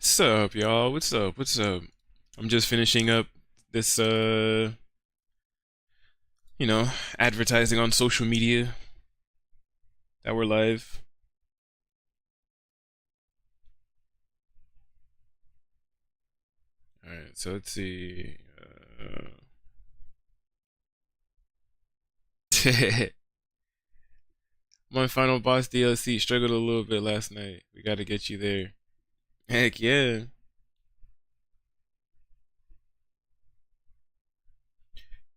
What's up, y'all? What's up? What's up? I'm just finishing up this you know, advertising on social media that we're live. Alright, so let's see. My final boss DLC struggled a little bit last night. We gotta get you there. Heck yeah.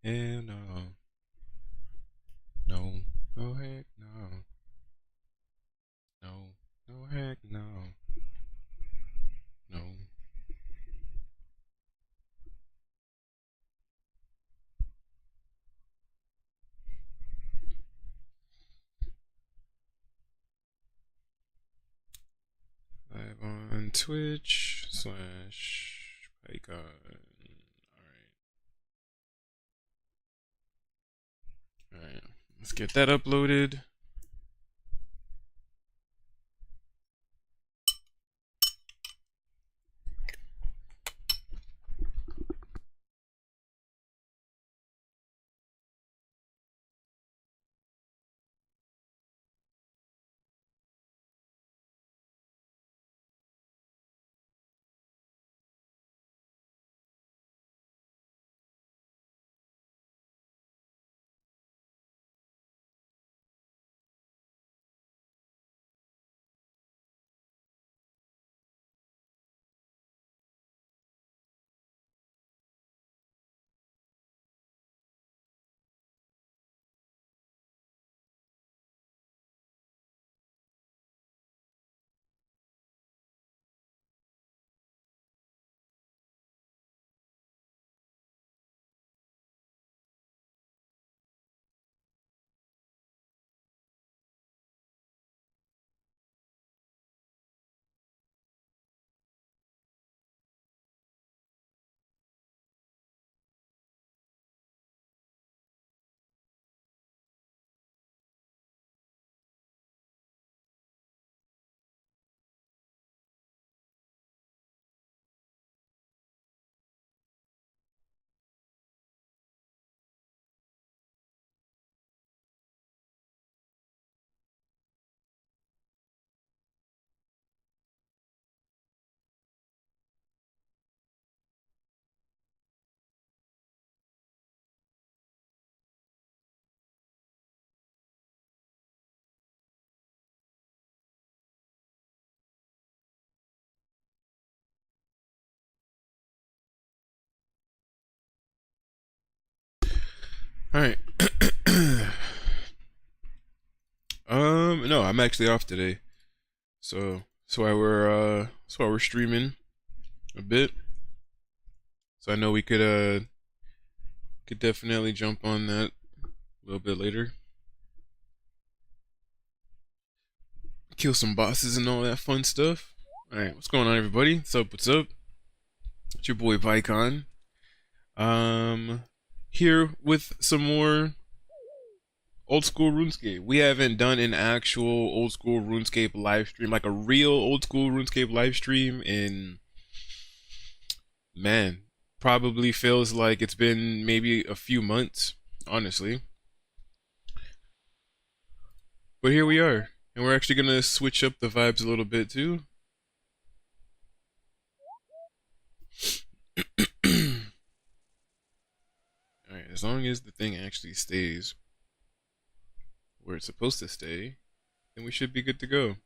Hell no. No. No heck no. No. No heck no. No. Live on Twitch / Pycaon. Alright, let's get that uploaded. Alright. No, I'm actually off today. So why we're streaming a bit. So I know we could definitely jump on that a little bit later. Kill some bosses and all that fun stuff. Alright, what's going on, everybody? What's up, what's up? It's your boy Pycaon. Here with some more old school RuneScape. We haven't done an actual old school RuneScape live stream, like a real old school RuneScape live stream in, man, probably feels like it's been maybe a few months, honestly. But here we are, and we're actually gonna switch up the vibes a little bit too. Alright, as long as the thing actually stays where it's supposed to stay, then we should be good to go.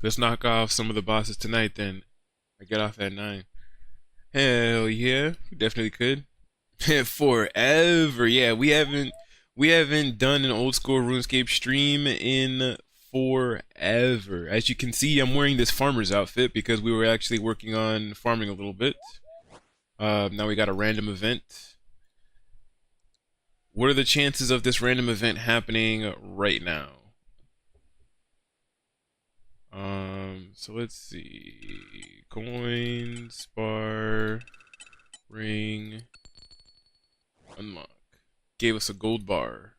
Let's knock off some of the bosses tonight then. I get off at 9. Hell yeah, we definitely could. Forever, yeah. We haven't done an old school RuneScape stream in forever. As you can see, I'm wearing this farmer's outfit because we were actually working on farming a little bit. Now we got a random event. What are the chances of this random event happening right now? So let's see. Coins, bar, ring, unlock. Gave us a gold bar.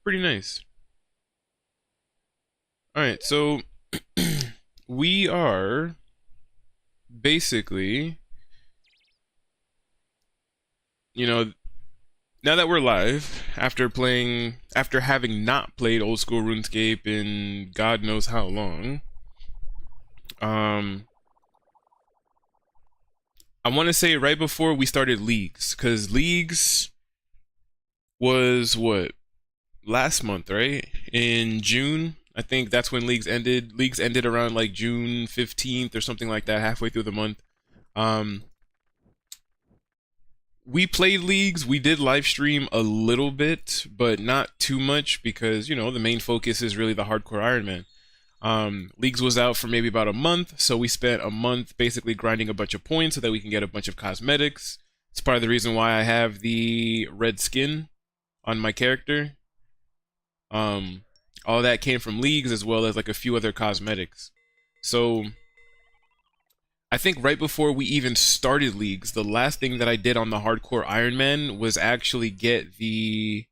Pretty nice. Alright, so we are basically, you know, now that we're live, after having not played old school RuneScape in God knows how long, um, I want to say right before we started leagues, because leagues was what, last month, right? In June, I think that's when leagues ended. Leagues ended around like June 15th or something like that, halfway through the month. Um, we played leagues. We did live stream a little bit, but not too much because, you know, the main focus is really the hardcore Iron Man. Leagues was out for maybe about a month, so we spent a month basically grinding a bunch of points so that we can get a bunch of cosmetics. It's part of the reason why I have the red skin on my character. All that came from leagues as well as like a few other cosmetics. So I think right before we even started leagues, the last thing that I did on the hardcore Iron Man was actually get the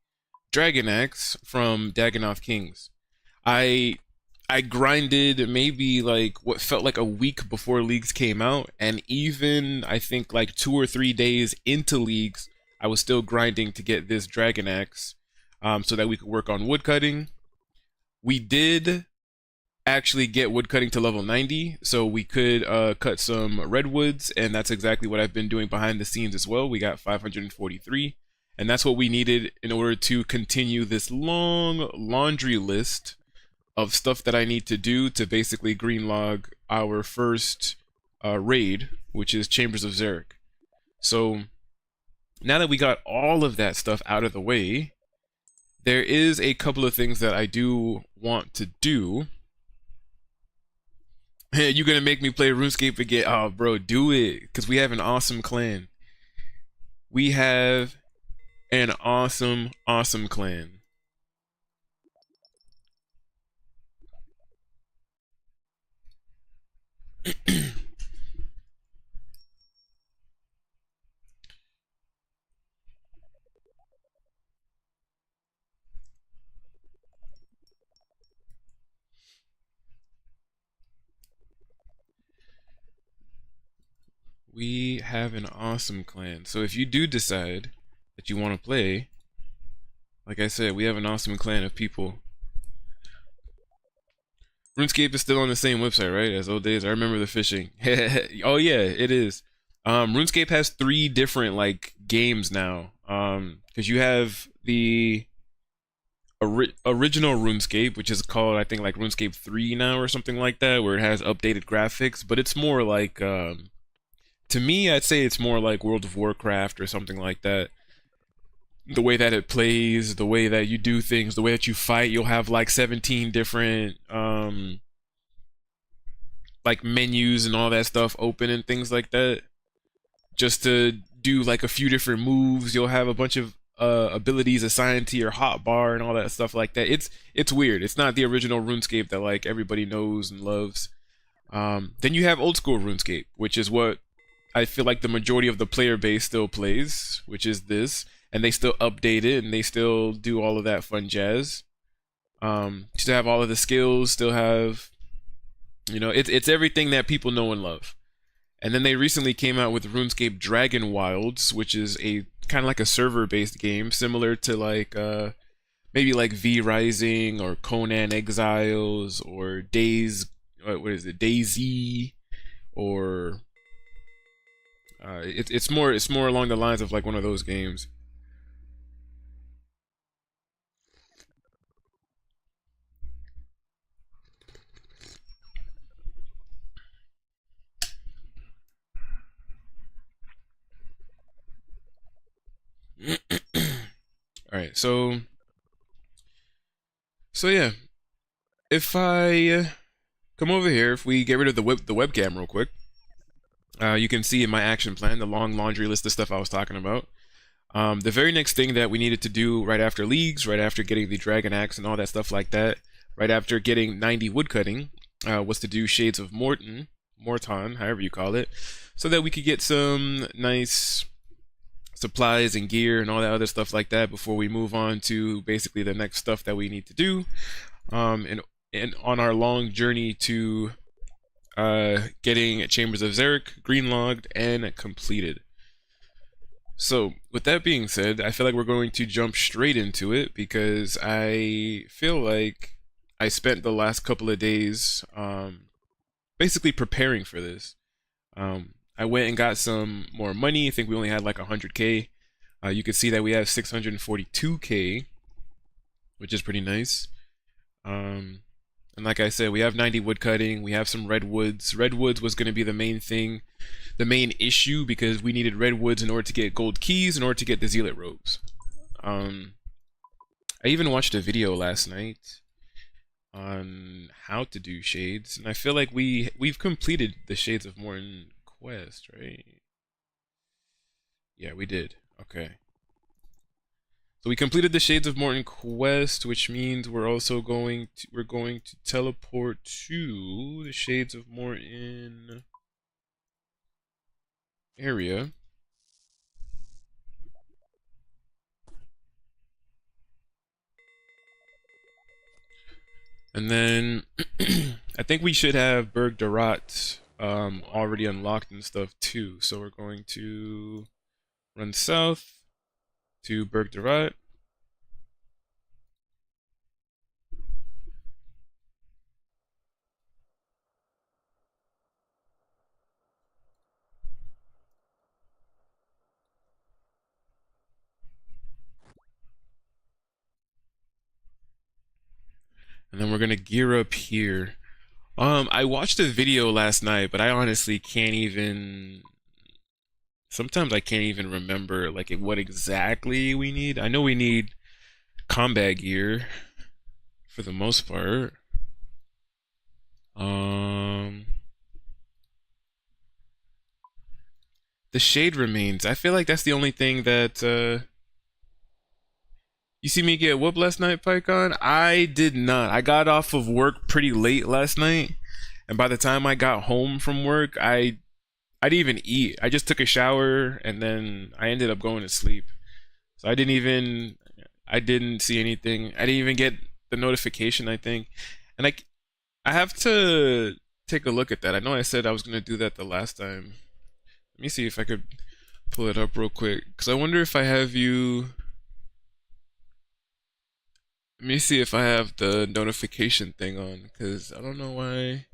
Dragon Axe from Dagannoth Kings. I I grinded maybe like what felt like a week before leagues came out, and even I think like 2 or 3 days into leagues, I was still grinding to get this Dragon Axe, so that we could work on woodcutting. We did actually get woodcutting to level 90, so we could cut some redwoods, and that's exactly what I've been doing behind the scenes as well. We got 543, and that's what we needed in order to continue this long laundry list of stuff that I need to do to basically GreenLog our first raid, which is Chambers of Xeric. So now that we got all of that stuff out of the way, there is a couple of things that I do want to do. You're gonna make me play RuneScape again? Oh, bro, do it, because we have an awesome clan. We have an awesome clan. We have an awesome clan. So if you do decide that you want to play, like I said, we have an awesome clan of people. RuneScape is still on the same website, right? As old days. I remember the fishing. Oh yeah, it is. RuneScape has 3 different like games now. Because you have the original RuneScape, which is called I think like RuneScape 3 now or something like that, where it has updated graphics, but it's more like to me, I'd say it's more like World of Warcraft or something like that. The way that it plays, the way that you do things, the way that you fight, you'll have like 17 different like menus and all that stuff open and things like that. Just to do like a few different moves, you'll have a bunch of abilities assigned to your hotbar and all that stuff like that. It's weird. It's not the original RuneScape that like everybody knows and loves. Then you have old school RuneScape, which is what I feel like the majority of the player base still plays, which is this, and they still update it and they still do all of that fun jazz. Still have all of the skills, still have, you know, it's everything that people know and love. And then they recently came out with RuneScape Dragon Wilds, which is a kind of like a server-based game, similar to like maybe like V Rising or Conan Exiles or Days, what is it, DayZ, or it's more along the lines of like one of those games. All right, so yeah, if I come over here, if we get rid of the webcam real quick, you can see in my action plan the long laundry list of stuff I was talking about. The very next thing that we needed to do right after leagues, right after getting the Dragon Axe and all that stuff like that, right after getting 90 woodcutting, was to do Shades of Mort'ton, however you call it, so that we could get some nice supplies and gear and all that other stuff like that before we move on to basically the next stuff that we need to do, and on our long journey to getting Chambers of Xeric greenlogged and completed. So, with that being said, I feel like we're going to jump straight into it because I feel like I spent the last couple of days basically preparing for this. I went and got some more money. I think we only had like 100k. You can see that we have 642k, which is pretty nice. And like I said, we have 90 wood cutting. We have some redwoods. Redwoods was going to be the main thing, the main issue, because we needed redwoods in order to get gold keys, in order to get the Zealot robes. I even watched a video last night on how to do shades, and I feel like we've completed the Shades of Mort'ton quest, right? Yeah, we did. Okay. So we completed the Shades of Mort'ton quest, which means we're also going to teleport to the Shades of Mort'ton area. And then I think we should have Berg Darat already unlocked and stuff too. So we're going to run south to Berg Darat. And then we're gonna gear up here. I watched a video last night, but I honestly can't even. Sometimes I can't even remember like what exactly we need. I know we need combat gear for the most part. The shade remains. I feel like that's the only thing that you see me get whooped last night, Pycaon? I did not. I got off of work pretty late last night, and by the time I got home from work, I didn't even eat. I just took a shower and then I ended up going to sleep. So I didn't see anything. I didn't even get the notification, I think. And I have to take a look at that. I know I said I was gonna do that the last time. Let me see if I could pull it up real quick, because I wonder if I have you. Let me see if I have the notification thing on, because I don't know why.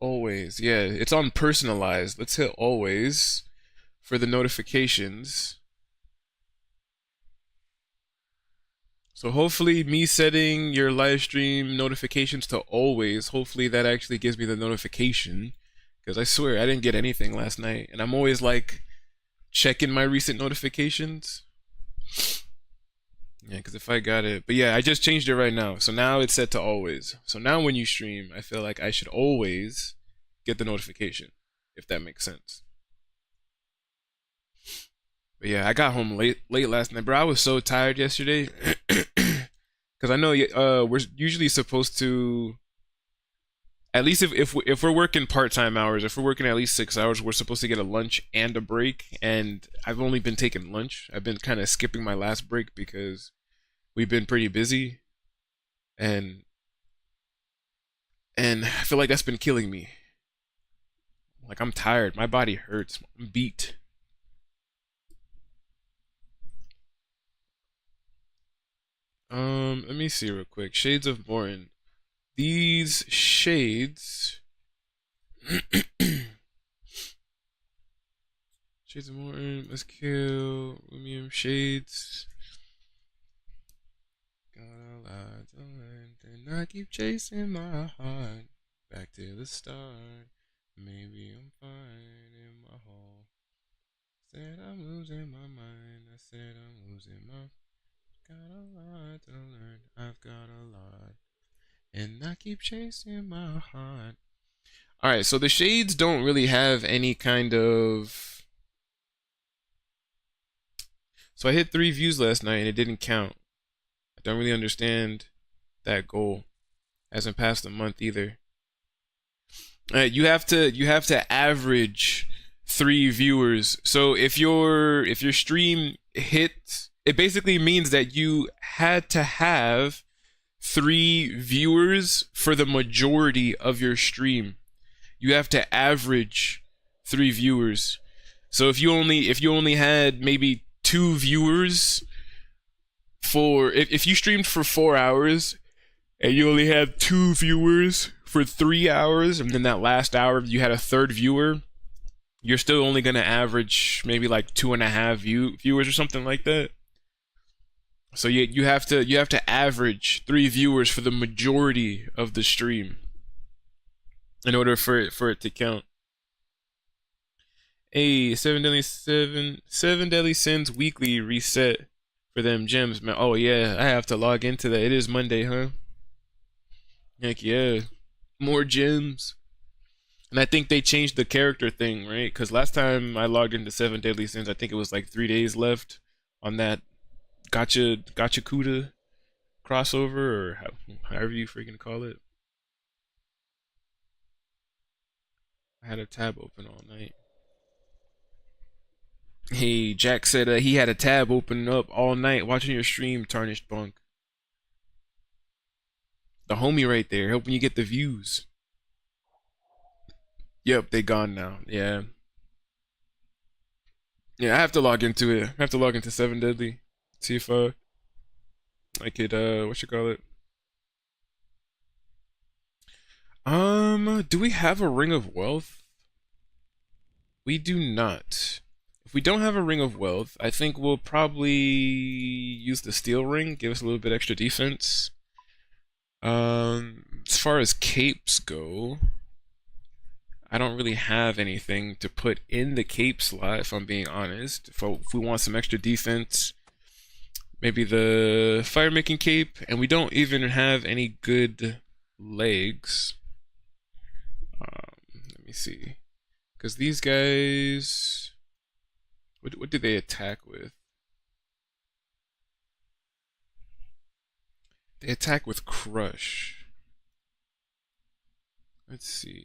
Always. Yeah, it's on personalized. Let's hit always for the notifications. So hopefully me setting your live stream notifications to always, hopefully that actually gives me the notification. Because I swear I didn't get anything last night. And I'm always like checking my recent notifications. Yeah, because if I got it. But yeah, I just changed it right now. So now it's set to always. So now when you stream, I feel like I should always get the notification, if that makes sense. But yeah, I got home late last night, bro. I was so tired yesterday. Because I know we're usually supposed to, at least if we're working part-time hours, if we're working at least 6 hours, we're supposed to get a lunch and a break. And I've only been taking lunch. I've been kind of skipping my last break because we've been pretty busy, and I feel like that's been killing me. Like, I'm tired. My body hurts. I'm beat. Let me see real quick. Shades of Mort'ton. These shades. Shades of Mort'ton. Let's kill Lumium Shades. Got a lot to learn, and I keep chasing my heart back to the start. Maybe I'm fine in my hole. Said I'm losing my mind. I said I'm losing my. Got a lot to learn. I've got a lot, and I keep chasing my heart. All right, so the shades don't really have any kind of. So I hit 3 views last night and it didn't count. I don't really understand that goal. Hasn't passed a month either. You have to average 3 viewers. So if your stream hit, it basically means that you had to have 3 viewers for the majority of your stream. You have to average 3 viewers. So if you only had maybe 2 viewers for if you streamed for 4 hours and you only had 2 viewers for 3 hours, and then that last hour you had a third viewer, you're still only gonna average maybe like 2.5 viewers or something like that. So you have to average 3 viewers for the majority of the stream in order for it to count. Hey, seven deadly sins weekly reset for them gems, man. Oh yeah, I have to log into that. It is Monday, huh? Heck yeah, more gems. And I think they changed the character thing, right? Because last time I logged into 7 deadly sins, I think it was like 3 days left on that gotcha Kuda crossover, or however you freaking call it. I had a tab open all night. Hey, Jack said he had a tab open up all night watching your stream, Tarnished Bunk. The homie right there, helping you get the views. Yep, they gone now. Yeah. Yeah, I have to log into it. I have to log into 7 Deadly. See if I could what you call it? Do we have a Ring of Wealth? We do not. If we don't have a Ring of Wealth, I think we'll probably use the Steel Ring, give us a little bit extra defense. As far as capes go, I don't really have anything to put in the cape slot, if I'm being honest. If we want some extra defense, maybe the fire-making cape, and we don't even have any good legs. Let me see. Because these guys... What do they attack with? They attack with Crush. Let's see.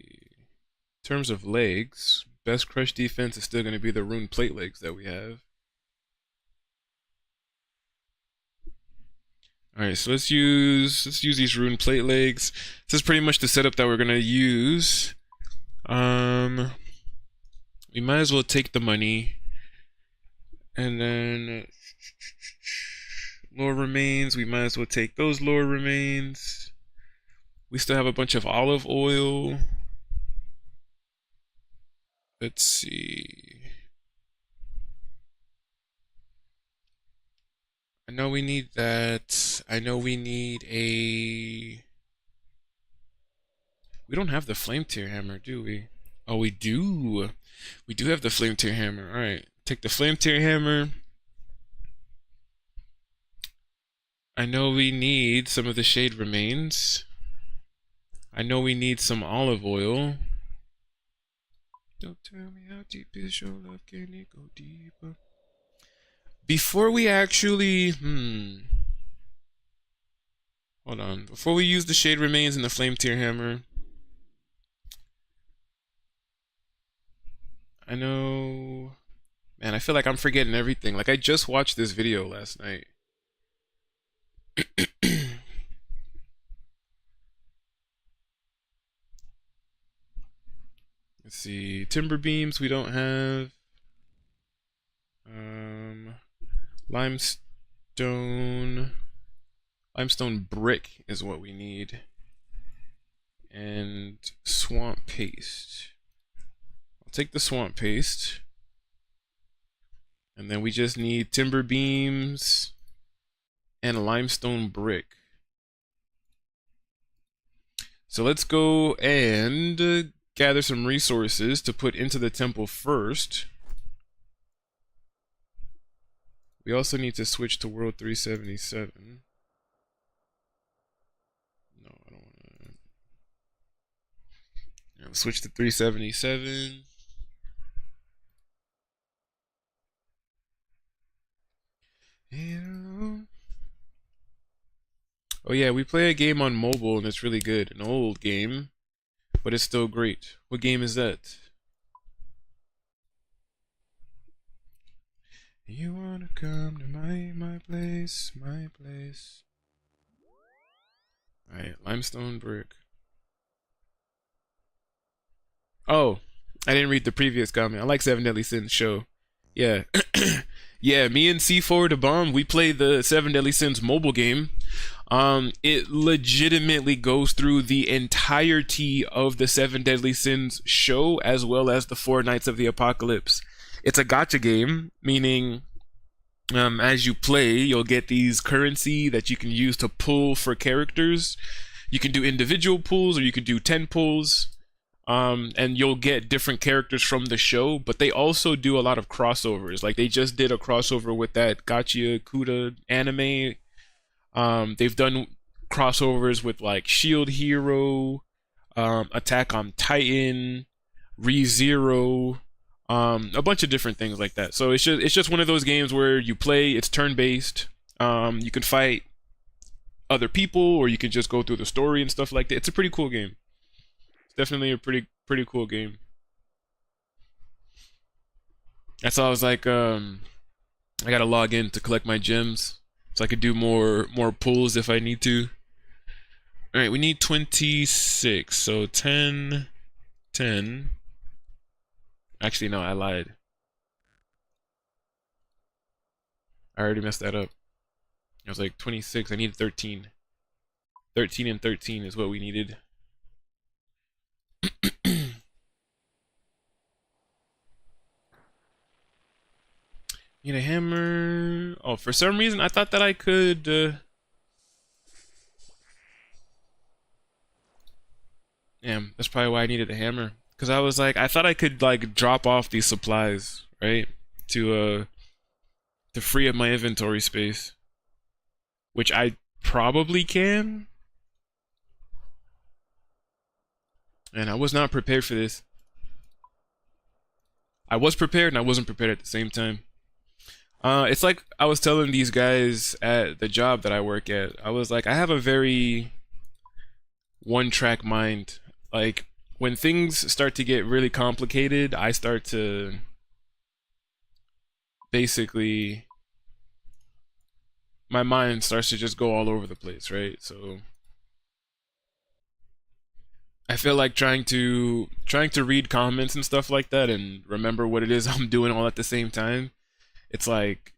In terms of legs, best Crush defense is still going to be the Rune Plate legs that we have. Alright, so let's use these Rune Plate legs. This is pretty much the setup that we're going to use. We might as well take the money. And then lore remains, we might as well take those lore remains. We still have a bunch of olive oil. Let's see. I know we need that. I know we need a... We don't have the flame tier hammer, do we? Oh, we do. We do have the flame tier hammer. Alright. Take the flame tier hammer. I know we need some of the shade remains. I know we need some olive oil. Don't tell me how deep is your love, can it go deeper? Before we actually... Hold on. Before we use the shade remains and the flame tier hammer... I know... Man, I feel like I'm forgetting everything. Like, I just watched this video last night. Let's see. Timber beams we don't have. Limestone. Limestone brick is what we need. And swamp paste. I'll take the swamp paste. And then we just need timber beams and limestone brick. So let's go and gather some resources to put into the temple first. We also need to switch to World 377. No, I don't want to. Switch to 377. Yeah. Oh yeah, we play a game on mobile and it's really good. An old game, but it's still great. What game is that? You wanna come to my place, my place. Alright, limestone brick. Oh, I didn't read the previous comment. I like Seven Deadly Sins show. Yeah. Yeah, me and C4 the Bomb, we play the Seven Deadly Sins mobile game. It legitimately goes through the entirety of the Seven Deadly Sins show as well as the Four Nights of the Apocalypse. It's a gacha game, meaning as you play, you'll get these currency that you can use to pull for characters. You can do individual pulls or you can do 10 pulls. And you'll get different characters from the show, but they also do a lot of crossovers. Like they just did a crossover with that Gachia Kuda anime. They've done crossovers with like Shield Hero, Attack on Titan, ReZero, a bunch of different things like that. So it's just one of those games where you play. It's turn based. You can fight other people, or you can just go through the story and stuff like that. It's a pretty cool game. Definitely a pretty cool game. That's why I was like, I gotta log in to collect my gems so I could do more pulls if I need to. All right, we need 26, so 10, 10. Actually, no, I lied. I already messed that up. I was like 26. I need 13. 13 and 13 is what we needed. Need a hammer. Oh, for some reason I thought that I could damn, that's probably why I needed a hammer. Cause I was like, I thought I could like drop off these supplies, right? To free up my inventory space. Which I probably can. And I was not prepared for this. I was prepared and I wasn't prepared at the same time. It's like I was telling these guys at the job that I work at. I was like, I have a very one-track mind. Like, when things start to get really complicated, I start to basically, my mind starts to just go all over the place, right? So I feel like trying to read comments and stuff like that and remember what it is I'm doing all at the same time. It's like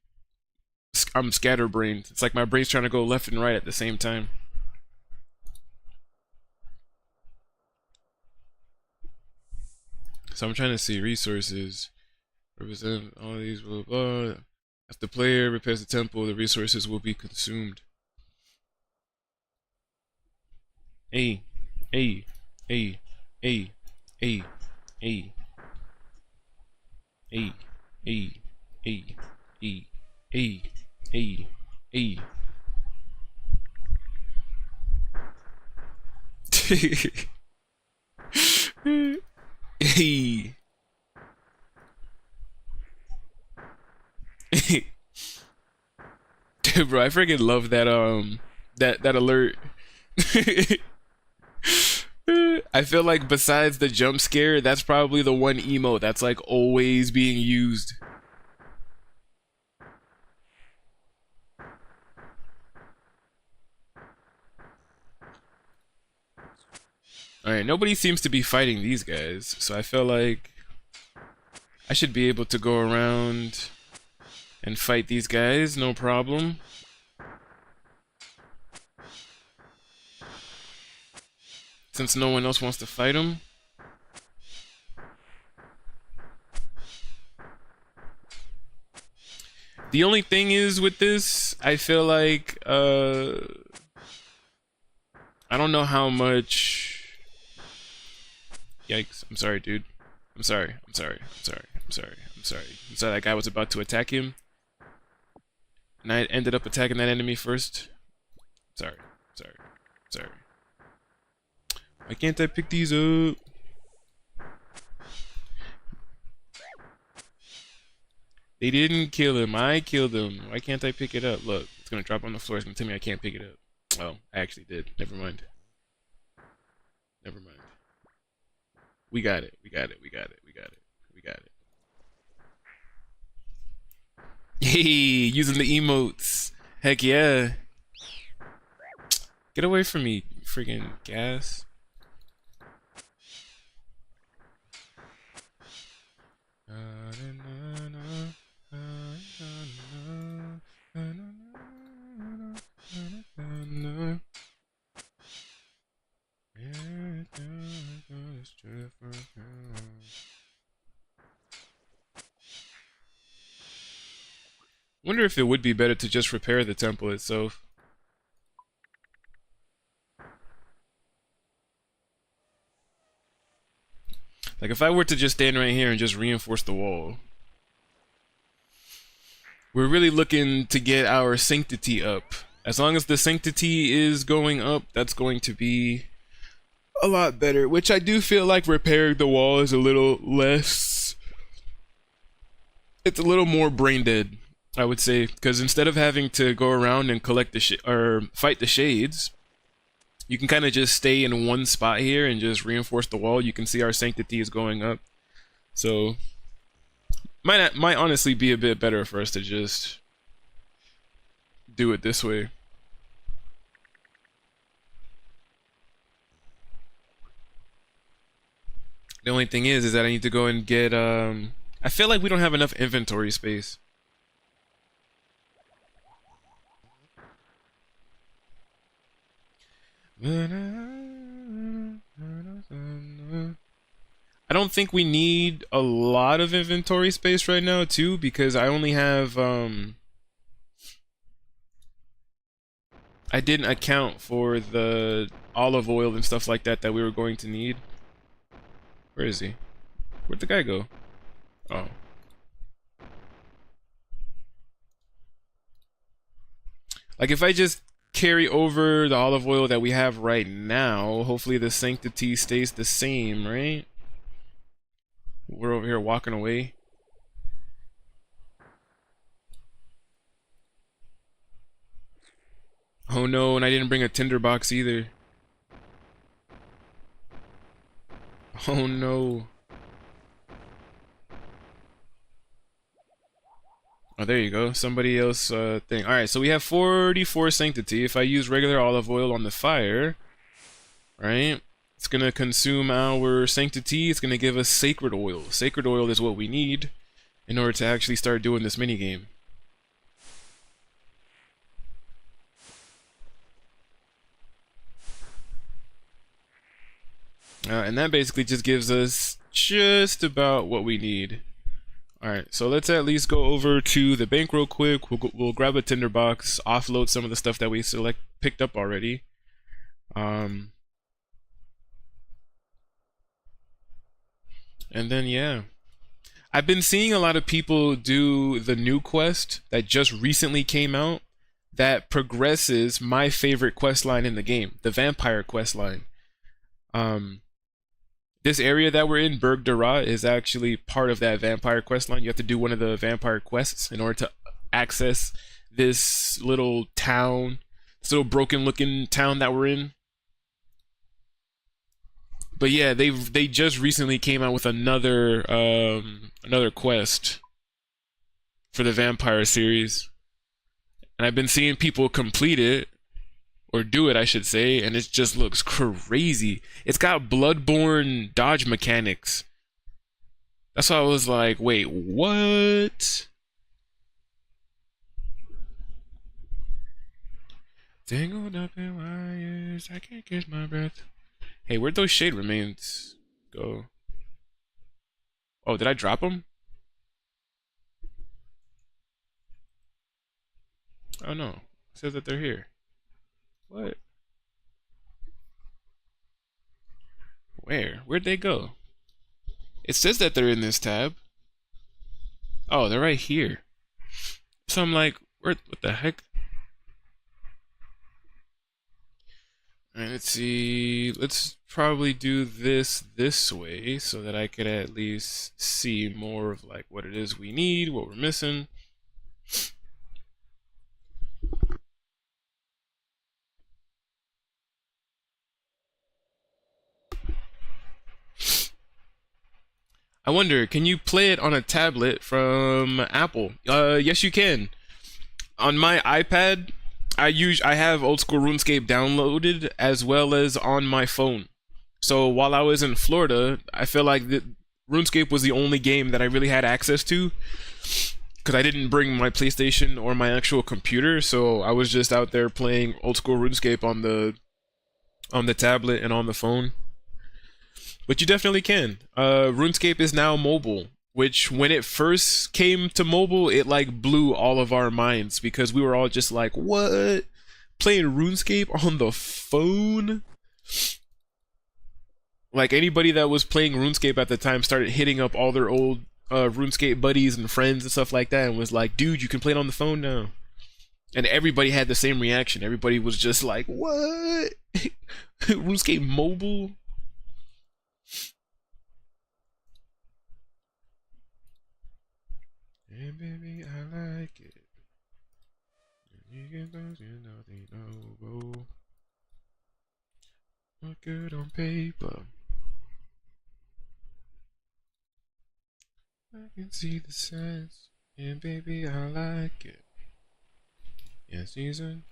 I'm scatterbrained. It's like my brain's trying to go left and right at the same time. So I'm trying to see resources. Represent all these blah blah. As the player repairs the temple, the resources will be consumed. Hey, hey, hey, hey, hey, hey, hey, hey, hey, hey, hey, hey, hey. Hey. Dude, bro, I freaking love that that alert. I feel like besides the jump scare, that's probably the one emote that's like always being used. Alright, nobody seems to be fighting these guys, so I feel like I should be able to go around and fight these guys, no problem. Since no one else wants to fight them. The only thing is with this, I feel like, I don't know how much... Yikes, I'm sorry, dude. I'm sorry, I'm sorry, I'm sorry, I'm sorry, I'm sorry. I'm sorry that guy was about to attack him. And I ended up attacking that enemy first. Sorry, sorry, sorry. Why can't I pick these up? They didn't kill him, I killed him. Why can't I pick it up? Look, it's gonna drop on the floor, it's gonna tell me I can't pick it up. Oh, I actually did. Never mind. Never mind. We got it, we got it, we got it, we got it, we got it. Hey, using the emotes. Heck yeah. Get away from me, freaking gas. Wonder if it would be better to just repair the temple itself. Like if I were to just stand right here and just reinforce the wall. We're really looking to get our sanctity up. As long as the sanctity is going up, that's going to be a lot better. Which I do feel like repairing the wall is a little less... It's a little more brain dead, I would say. Because instead of having to go around and collect the or fight the shades, you can kind of just stay in one spot here and just reinforce the wall. You can see our sanctity is going up. So, might honestly be a bit better for us to just do it this way. The only thing is that I need to go and get, I feel like we don't have enough inventory space. I don't think we need a lot of inventory space right now, too, because I only have, I didn't account for the olive oil and stuff like that that we were going to need. Where is he? Where'd the guy go? Oh. Like, if I just carry over the olive oil that we have right now, hopefully the sanctity stays the same, right? We're over here walking away. Oh no, and I didn't bring a tinderbox either. Oh no. Oh, there you go. Somebody else thing. Alright, so we have 44 sanctity. If I use regular olive oil on the fire, right? It's gonna consume our sanctity. It's gonna give us sacred oil. Sacred oil is what we need in order to actually start doing this minigame. And that basically just gives us just about what we need. Alright, so let's at least go over to the bank real quick. We'll grab a tinderbox, offload some of the stuff that we picked up already. And then, yeah. I've been seeing a lot of people do the new quest that just recently came out that progresses my favorite quest line in the game, the vampire quest line. This area that we're in, Berg Dara, is actually part of that vampire quest line. You have to do one of the vampire quests in order to access this little town, this little broken-looking town that we're in. But yeah, they just recently came out with another quest for the vampire series, and I've been seeing people complete it. Or do it, I should say, and it just looks crazy. It's got Bloodborne dodge mechanics. That's why I was like, wait, what? Tangled up in wires, I can't catch my breath. Hey, where'd those shade remains go? Oh, did I drop them? Oh no, it says that they're here. What? Where? Where'd they go? It says that they're in this tab. Oh, they're right here. So I'm like, what the heck? Alright, let's see. Let's probably do this way so that I could at least see more of like what it is we need, what we're missing. I wonder, can you play it on a tablet from Apple? Yes, you can. On my iPad, I have old school RuneScape downloaded as well as on my phone. So while I was in Florida, I feel like RuneScape was the only game that I really had access to because I didn't bring my PlayStation or my actual computer, so I was just out there playing old school RuneScape on the tablet and on the phone. But you definitely can. RuneScape is now mobile, which when it first came to mobile, it like blew all of our minds because we were all just like, what? Playing RuneScape on the phone? Like anybody that was playing RuneScape at the time started hitting up all their old RuneScape buddies and friends and stuff like that and was like, dude, you can play it on the phone now. And everybody had the same reaction. Everybody was just like, what? RuneScape mobile? And baby, I like it. You get those, you know they know. Look good on paper. I can see the sense. And baby, I like it. Yeah, season.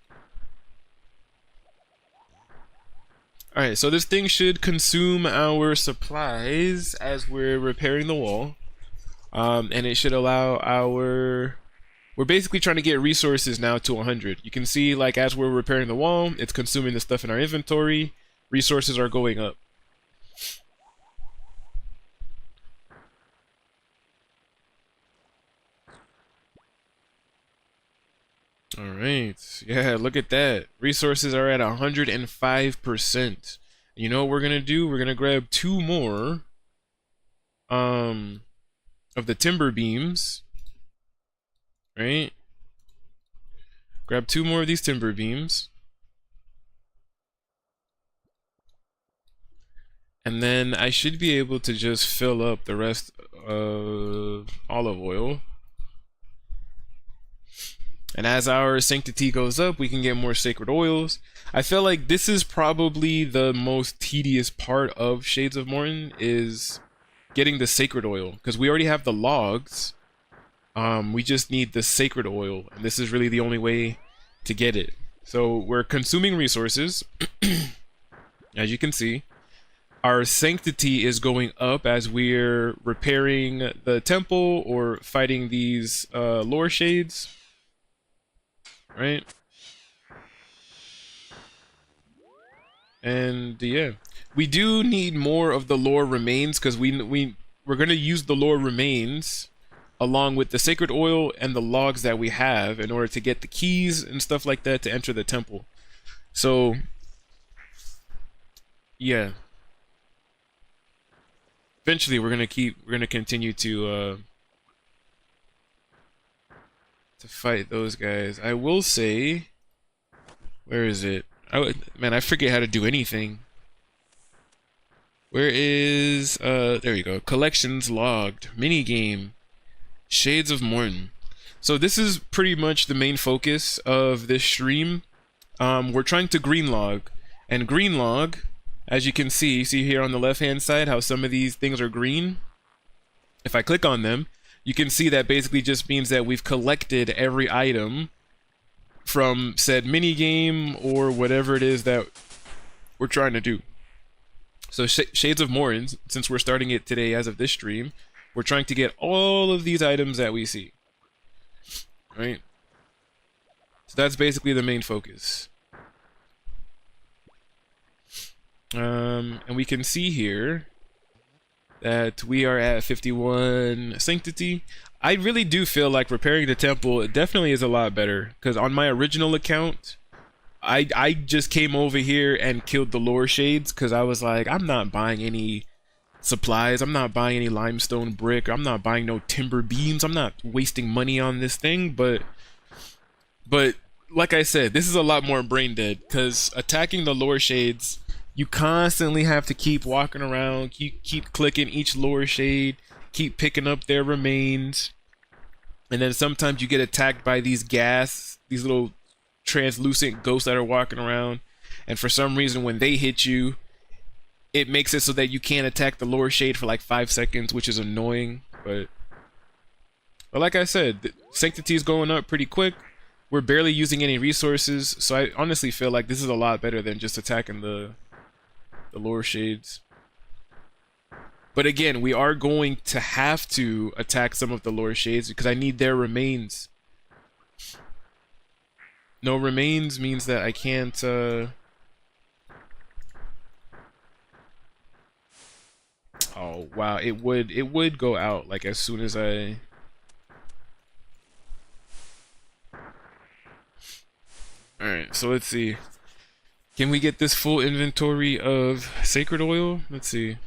Alright, so this thing should consume our supplies as we're repairing the wall. And it should allow our... We're basically trying to get resources now to 100. You can see, like, as we're repairing the wall, it's consuming the stuff in our inventory. Resources are going up. Alright, yeah, look at that. Resources are at 105%. You know what we're gonna do? We're gonna grab 2 more of the timber beams. Right? Grab 2 more of these timber beams. And then I should be able to just fill up the rest of olive oil. And as our sanctity goes up, we can get more sacred oils. I feel like this is probably the most tedious part of Shades of Mort'ton, is getting the sacred oil. Because we already have the logs. We just need the sacred oil. And this is really the only way to get it. So we're consuming resources. As you can see. Our sanctity is going up as we're repairing the temple or fighting these lore shades. Right? And yeah, we do need more of the lore remains because we're gonna use the lore remains along with the sacred oil and the logs that we have in order to get the keys and stuff like that to enter the temple. So yeah, eventually we're gonna continue to fight those guys. I will say, where is it? Man, I forget how to do anything. Where is there you go. Collections logged. Minigame. Shades of Mort'ton. So this is pretty much the main focus of this stream. We're trying to GreenLog. And GreenLog, as you can see here on the left hand side how some of these things are green. If I click on them, you can see that basically just means that we've collected every item from said minigame or whatever it is that we're trying to do. So Shades of Mort'ton, since we're starting it today as of this stream, we're trying to get all of these items that we see. Right? So that's basically the main focus. And we can see here that we are at 51 sanctity. I really do feel like repairing the temple, it definitely is a lot better, because on my original account I just came over here and killed the lore shades because I was like, I'm not buying any supplies, I'm not buying any limestone brick, I'm not buying no timber beams, I'm not wasting money on this thing. But like I said, this is a lot more brain dead, because attacking the lore shades, you constantly have to keep walking around, keep clicking each lore shade, keep picking up their remains, and then sometimes you get attacked by these little translucent ghosts that are walking around, and for some reason when they hit you, it makes it so that you can't attack the lore shade for like 5 seconds, which is annoying. But like I said, the sanctity is going up pretty quick. We're barely using any resources, so I honestly feel like this is a lot better than just attacking the lower shades. But again, we are going to have to attack some of the lower shades because I need their remains. No remains means that I can't oh wow, it would go out like as soon as I Alright, so let's see. Can we get this full inventory of sacred oil? Let's see.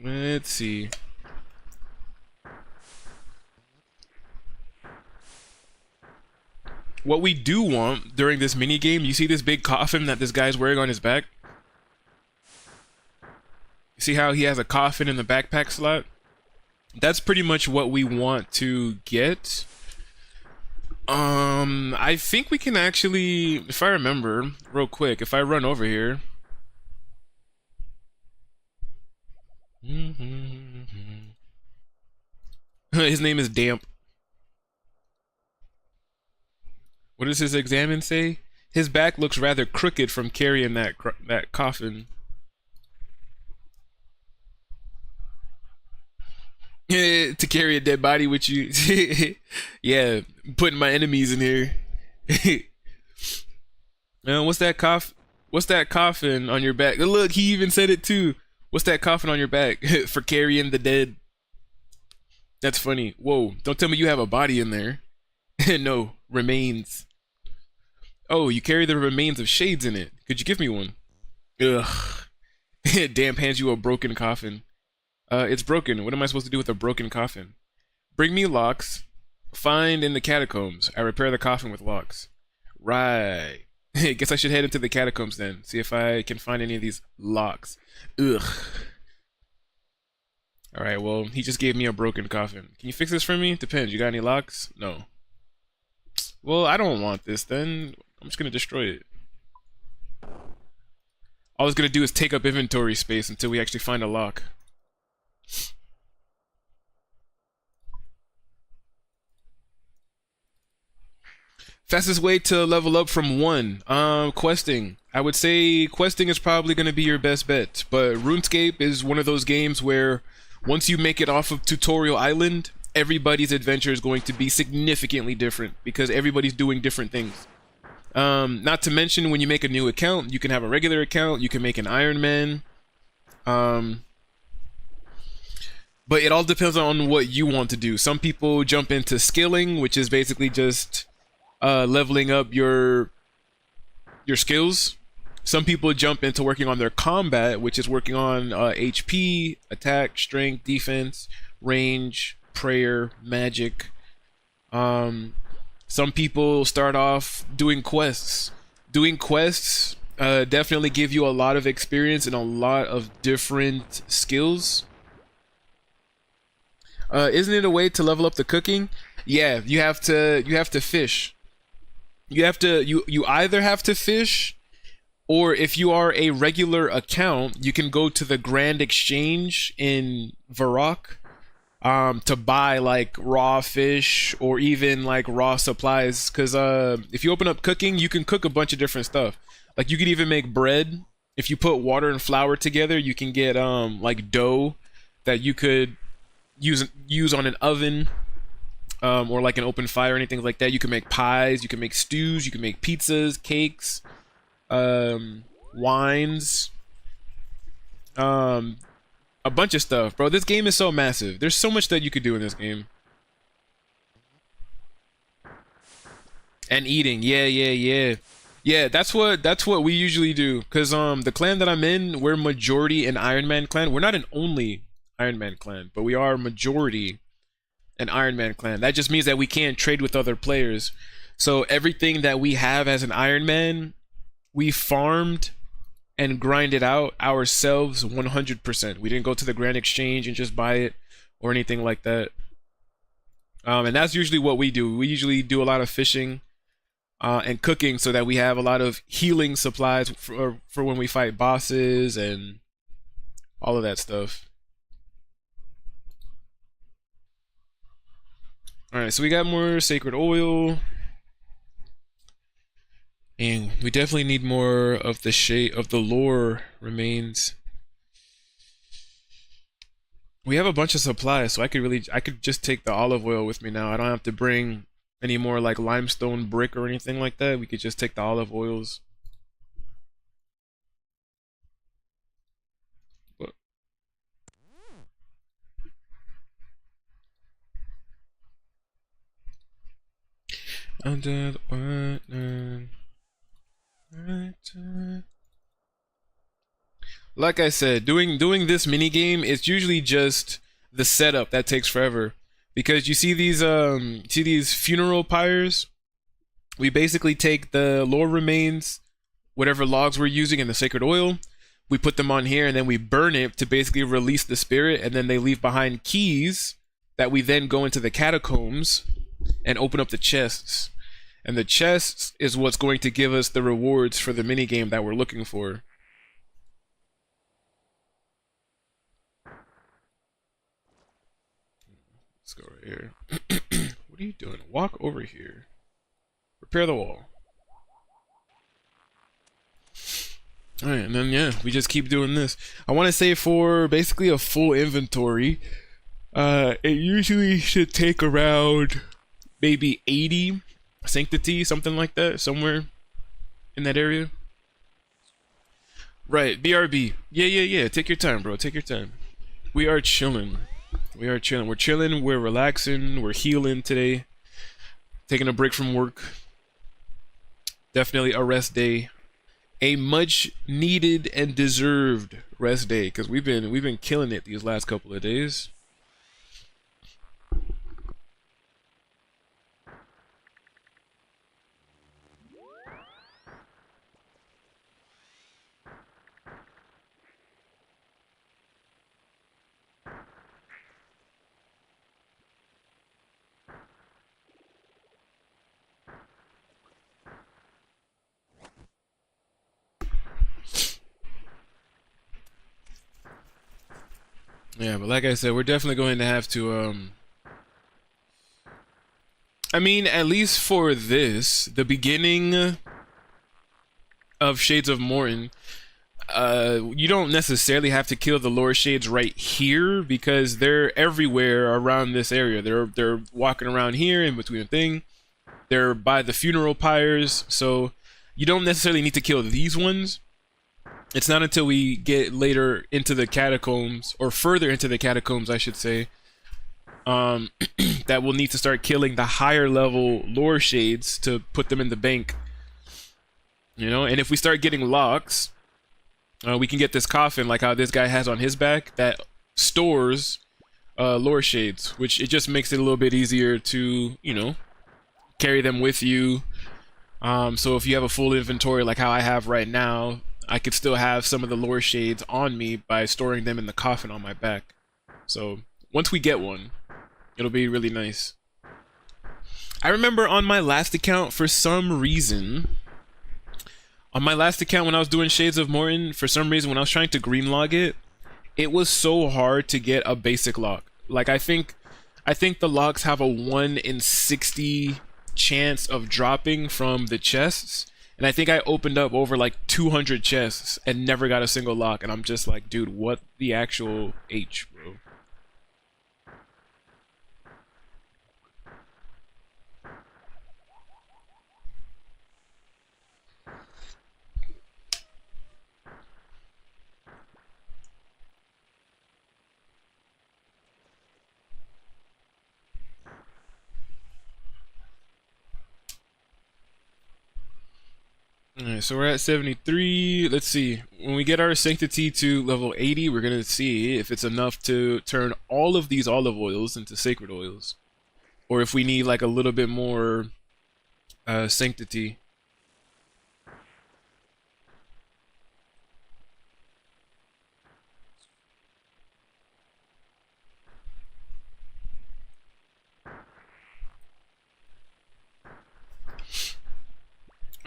Let's see. What we do want during this mini game, you see this big coffin that this guy's wearing on his back? You see how he has a coffin in the backpack slot? That's pretty much what we want to get. I think we can actually, if I remember, real quick, if I run over here. His name is Damp. What does his examine say? His back looks rather crooked from carrying that coffin. To carry a dead body with you. Yeah, putting my enemies in here. Man, what's that coffin on your back? Look, he even said it too. What's that coffin on your back? For carrying the dead. That's funny. Whoa, don't tell me you have a body in there. No, remains. Oh, you carry the remains of shades in it. Could you give me one? Ugh. Damp hands you a broken coffin. It's broken. What am I supposed to do with a broken coffin? Bring me locks. Find in the catacombs. I repair the coffin with locks. Right. Guess I should head into the catacombs then. See if I can find any of these locks. Ugh. Alright, well, he just gave me a broken coffin. Can you fix this for me? Depends. You got any locks? No. Well, I don't want this then. I'm just gonna destroy it. All it's gonna do is take up inventory space until we actually find a lock. Fastest way to level up from 1. Questing. I would say questing is probably going to be your best bet, but RuneScape is one of those games where once you make it off of Tutorial Island, everybody's adventure is going to be significantly different because everybody's doing different things. Not to mention when you make a new account, you can have a regular account, you can make an Iron Man. But it all depends on what you want to do. Some people jump into skilling, which is basically just leveling up your skills. Some people jump into working on their combat, which is working on HP, attack, strength, defense, range, prayer, magic. Some people start off doing quests. Doing quests definitely give you a lot of experience and a lot of different skills. Isn't it a way to level up the cooking? Yeah, you have to fish. You either have to fish, or if you are a regular account, you can go to the Grand Exchange in Varrock to buy like raw fish or even like raw supplies. Because if you open up cooking, you can cook a bunch of different stuff. Like you could even make bread. If you put water and flour together, you can get like dough that you could use on an oven, or like an open fire, anything like that. You can make pies, you can make stews, you can make pizzas, cakes, wines, a bunch of stuff, bro. This game is so massive. There's so much that you could do in this game. And eating, yeah. That's what we usually do. Cause the clan that I'm in, we're majority an Iron Man clan. We're not an only Iron Man clan, but we are majority an Iron Man clan. That just means that we can't trade with other players. So everything that we have as an Iron Man, we farmed and grinded out ourselves 100%. We didn't go to the Grand Exchange and just buy it or anything like that. And that's usually what we do. We usually do a lot of fishing and cooking so that we have a lot of healing supplies for when we fight bosses and all of that stuff. All right, so we got more sacred oil, and we definitely need more of the shade of the lore remains. We have a bunch of supplies, so I could just take the olive oil with me now. I don't have to bring any more like limestone brick or anything like that. We could just take the olive oils. But under the like I said, doing this mini game, it's usually just the setup that takes forever. Because you see these funeral pyres? We basically take the lore remains, whatever logs we're using, and the sacred oil. We put them on here and then we burn it to basically release the spirit, and then they leave behind keys that we then go into the catacombs and open up the chests. And the chests is what's going to give us the rewards for the minigame that we're looking for. Let's go right here. What are you doing? Walk over here. Repair the wall. Alright, and then yeah, we just keep doing this. I want to say for basically a full inventory, it usually should take around maybe 80 sanctity, something like that, somewhere in that area. Right, BRB. Yeah. Take your time, bro. Take your time. We are chilling. We're chilling, we're relaxing, we're healing today. Taking a break from work. Definitely a rest day. A much needed and deserved rest day, because we've been killing it these last couple of days. Yeah, but like I said, we're definitely going to have to I mean, at least for this, the beginning of Shades of Mort'ton, you don't necessarily have to kill the lower shades right here because they're everywhere around this area. They're walking around here in between a thing. They're by the funeral pyres, so you don't necessarily need to kill these ones. It's not until we get later into the catacombs, or further into the catacombs, I should say, that we'll need to start killing the higher level lore shades to put them in the bank. You know, and if we start getting locks, we can get this coffin like how this guy has on his back that stores lore shades, which it just makes it a little bit easier to, you know, carry them with you. So if you have a full inventory like how I have right now, I could still have some of the lore shades on me by storing them in the coffin on my back. So once we get one, it'll be really nice. I remember on my last account, for some reason, on my last account when I was doing Shades of Mort'ton, for some reason when I was trying to GreenLog it, it was so hard to get a basic lock. Like I think the locks have a 1 in 60 chance of dropping from the chests. And I think I opened up over like 200 chests and never got a single lock. And I'm just like, dude, what the actual H, bro? Alright, so we're at 73. Let's see. When we get our sanctity to level 80, we're gonna see if it's enough to turn all of these olive oils into sacred oils. Or if we need like a little bit more sanctity.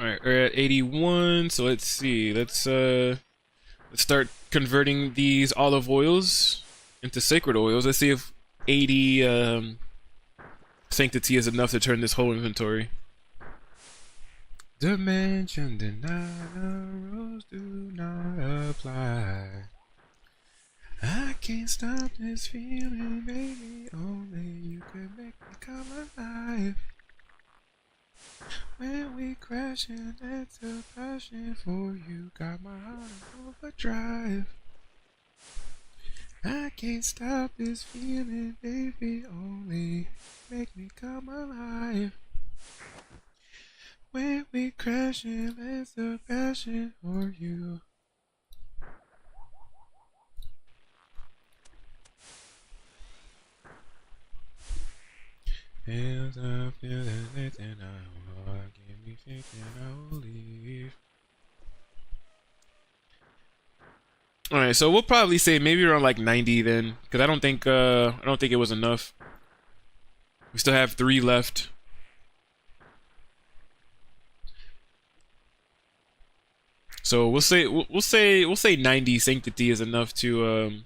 Alright, we're at 81, so let's see. Let's start converting these olive oils into sacred oils. Let's see if 80 sanctity is enough to turn this whole inventory. Dimension denial rules do not apply. I can't stop this feeling, baby. Only you can make me come alive. When we crash and it's a passion for you, got my heart in overdrive. I can't stop this feeling, baby. Only make me come alive. When we crash and it's a passion for you. Hands up, feeling it, and I want give me faith and I'll leave. All right, so we'll probably say maybe around like 90 then, because I don't think it was enough. We still have 3 left. So we'll say 90 sanctity is enough to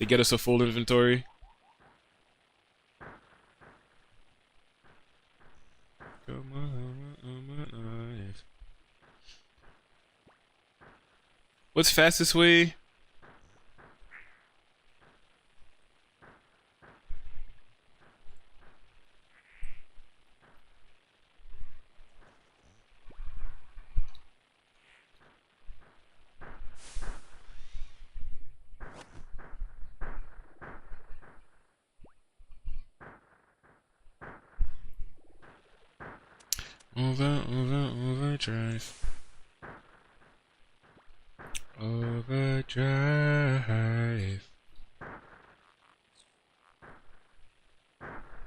get us a full inventory. Come on. What's fastest way? Overdrive. Overdrive.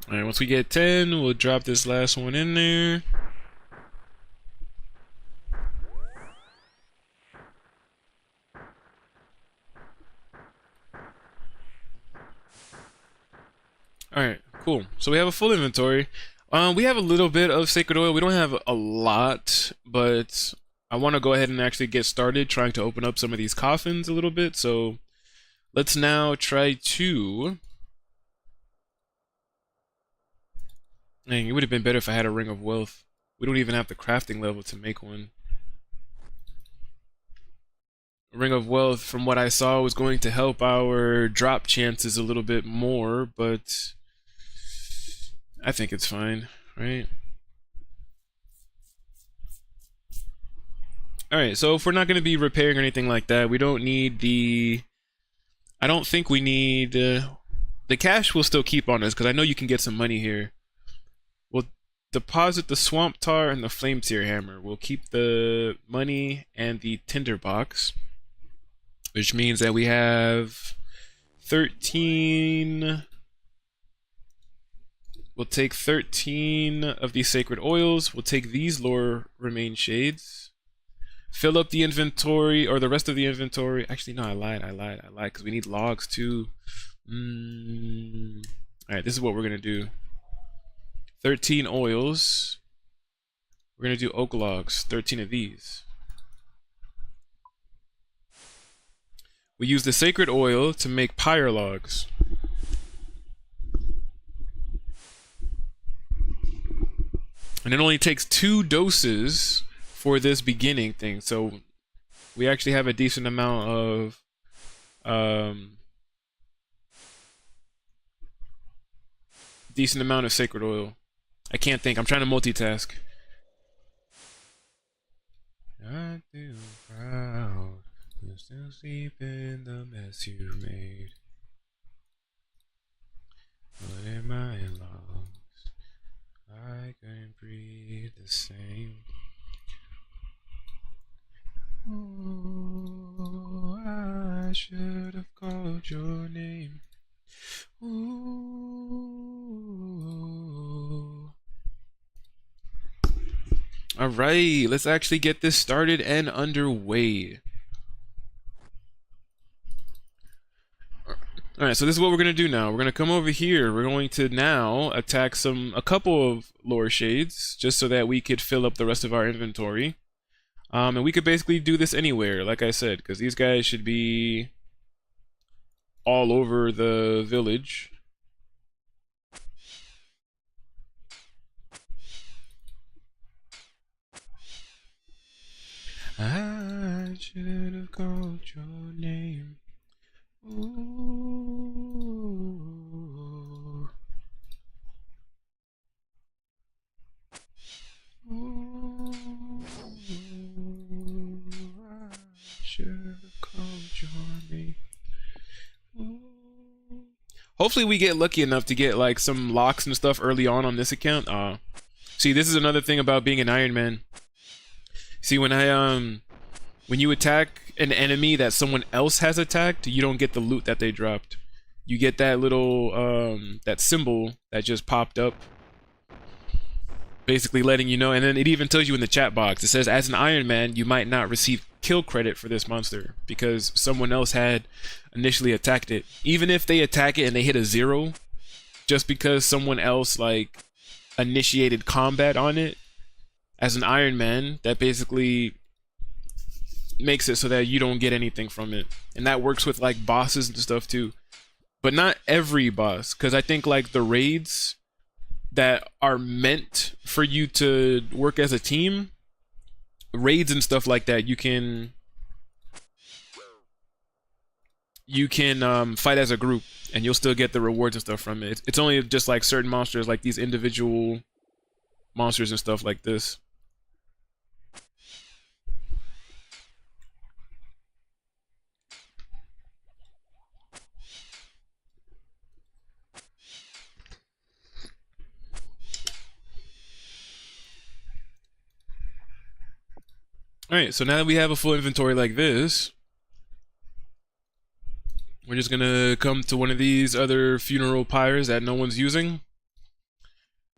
Alright, once we get 10, we'll drop this last one in there. Alright, cool. So we have a full inventory. We have a little bit of sacred oil. We don't have a lot, but I want to go ahead and actually get started trying to open up some of these coffins a little bit. So let's now try to... Dang, it would have been better if I had a ring of wealth. We don't even have the crafting level to make one. A ring of wealth, from what I saw, was going to help our drop chances a little bit more, but I think it's fine, right? Alright, so if we're not going to be repairing or anything like that, we don't need the... I don't think we need... the cash will still keep on us, because I know you can get some money here. We'll deposit the swamp tar and the flame tear hammer. We'll keep the money and the tinder box, which means that we have 13... We'll take 13 of these sacred oils. We'll take these lore remain shades. Fill up the inventory, or the rest of the inventory. Actually, no, I lied, because we need logs too. Alright, this is what we're gonna do. 13 oils. We're gonna do oak logs, 13 of these. We use the sacred oil to make pyre logs. And it only takes 2 doses for this beginning thing, so we actually have a decent amount of sacred oil. I can't think. I'm trying to multitask. I feel proud. You're still sleeping the mess you've made. But in my lungs, I couldn't breathe the same. Oh, I should have called your name. Ooh. All right, let's actually get this started and underway. All right, so this is what we're gonna do now. We're gonna come over here. We're going to now attack a couple of lore shades, just so that we could fill up the rest of our inventory. And we could basically do this anywhere, like I said, because these guys should be all over the village. I should have called your name. Ooh. Ooh. I should have called your name. Ooh. Hopefully we get lucky enough to get like some locks and stuff early on this account. See, this is another thing about being an Iron Man. See, when you attack an enemy that someone else has attacked, you don't get the loot that they dropped. You get that little that symbol that just popped up, basically letting you know. And then it even tells you in the chat box. It says, as an Iron Man, you might not receive kill credit for this monster because someone else had initially attacked it. Even if they attack it and they hit a 0, just because someone else like initiated combat on it, as an Iron Man, that basically makes it so that you don't get anything from it. And that works with like bosses and stuff too, but not every boss, because I think like the raids that are meant for you to work as a team, raids and stuff like that, you can fight as a group and you'll still get the rewards and stuff from it. It's only just like certain monsters, like these individual monsters and stuff like this. Alright, so now that we have a full inventory like this, we're just gonna come to one of these other funeral pyres that no one's using.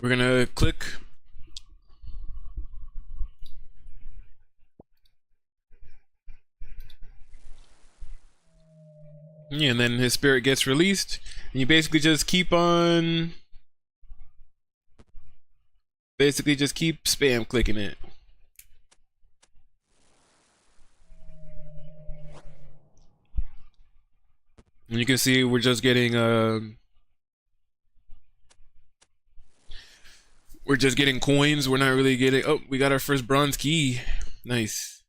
We're gonna click. Yeah, and then his spirit gets released. And you basically just keep on... basically just keep spam clicking it. And you can see we're just getting coins. We're not really getting... oh, we got our first bronze key. Nice.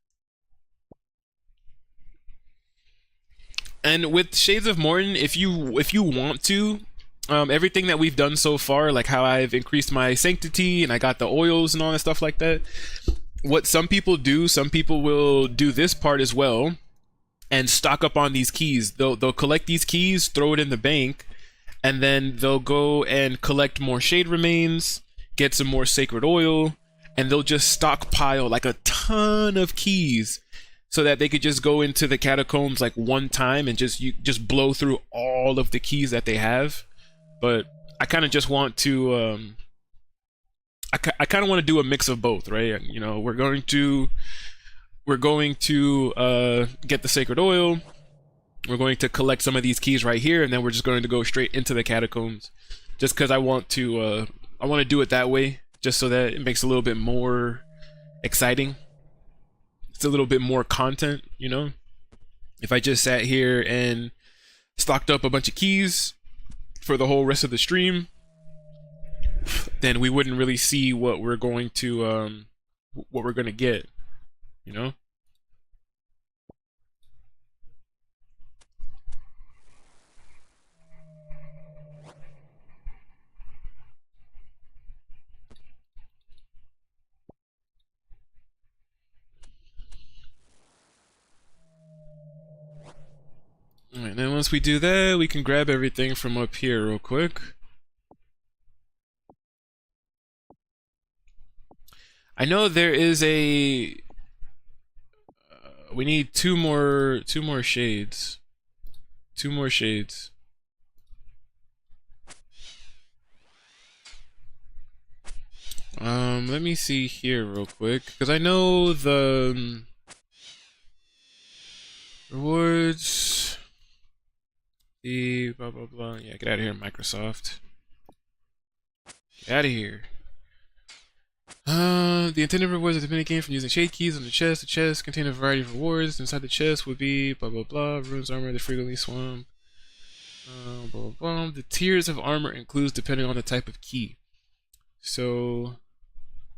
And with Shades of Mort'ton, if you want to, everything that we've done so far, like how I've increased my sanctity and I got the oils and all that stuff like that, what some people do, some people will do this part as well and stock up on these keys. They'll collect these keys, throw it in the bank, and then they'll go and collect more shade remains, get some more sacred oil, and they'll just stockpile like a ton of keys so that they could just go into the catacombs like one time and just blow through all of the keys that they have. But I kind of just want to I kind of want to do a mix of both, right? You know, we're going to get the sacred oil. We're going to collect some of these keys right here, and then we're just going to go straight into the catacombs, just because I want to do it that way, just so that it makes it a little bit more exciting. It's a little bit more content, you know. If I just sat here and stocked up a bunch of keys for the whole rest of the stream, then we wouldn't really see what we're going to get, you know. Alright, then once we do that, we can grab everything from up here real quick. I know there is a... we need two more shades. 2 more shades. Let me see here real quick, because I know the rewards, the blah blah blah. Yeah, get out of here, Microsoft. Get out of here. The intended rewards of the mini game from using shade keys on the chest. The chest contain a variety of rewards. Inside the chest would be blah blah blah. Runes armor, the frequently swamp. Blah blah blah. The tiers of armor includes depending on the type of key. So,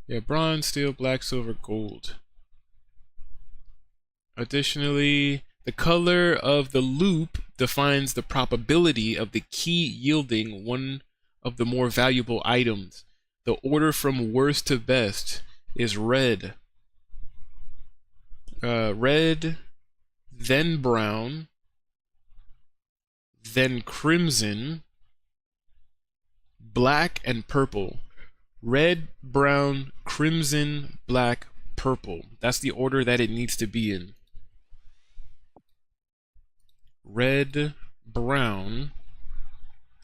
yeah, bronze, steel, black, silver, gold. Additionally, the color of the loop defines the probability of the key yielding one of the more valuable items. The order from worst to best is red. Red, then brown, then crimson, black, and purple. Red, brown, crimson, black, purple. That's the order that it needs to be in. Red, brown,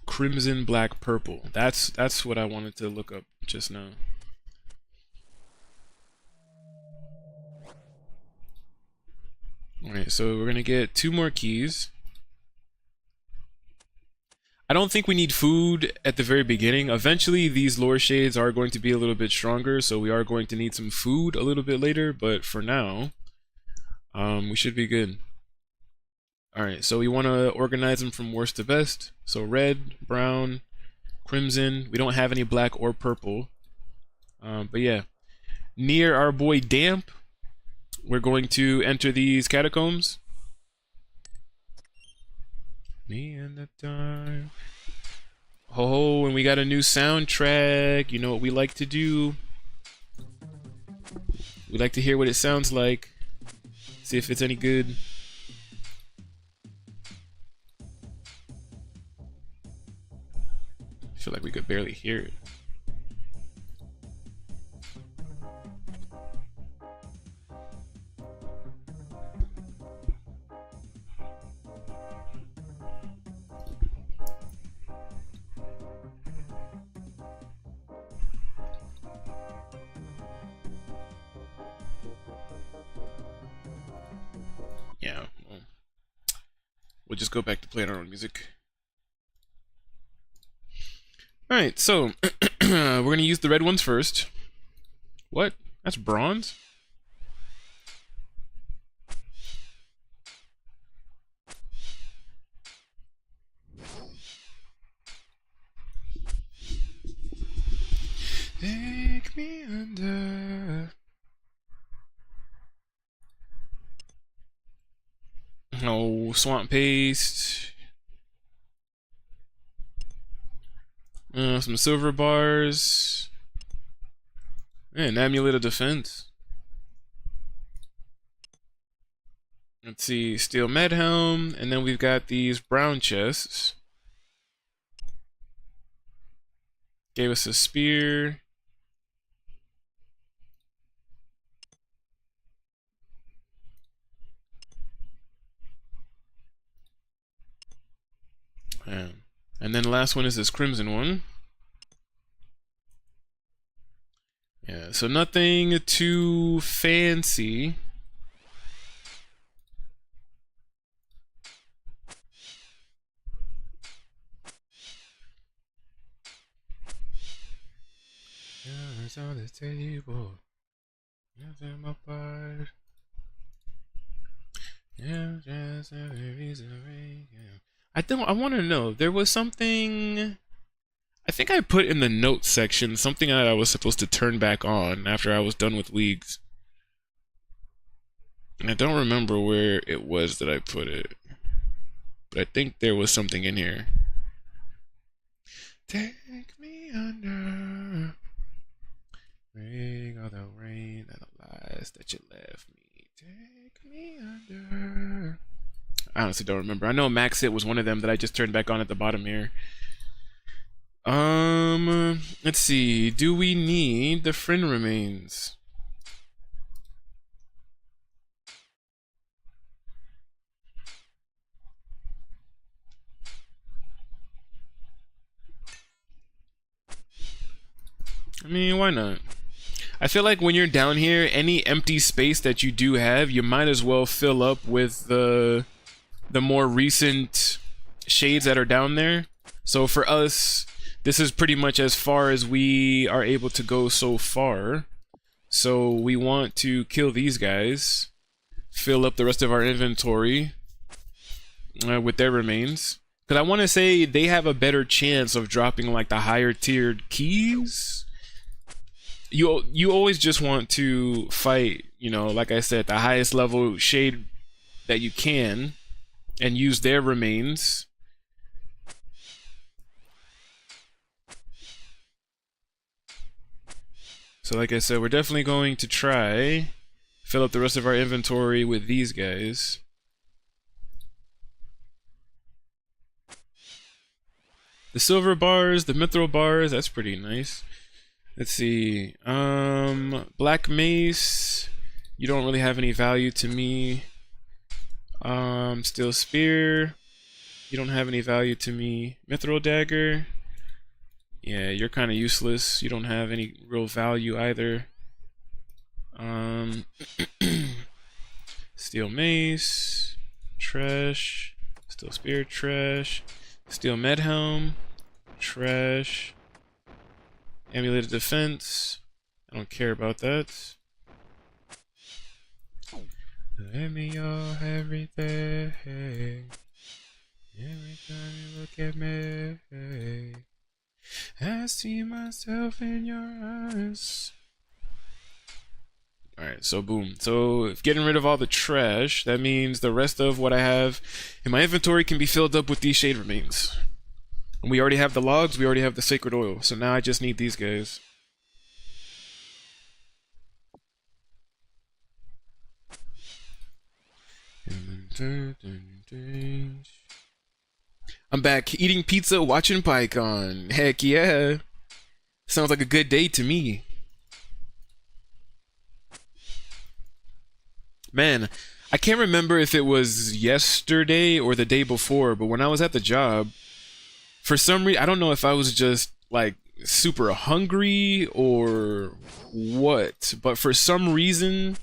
crimson, black, purple. That's what I wanted to look up just now. Alright, so we're gonna get 2 more keys. I don't think we need food at the very beginning. Eventually, these lore shades are going to be a little bit stronger, so we are going to need some food a little bit later, but for now, we should be good. Alright, so we want to organize them from worst to best. So red, brown, crimson. We don't have any black or purple. But yeah, near our boy Damp, we're going to enter these catacombs. Me and the dark. Oh, and we got a new soundtrack. You know what we like to do? We like to hear what it sounds like. See if it's any good. I feel like we could barely hear it. Yeah, well, we'll just go back to playing our own music. Alright, so we're gonna use the red ones first. What? That's bronze? Take me under. Oh, swamp paste. Some silver bars. And amulet of defense. Let's see, steel med helm, and then we've got these brown chests. Gave us a spear. And then the last one is this crimson one. Yeah, so nothing too fancy. It's on the table. Nothing but fire. Yeah, just every reason. I want to know. There was something. I think I put in the notes section something that I was supposed to turn back on after I was done with leagues. And I don't remember where it was that I put it. But I think there was something in here. Take me under. Bring all the rain and the lies that you left me. Take me under. I honestly don't remember. I know Max It was one of them that I just turned back on at the bottom here. Let's see. Do we need the friend remains? I mean, why not? I feel like when you're down here, any empty space that you do have, you might as well fill up with the more recent shades that are down there. So for us, this is pretty much as far as we are able to go so far. So we want to kill these guys, fill up the rest of our inventory with their remains. Because I want to say they have a better chance of dropping like the higher tiered keys. You always just want to fight you know, like I said, the highest level shade that you can and use their remains. So like I said, we're definitely going to try fill up the rest of our inventory with these guys. The silver bars, the mithril bars, that's pretty nice. Let's see. Black mace. You don't really have any value to me. Steel spear. You don't have any value to me. Mithril dagger. Yeah, you're kind of useless. You don't have any real value either. Steel mace. Trash. Steel spear. Trash. Steel med helm. Trash. Amulet of defense. I don't care about that. Let me off everything. Every time you look at me, I see myself in your eyes. Alright, so boom. So getting rid of all the trash, that means the rest of what I have in my inventory can be filled up with these shade remains. And we already have the logs, we already have the sacred oil, so now I just need these guys. I'm back eating pizza, watching Pycaon. Heck yeah. Sounds like a good day to me. Man, I can't remember if it was yesterday or the day before, but when I was at the job, for some reason, I don't know if I was just like super hungry or what, but for some reason,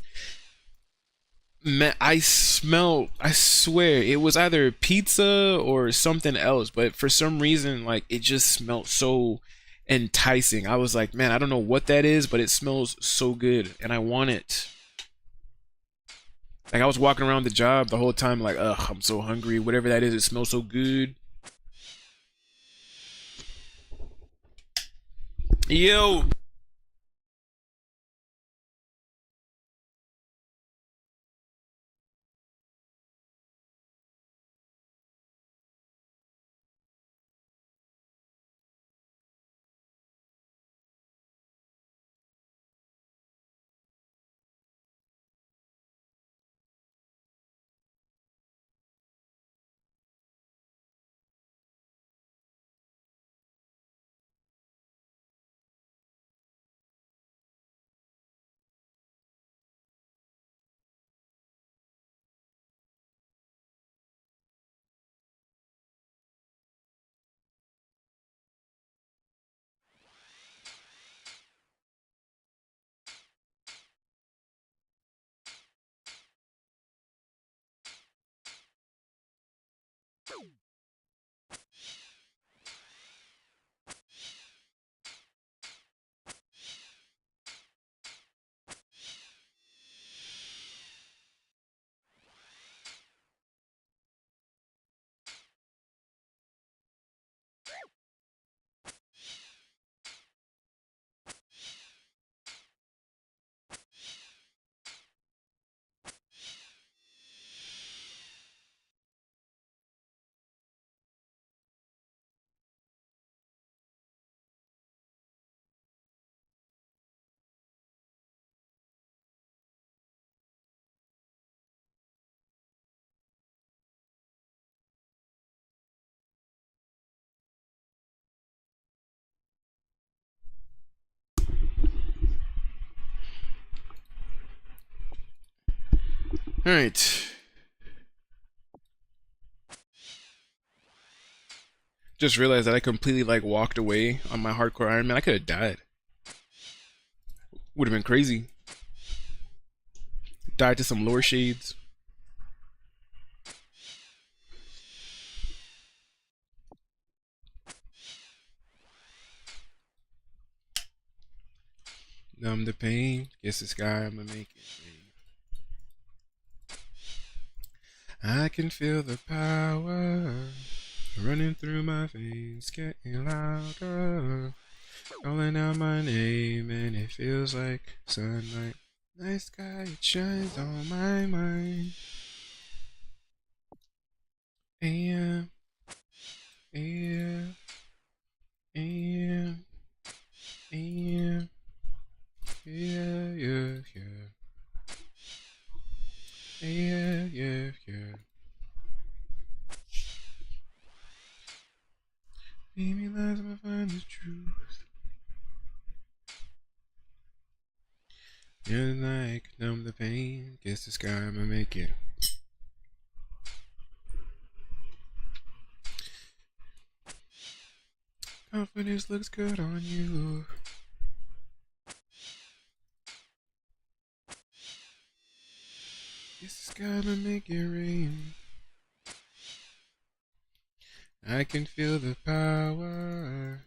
man, I swear, it was either pizza or something else, but for some reason, like, it just smelled so enticing. I was like, man, I don't know what that is, but it smells so good, and I want it. Like, I was walking around the job the whole time, like, ugh, I'm so hungry. Whatever that is, it smells so good. Yo! Alright. Just realized that I completely, like, walked away on my hardcore Iron Man. I could have died. Would have been crazy. Died to some lore shades. Numb the pain. Guess this guy I'ma make it rain. I can feel the power running through my veins, getting louder, calling out my name, and it feels like sunlight Night sky, it shines on my mind. AM, AM, AM, AM. Yeah, yeah, yeah. Yeah, yeah, yeah. Leave me lies, I'ma find the truth. Yeah, like numb the pain. Guess the sky, I'ma make it. Confidence looks good on you. Guess the sky, I'ma make it rain. I can feel the power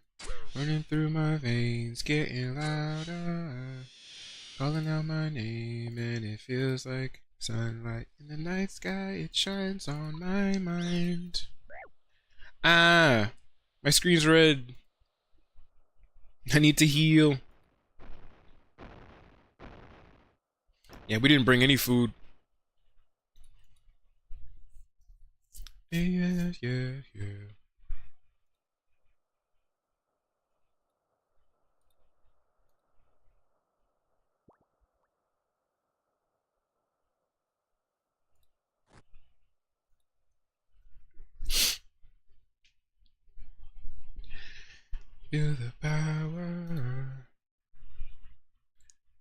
running through my veins, getting louder, calling out my name, and it feels like sunlight in the night sky. It shines on my mind. Ah, my screen's red. I need to heal. Yeah, we didn't bring any food. Yeah, yeah, yeah. Feel the power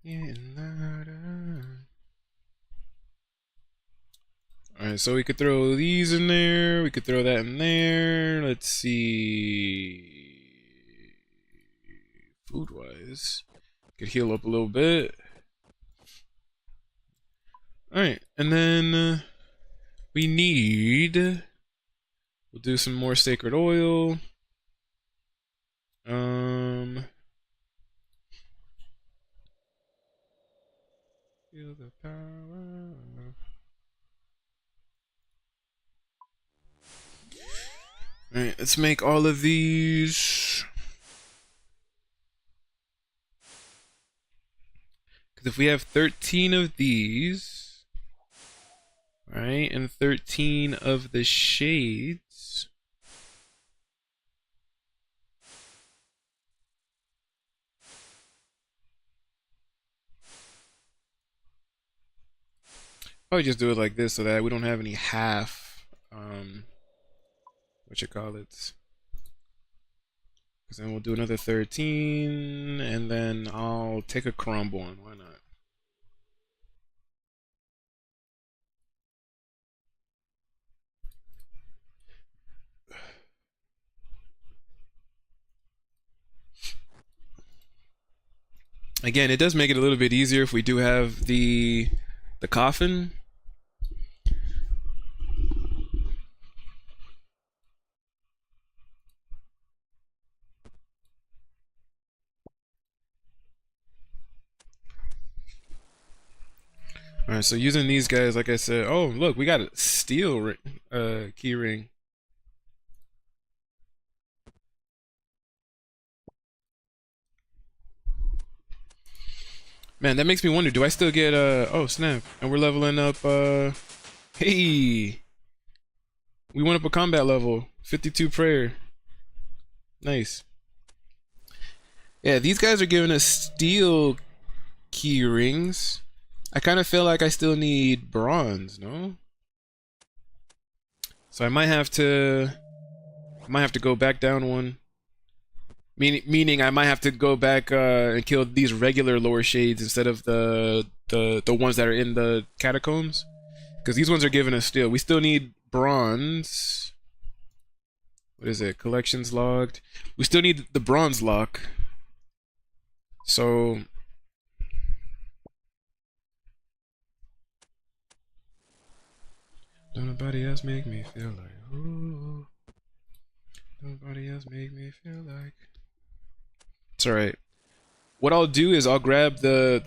getting louder. Alright, so we could throw these in there. We could throw that in there. Let's see. Food-wise, could heal up a little bit. Alright, and then we need... We'll do some more sacred oil. Feel the power. Alright, let's make all of these. Because if we have 13 of these, right, and 13 of the shades, probably just do it like this so that we don't have any half, what you call it. Because then we'll do another 13, and then I'll take a crumble one. Why not? Again, it does make it a little bit easier if we do have the coffin. Alright, so using these guys, like I said, oh look, we got a steel key ring. Man, that makes me wonder, do I still get oh snap, and we're leveling up hey, we went up a combat level, 52 prayer. Nice. Yeah, these guys are giving us steel key rings. I kind of feel like I still need bronze, no? So I might have to go back down one. Meaning I might have to go back and kill these regular lower shades instead of the ones that are in the catacombs, because these ones are giving us steel. We still need bronze. What is it? Collections logged. We still need the bronze lock. So don't nobody else make me feel like, ooh. Nobody else make me feel like. It's alright. What I'll do is I'll grab the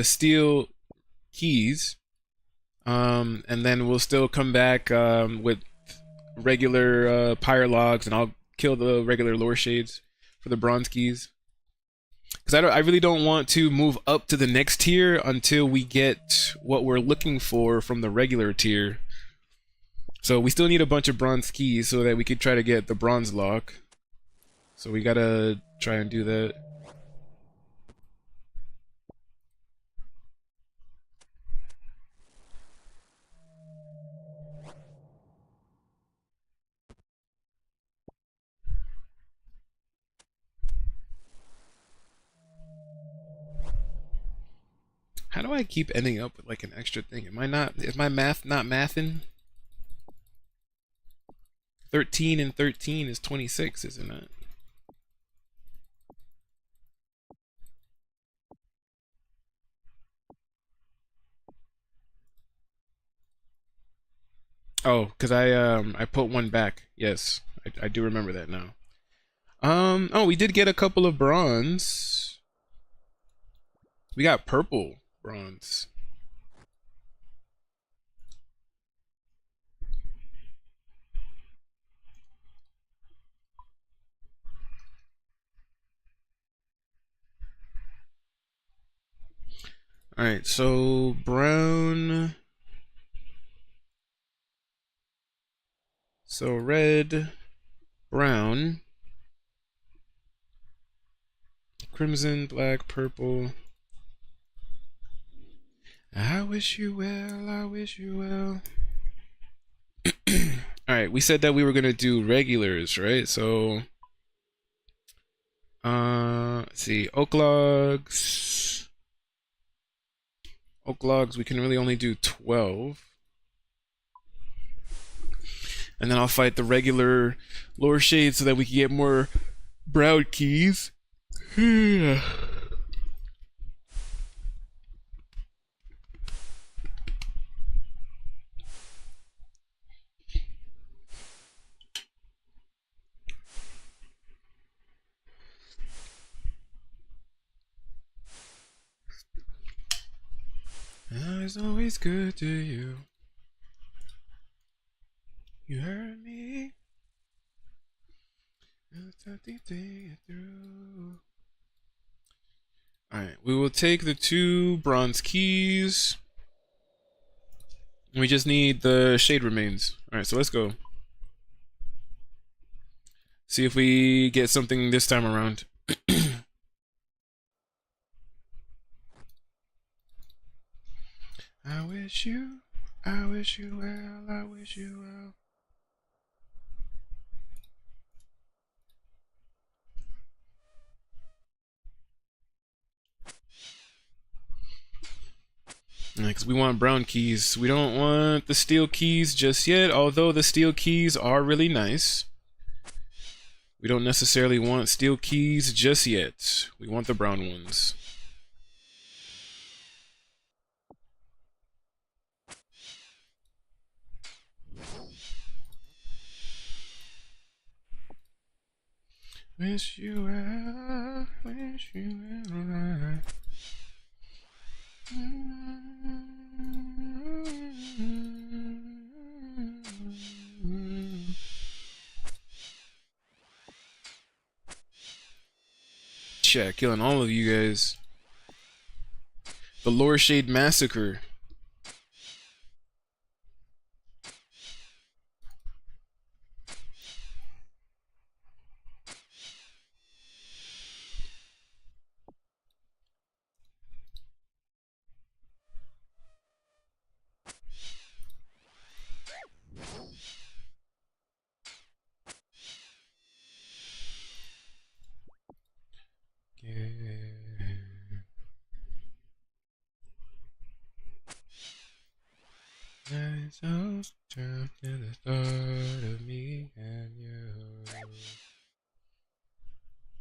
steel keys, and then we'll still come back with regular pyre logs, and I'll kill the regular lower shades for the bronze keys. Because I really don't want to move up to the next tier until we get what we're looking for from the regular tier. So we still need a bunch of bronze keys so that we could try to get the bronze lock. So we gotta try and do that. How do I keep ending up with like an extra thing? Am I not, is my math not mathing? 13 and 13 is 26, isn't it? Oh, because I put one back. Yes, I do remember that now. Oh, we did get a couple of bronze. We got purple bronze. Alright, so brown. So red, brown, crimson, black, purple. I wish you well, I wish you well. Alright, we said that we were gonna do regulars, right? So let's see, oak logs. Oak logs, we can really only do 12. And then I'll fight the regular lower shade so that we can get more brown keys. I was always good to you. You hurt me. Alright, we will take the 2 bronze keys. We just need the shade remains. Alright, so let's go. See if we get something this time around. I wish you well, I wish you well. Because we want brown keys. We don't want the steel keys just yet, although the steel keys are really nice. We don't necessarily want steel keys just yet. We want the brown ones. Wish you well, wish you well. Yeah, killing all of you guys. The Lower Shade Massacre. Nights out trapped in the thought of me and you.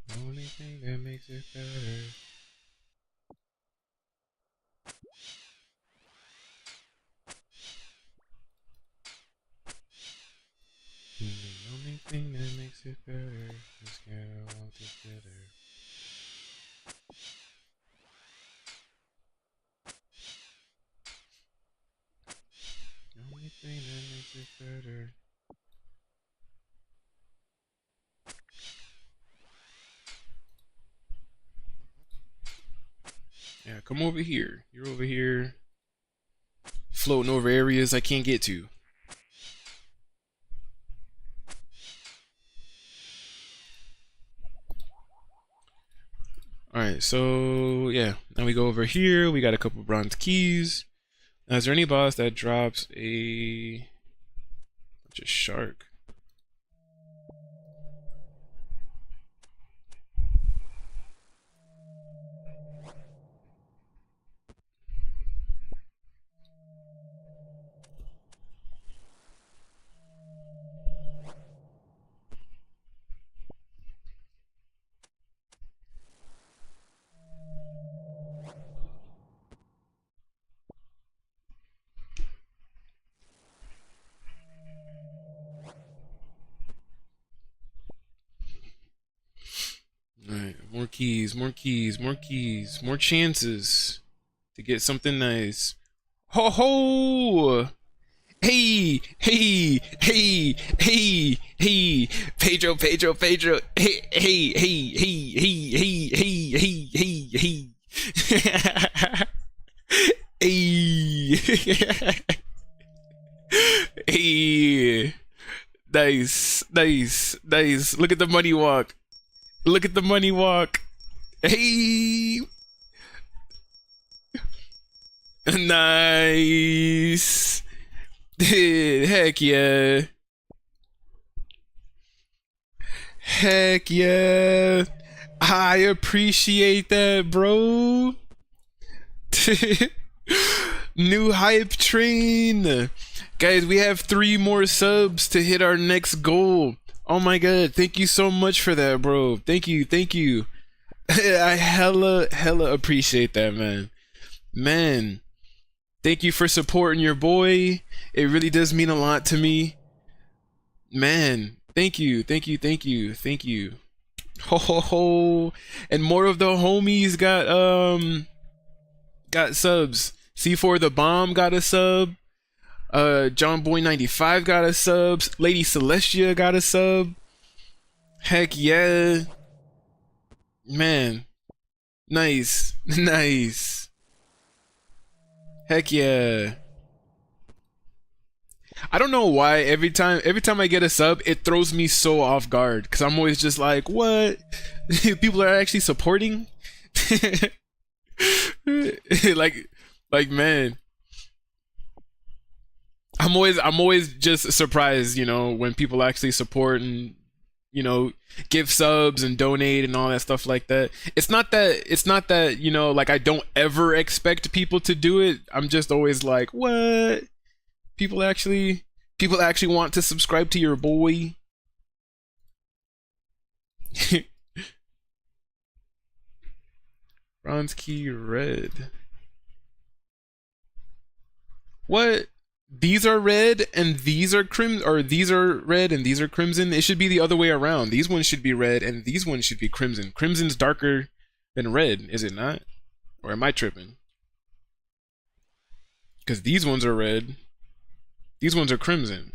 The only thing that makes it better. The only thing that makes it better is get all together. The only thing that makes it better. Yeah, come over here. You're over here floating over areas I can't get to. Alright, so yeah. Now we go over here. We got a couple bronze keys. Now, is there any boss that drops a bunch of shark? Alright, more keys, more keys, more keys, more chances to get something nice. Ho ho! Hey, hey, hey, hey, hey, Pedro, Pedro, Pedro. Hey, hey, hey, hey, hey, hey, hey, hey, hey, hey. Hey. Hey. Nice, nice, nice. Look at the money walk. Look at the money walk. Hey. Nice. Heck yeah. Heck yeah. I appreciate that, bro. New hype train. Guys, we have 3 more subs to hit our next goal. Oh my god, thank you so much for that, bro. Thank you, thank you. I hella appreciate that, man. Man, thank you for supporting your boy. It really does mean a lot to me. Man, thank you, thank you, thank you, thank you. Ho ho ho. And more of the homies got subs. C4 the Bomb got a sub. John Boy 95 got a sub. Lady Celestia got a sub. Heck yeah. Man. Nice. Nice. Heck yeah. I don't know why every time I get a sub, it throws me so off guard because I'm always just like, what? People are actually supporting? like man. I'm always just surprised, you know, when people actually support and, you know, give subs and donate and all that stuff like that. It's not that, you know, like I don't ever expect people to do it. I'm just always like, what? People actually want to subscribe to your boy. Bronze key red. What? These are red and these are crimson, or these are red and these are crimson. It should be the other way around. These ones should be red and these ones should be crimson. Crimson's darker than red, is it not? Or am I tripping? Because these ones are red. These ones are crimson.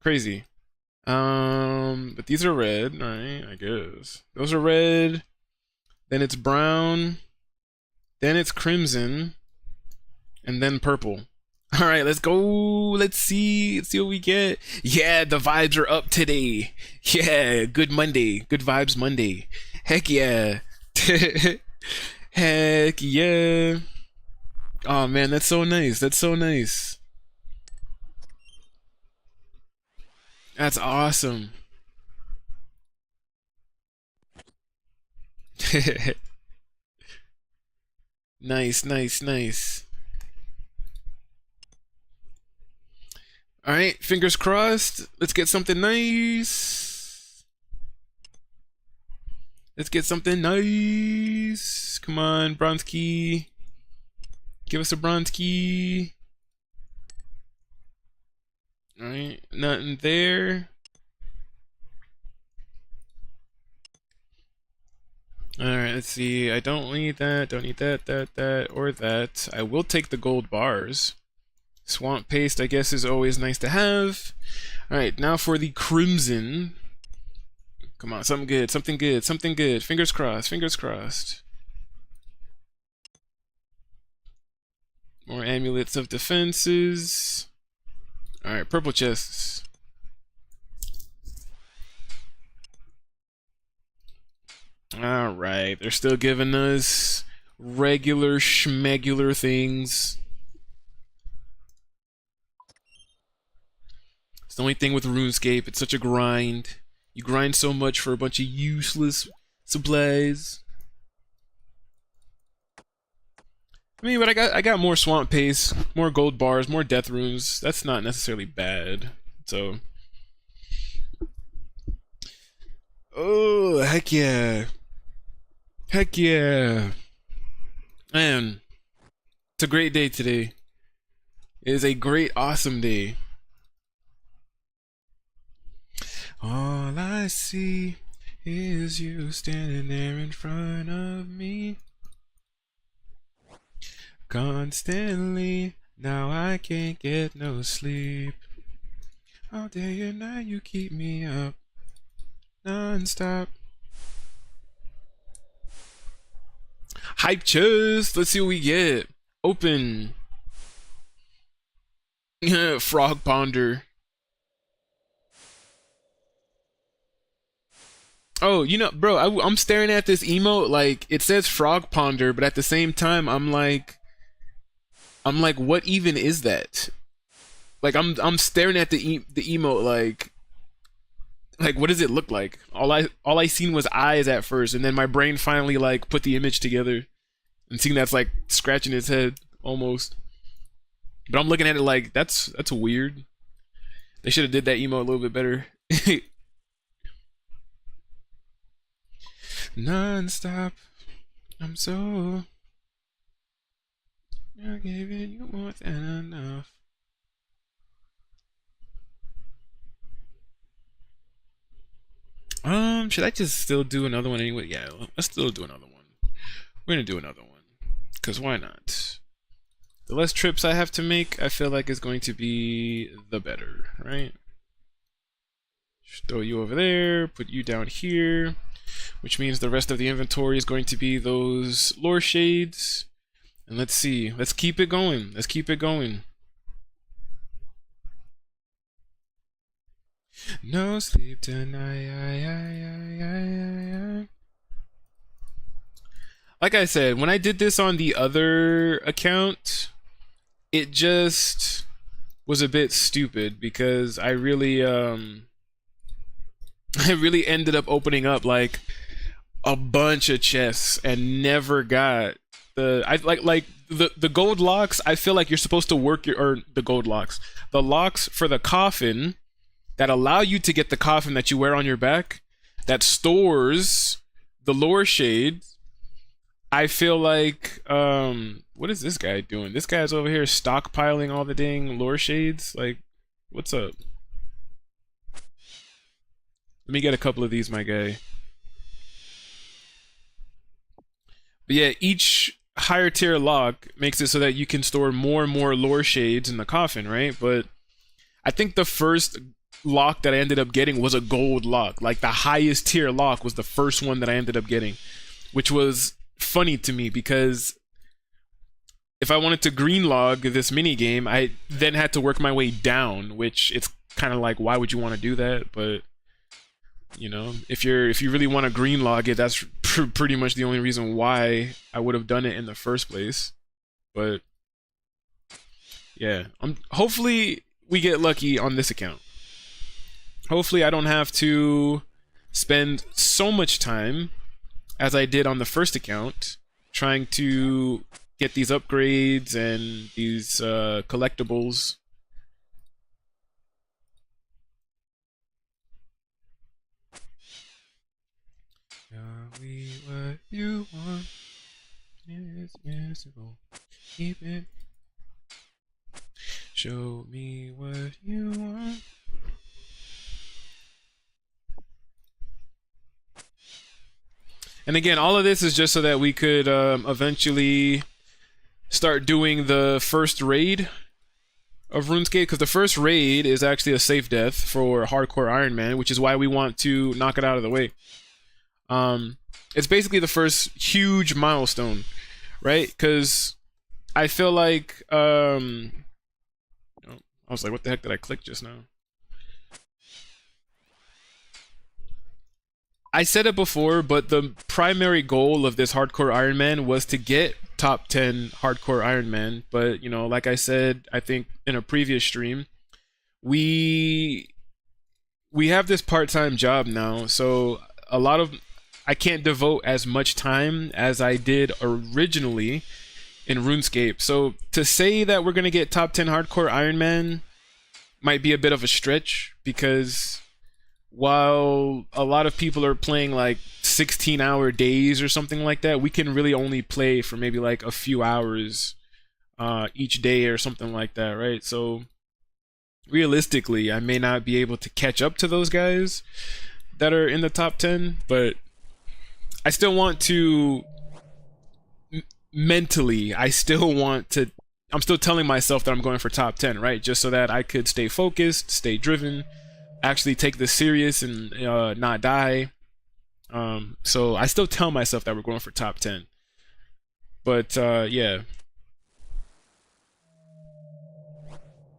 Crazy. But these are red, alright, I guess. Those are red. Then it's brown. Then it's crimson. And then purple. All right, let's go. Let's see what we get. Yeah, the vibes are up today. Yeah, good Monday. Good vibes Monday. Heck yeah. Heck yeah. Oh man, that's so nice. That's so nice. That's awesome. Nice, nice, nice. All right, fingers crossed. Let's get something nice. Let's get something nice. Come on, bronze key. Give us a bronze key. All right, nothing there. All right, let's see. I don't need that. Don't need that, or that. I will take the gold bars. Swamp paste, I guess, is always nice to have. Alright, now for the crimson. Come on, something good, something good, something good. Fingers crossed, fingers crossed. More amulets of defenses. Alright, purple chests. Alright, they're still giving us regular schmegular things. It's the only thing with RuneScape, it's such a grind. You grind so much for a bunch of useless supplies. I mean, but I got more swamp paste, more gold bars, more death runes. That's not necessarily bad. So, oh heck yeah, heck yeah, man! It's a great day today. It is a great, awesome day. All I see is you standing there in front of me. Constantly, now I can't get no sleep. All day and night you keep me up, non-stop. Hype chest, let's see what we get. Open. Frog ponder. Oh, you know, bro, I'm staring at this emote, like, it says frog ponder, but at the same time, I'm like, what even is that? Like, I'm staring at the emote, like, what does it look like? All I seen was eyes at first, and then my brain finally like put the image together, and seeing that's like scratching his head almost. But I'm looking at it like that's weird. They should have did that emote a little bit better. Non-stop, I'm so. You're giving you more than enough. Should I just still do another one anyway? Yeah, let's still do another one. We're gonna do another one. Cause why not? The less trips I have to make, I feel like is going to be the better, right? Just throw you over there, put you down here, which means the rest of the inventory is going to be those lore shades. And let's see. Let's keep it going. Let's keep it going. No sleep tonight. Like I said, when I did this on the other account, it just was a bit stupid because I really ended up opening up like a bunch of chests and never got the gold locks. I feel like you're supposed to work the gold locks, the locks for the coffin that allow you to get the coffin that you wear on your back, that stores the lore shades. I feel like what is this guy doing? This guy's over here stockpiling all the dang lore shades. Like, what's up? Let me get a couple of these, my guy. But yeah, each higher tier lock makes it so that you can store more and more lore shades in the coffin, right? But I think the first lock that I ended up getting was a gold lock. Like the highest tier lock was the first one that I ended up getting, which was funny to me because if I wanted to GreenLog this mini game, I then had to work my way down, which it's kind of like, why would you want to do that? But you know, if you really want to GreenLog it, that's pretty much the only reason why I would have done it in the first place. But yeah, hopefully we get lucky on this account. Hopefully I don't have to spend so much time as I did on the first account trying to get these upgrades and these collectibles. Show me what you want. It's miserable. Keep it. Show me what you want. And again, all of this is just so that we could eventually start doing the first raid of RuneScape, because the first raid is actually a safe death for Hardcore Iron Man, which is why we want to knock it out of the way. It's basically the first huge milestone, right? Because I feel like oh, I was like, what the heck did I click just now? I said it before, but the primary goal of this hardcore Ironman was to get top 10 hardcore Ironman. But, you know, like I said, I think in a previous stream, we we have this part-time job now, so a lot of I can't devote as much time as I did originally in RuneScape. So to say that we're gonna get top 10 hardcore Ironman might be a bit of a stretch, because while a lot of people are playing like 16-hour days or something like that, we can really only play for maybe like a few hours each day or something like that, right? So realistically, I may not be able to catch up to those guys that are in the top 10, but I still want to mentally, I still want to I'm still telling myself that I'm going for top 10, right? Just so that I could stay focused, stay driven, actually take this serious and not die. So I still tell myself that we're going for top 10. But yeah.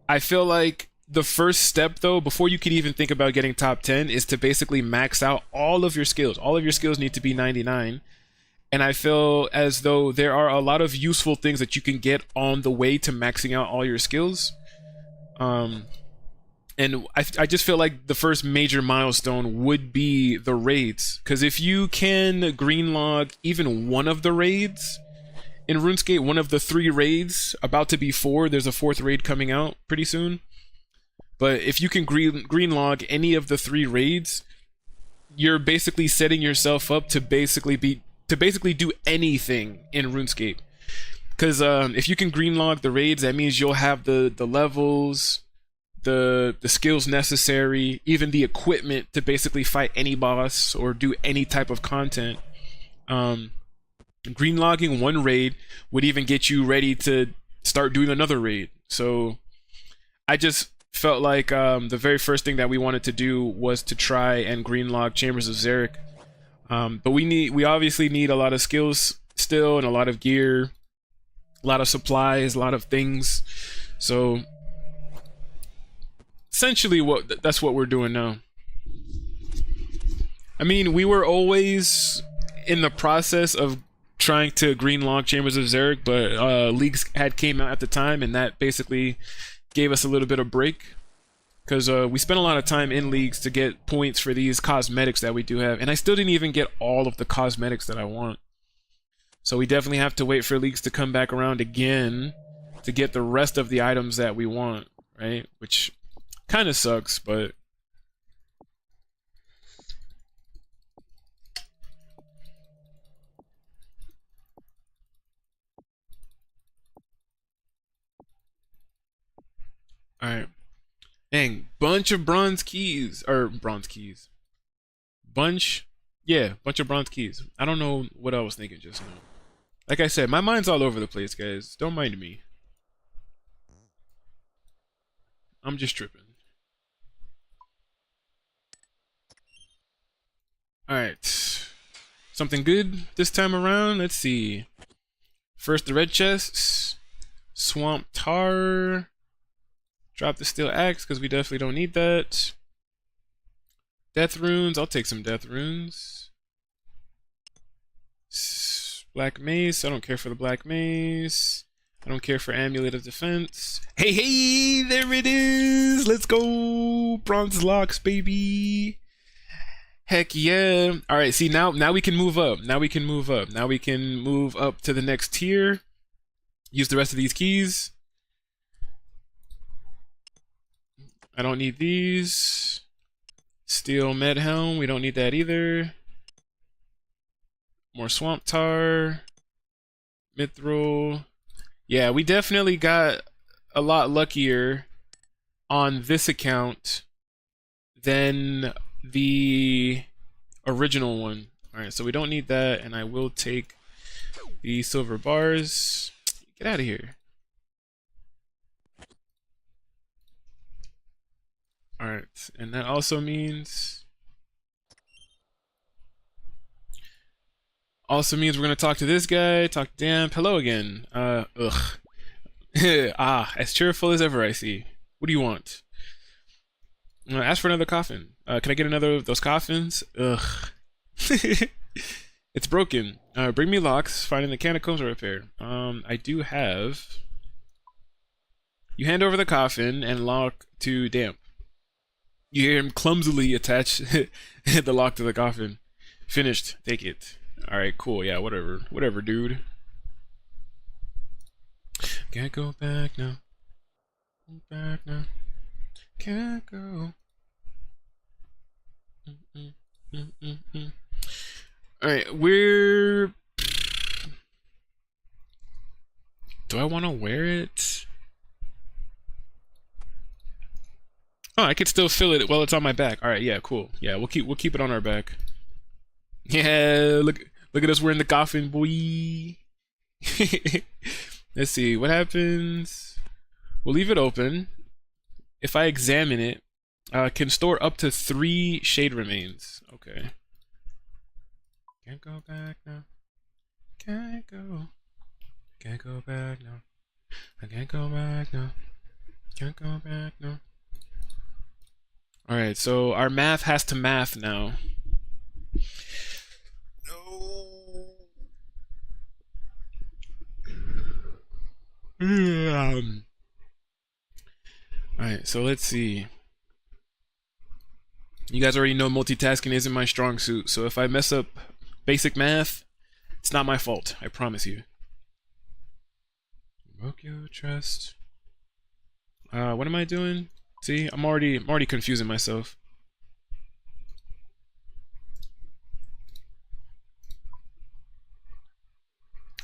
I feel like the first step, though, before you could even think about getting top 10, is to basically max out all of your skills. All of your skills need to be 99. And I feel as though there are a lot of useful things that you can get on the way to maxing out all your skills. And I just feel like the first major milestone would be the raids. Because if you can GreenLog even one of the raids in RuneScape, one of the 3 raids, about to be 4, there's a 4th raid coming out pretty soon. But if you can GreenLog any of the 3 raids, you're basically setting yourself up to basically do anything in RuneScape. Because if you can GreenLog the raids, that means you'll have the levels, the skills necessary, even the equipment to basically fight any boss or do any type of content. GreenLogging one raid would even get you ready to start doing another raid. So I just felt like the very first thing that we wanted to do was to try and GreenLog Chambers of Xeric. But we obviously need a lot of skills still, and a lot of gear, a lot of supplies, a lot of things. So essentially that's what we're doing now. I mean, we were always in the process of trying to GreenLog Chambers of Xeric, but leagues had came out at the time, and that basically gave us a little bit of break, because we spent a lot of time in leagues to get points for these cosmetics that we do have, and I still didn't even get all of the cosmetics that I want. So we definitely have to wait for leagues to come back around again to get the rest of the items that we want, right? Which kind of sucks, but alright. Dang, bunch of bronze keys. Or bronze keys. Bunch of bronze keys. I don't know what I was thinking just now. Like I said, my mind's all over the place, guys. Don't mind me. I'm just tripping. Alright. Something good this time around? Let's see. First, the red chests. Swamp tar. Drop the steel axe, because we definitely don't need that. Death runes. I'll take some death runes. Black mace. I don't care for the black mace. I don't care for amulet of defense. Hey, hey, there it is. Let's go. Bronze locks, baby. Heck yeah. All right, see, now we can move up. Now we can move up. Now we can move up to the next tier. Use the rest of these keys. I don't need these. Steel med helm, we don't need that either. More swamp tar. Mithril. Yeah, we definitely got a lot luckier on this account than the original one. Alright, so we don't need that, and I will take the silver bars. Get out of here. Alright, and that also means we're gonna talk to this guy, talk to Damp. Hello again. Ugh. Ah, as cheerful as ever, I see. What do you want? Ask for another coffin. Can I get another of those coffins? Ugh. It's broken. Bring me locks. Finding the catacombs or repair. I do have. You hand over the coffin and lock to damp. You hear him clumsily attach the lock to the coffin. Finished. Take it. Alright, cool. Yeah, whatever. Whatever, dude. Can't go back now. Go back now. Can't go. Alright, we're... Do I want to wear it? Oh, I could still feel it while it's on my back. Alright, yeah, cool. Yeah, we'll keep it on our back. Yeah, look at us wearing the coffin, boy. Let's see, what happens? We'll leave it open. If I examine it, can store up to 3 shade remains. Okay. Can't go back now. Can't go. Can't go back now. I can't go back now. Can't go back now. Alright, so our math has to math now. No. Alright, so let's see. You guys already know multitasking isn't my strong suit, so if I mess up basic math, it's not my fault, I promise you. Broke your trust. What am I doing? See, I'm already confusing myself.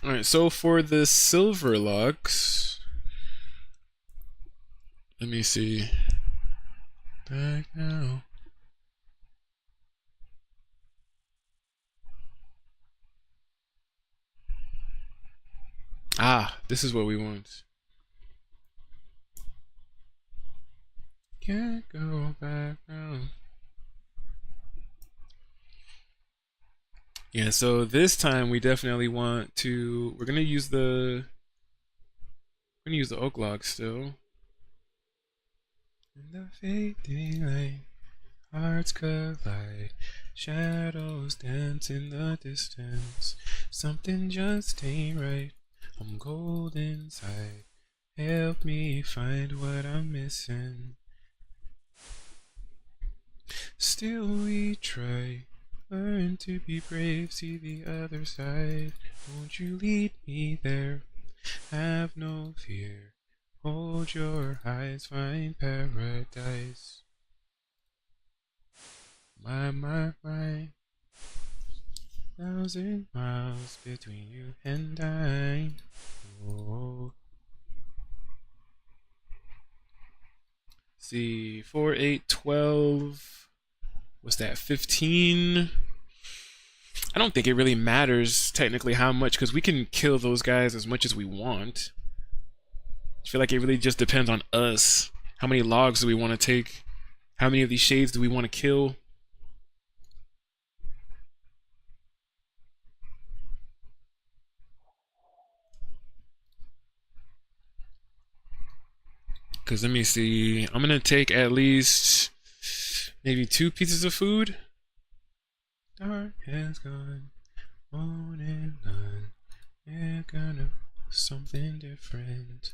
Alright, so for the silver logs, let me see. Back now. Ah, this is what we want. Can't go back now. Yeah, so this time we definitely want to. We're gonna use the oak log still. In the fading light, hearts collide, shadows dance in the distance. Something just ain't right. I'm cold inside. Help me find what I'm missing. Still we try. Learn to be brave, see the other side. Won't you lead me there? Have no fear. Hold your eyes, find paradise. My. 1,000 miles between you and I. Oh. See, 4, 8, 12. What's that? 15. I don't think it really matters technically how much, because we can kill those guys as much as we want. I feel like it really just depends on us. How many logs do we want to take? How many of these shades do we want to kill? Because let me see. I'm going to take at least maybe 2 pieces of food. Dark has gone on and on. We're gonna something different.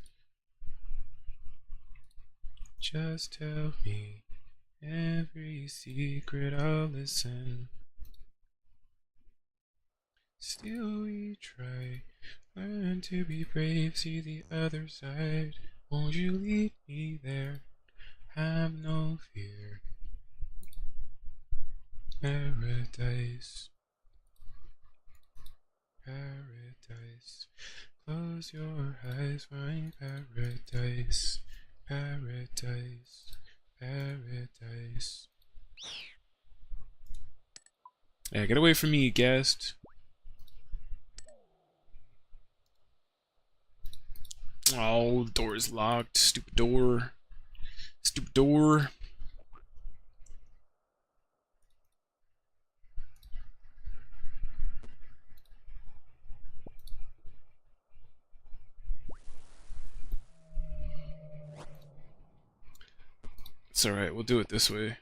Just tell me every secret, I'll listen. Still we try. Learn to be brave, see the other side. Won't you lead me there? Have no fear. Paradise. Paradise. Close your eyes, find paradise. Paradise. Paradise. Yeah, get away from me, guest. Oh, the door is locked. Stupid door. Stupid door. It's alright, we'll do it this way.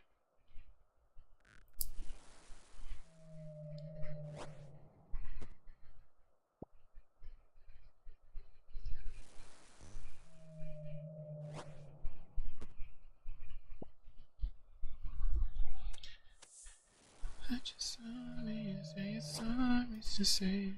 I just saw me say it's sorry to say.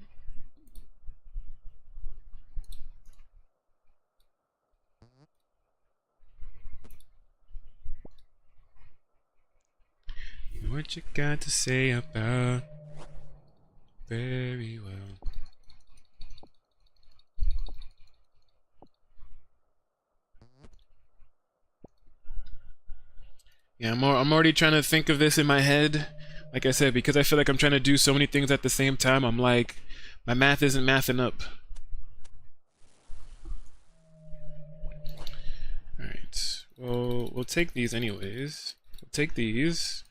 What you got to say about very well. Yeah, I'm already trying to think of this in my head. Like I said, because I feel like I'm trying to do so many things at the same time, I'm like, my math isn't mathing up. Alright, well, we'll take these anyways. We'll take these.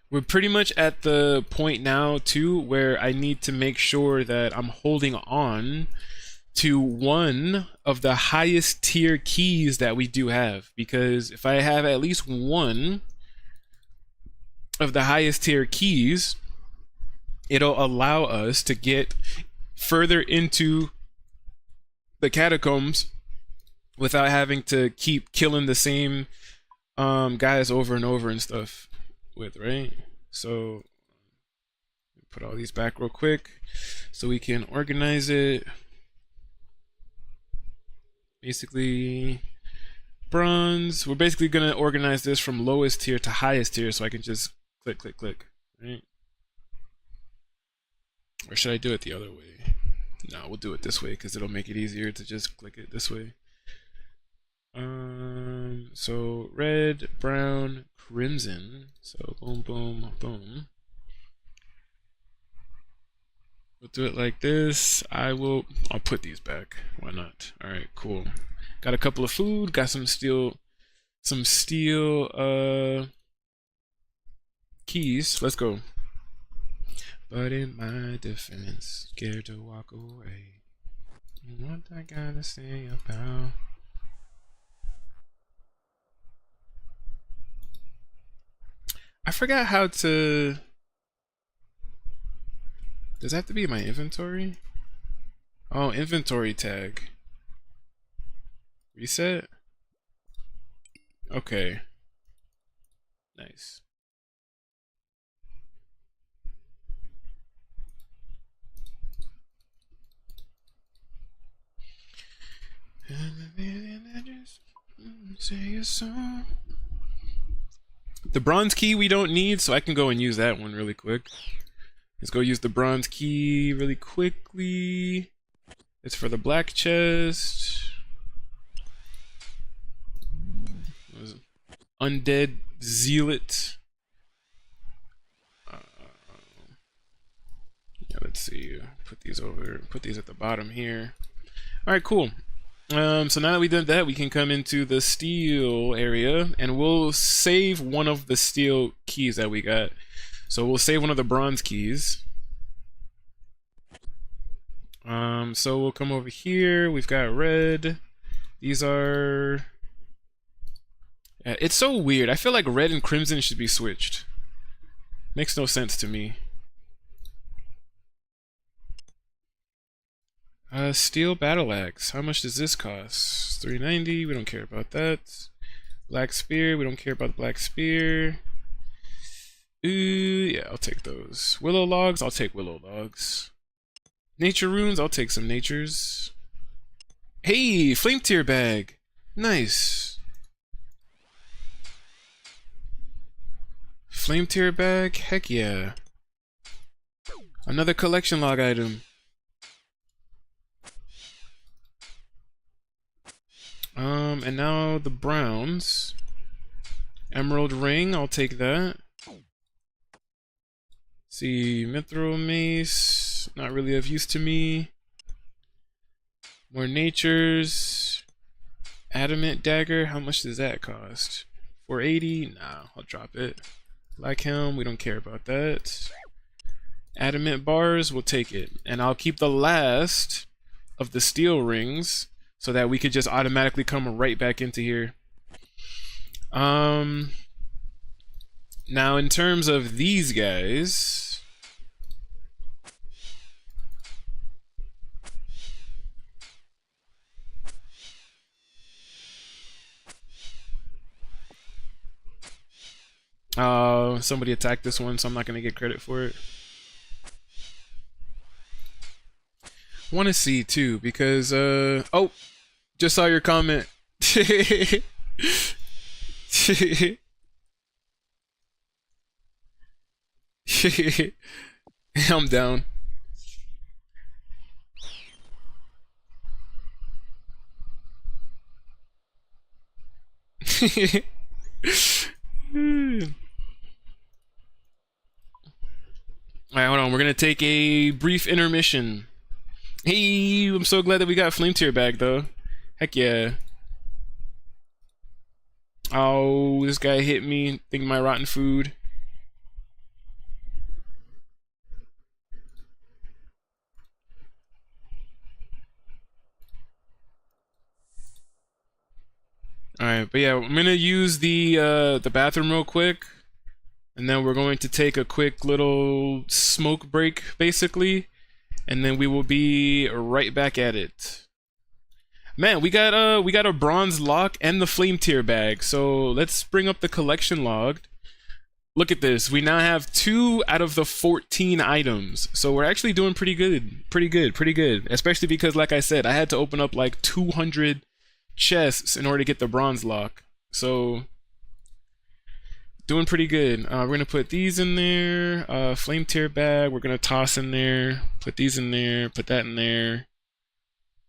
We're pretty much at the point now, too, where I need to make sure that I'm holding on to one of the highest tier keys that we do have. Because if I have at least one of the highest tier keys, it'll allow us to get further into the catacombs without having to keep killing the same guys over and over and stuff with, right? So put all these back real quick so we can organize it. Basically bronze, we're basically gonna organize this from lowest tier to highest tier so I can just click, click, click, right? Or should I do it the other way? No, we'll do it this way because it'll make it easier to just click it this way. So red, brown, crimson. So boom, boom, boom. We'll do it like this. I'll put these back. Why not? All right, cool. Got a couple of food. Got some steel keys. Let's go. But in my defense, scared to walk away. What I gotta say about? I forgot how to. Does that have to be my inventory? Oh, inventory tag. Reset? Okay. Nice. The bronze key we don't need, so I can go and use that one really quick. Let's go use the bronze key really quickly. It's for the black chest. Undead Zealot. Yeah, let's see. Put these over. Put these at the bottom here. All right, cool. So now that we did that, we can come into the steel area, and we'll save one of the steel keys that we got. So we'll save one of the bronze keys. So we'll come over here. We've got red. These are. Yeah, it's so weird. I feel like red and crimson should be switched. Makes no sense to me. Steel battle axe. How much does this cost? $3.90. We don't care about that. Black spear. We don't care about the black spear. Ooh, yeah, I'll take those. Willow logs. I'll take willow logs. Nature runes. I'll take some natures. Hey, flame tier bag. Nice. Flame tier bag. Heck yeah. Another collection log item. And now the browns. Emerald ring, I'll take that. See, mithril mace, not really of use to me. More natures. Adamant dagger, how much does that cost? $4.80? Nah, I'll drop it. Black helm, we don't care about that. Adamant bars, we'll take it. And I'll keep the last of the steel rings, so that we could just automatically come right back into here. Now in terms of these guys, somebody attacked this one, so I'm not gonna get credit for it. Want to see too, because oh, just saw your comment. I'm down. Alright, hold on. We're gonna take a brief intermission. Hey, I'm so glad that we got Flame Tier back, though. Heck yeah. Oh, this guy hit me. Thinking my rotten food. Alright, but yeah, I'm gonna use the bathroom real quick. And then we're going to take a quick little smoke break, basically. And then we will be right back at it. Man, we got a bronze lock and the flame tier bag. So let's bring up the collection log. Look at this. We now have 2 out of the 14 items. So we're actually doing pretty good. Pretty good. Especially because, like I said, I had to open up like 200 chests in order to get the bronze lock. So doing pretty good. We're gonna put these in there. Flame tier bag. We're gonna toss in there. Put these in there. Put that in there.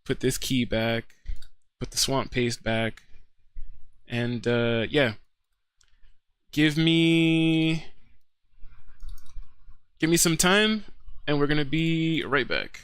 Put this key back. Put the swamp paste back. And yeah. Give me some time, and we're gonna be right back.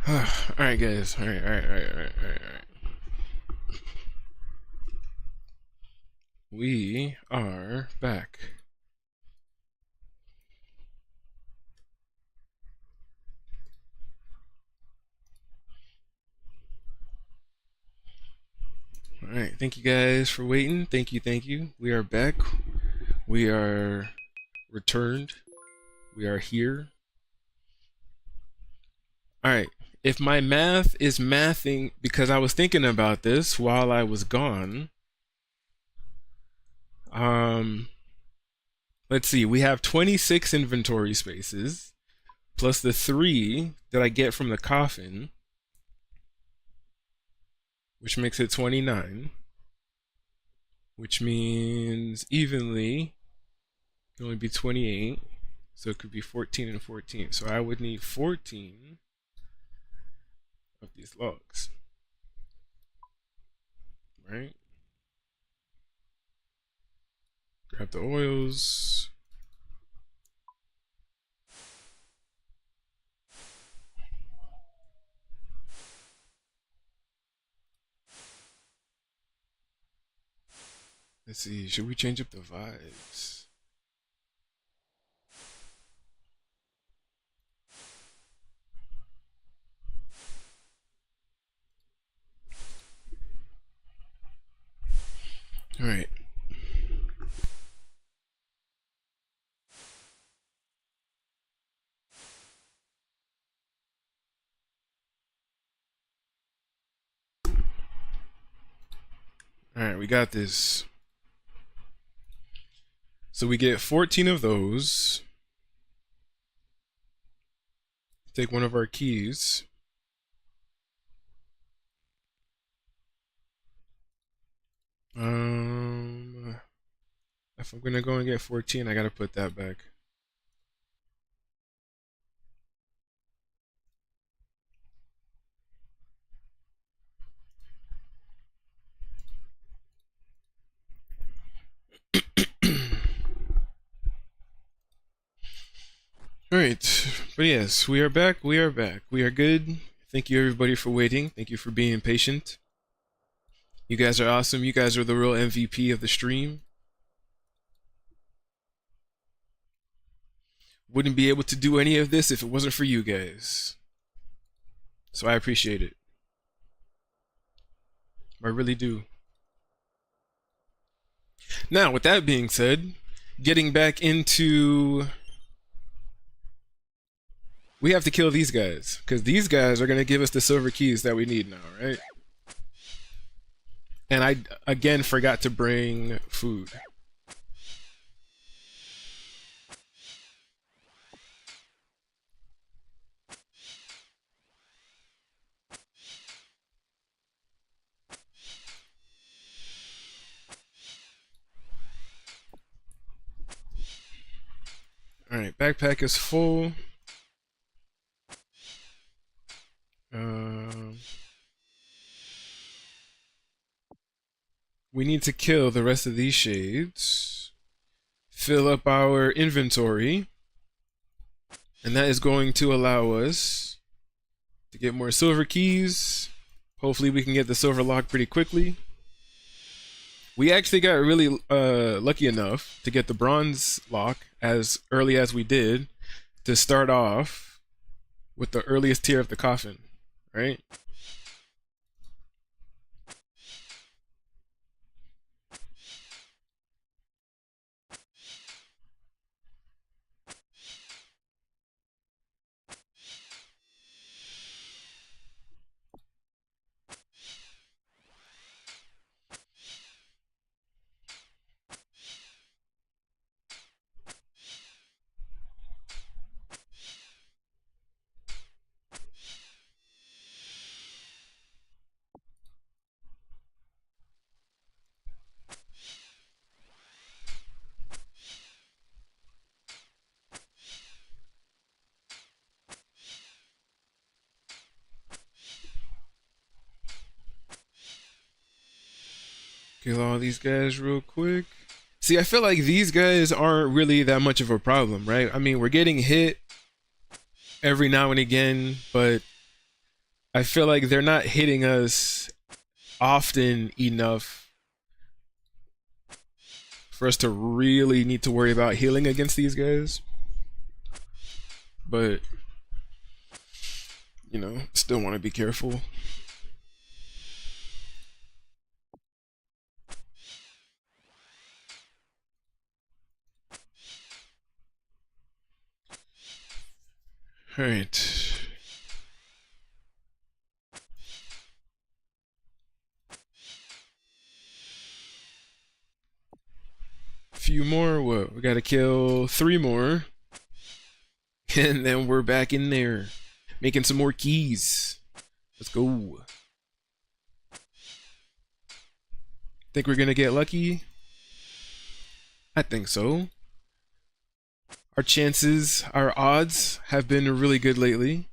All right, guys. All right. We are back. All right. Thank you guys for waiting. Thank you. We are back. We are returned. We are here. All right. If my math is mathing, because I was thinking about this while I was gone. Let's see. We have 26 inventory spaces plus the 3 that I get from the coffin, which makes it 29, which means evenly it can only be 28, so it could be 14 and 14. So I would need 14 of these logs, right? Grab the oils. Let's see, should we change up the vibes? All right. All right, we got this. So we get 14 of those. Take one of our keys. If I'm gonna go and get 14, I gotta put that back. Alright, but yes, we are back, we are good. Thank you everybody for waiting, thank you for being patient. You guys are awesome, you guys are the real MVP of the stream. Wouldn't be able to do any of this if it wasn't for you guys. So I appreciate it. I really do. Now, with that being said, getting back into... We have to kill these guys, because these guys are going to give us the silver keys that we need now, right? And I, again, forgot to bring food. Alright, backpack is full. We need to kill the rest of these shades. Fill up our inventory. And that is going to allow us to get more silver keys. Hopefully we can get the silver lock pretty quickly. We actually got really lucky enough to get the bronze lock as early as we did to start off with the earliest tier of the coffin, right? Kill all these guys real quick. See, I feel like these guys aren't really that much of a problem, right? I mean, we're getting hit every now and again, but I feel like they're not hitting us often enough for us to really need to worry about healing against these guys. But, you know, still want to be careful. Alright. Few more. What? We gotta kill 3 more. And then we're back in there. Making some more keys. Let's go. Think we're gonna get lucky? I think so. Our chances, our odds have been really good lately.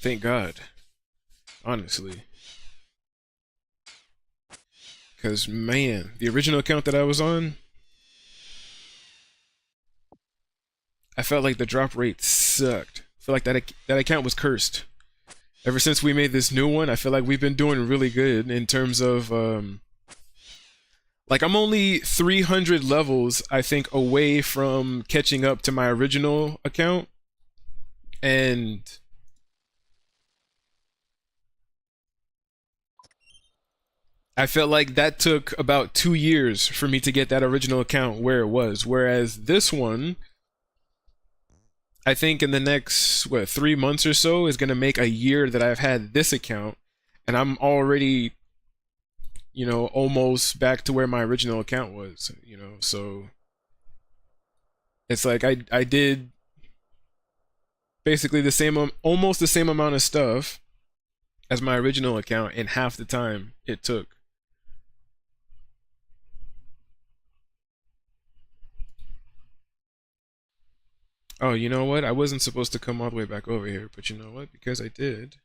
Thank God. Honestly. Because, man, the original account that I was on, I felt like the drop rate sucked. I feel like that account was cursed. Ever since we made this new one, I feel like we've been doing really good in terms of, like, I'm only 300 levels, I think, away from catching up to my original account. And I felt like that took about 2 years for me to get that original account where it was. Whereas this one, I think in the next, 3 months or so is going to make a year that I've had this account. And I'm already, you know, almost back to where my original account was, you know. So it's like I did basically the same, almost the same amount of stuff as my original account in half the time it took. Oh, you know what? I wasn't supposed to come all the way back over here, but you know what? Because I did.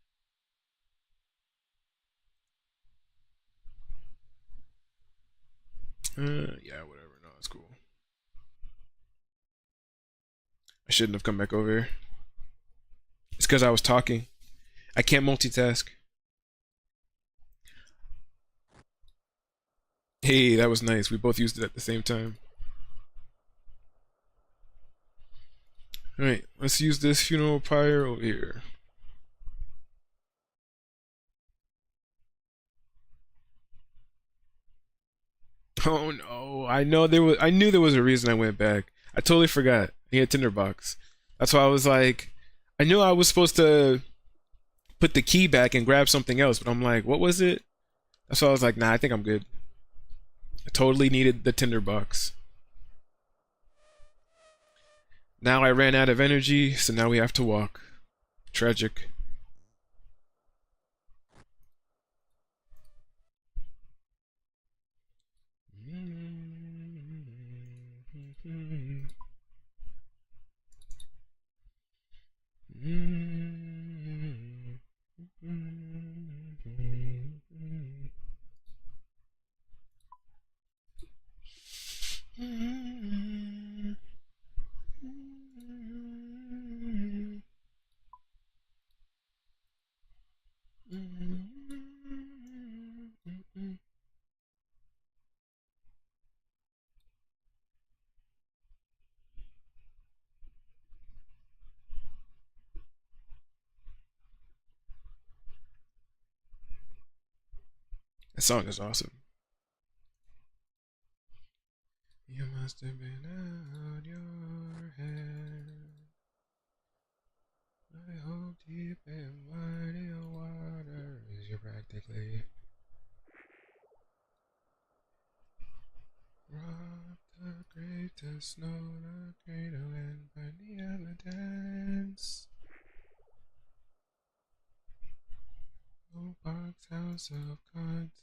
Yeah, whatever. No, it's cool. I shouldn't have come back over here. It's because I was talking. I can't multitask. Hey, that was nice. We both used it at the same time. Alright, let's use this funeral pyre over here. Oh no, I knew there was a reason I went back. I totally forgot. He had tinderbox. That's why I was like, I knew I was supposed to put the key back and grab something else, but I'm like, what was it? That's why I was like, nah, I think I'm good. I totally needed the tinderbox. Now I ran out of energy, so now we have to walk. Tragic. That song is awesome. You must have been out your head. I hope deep and wide in water is you practically rock the grave to snow the cradle and burn the evidence. No box house of cards.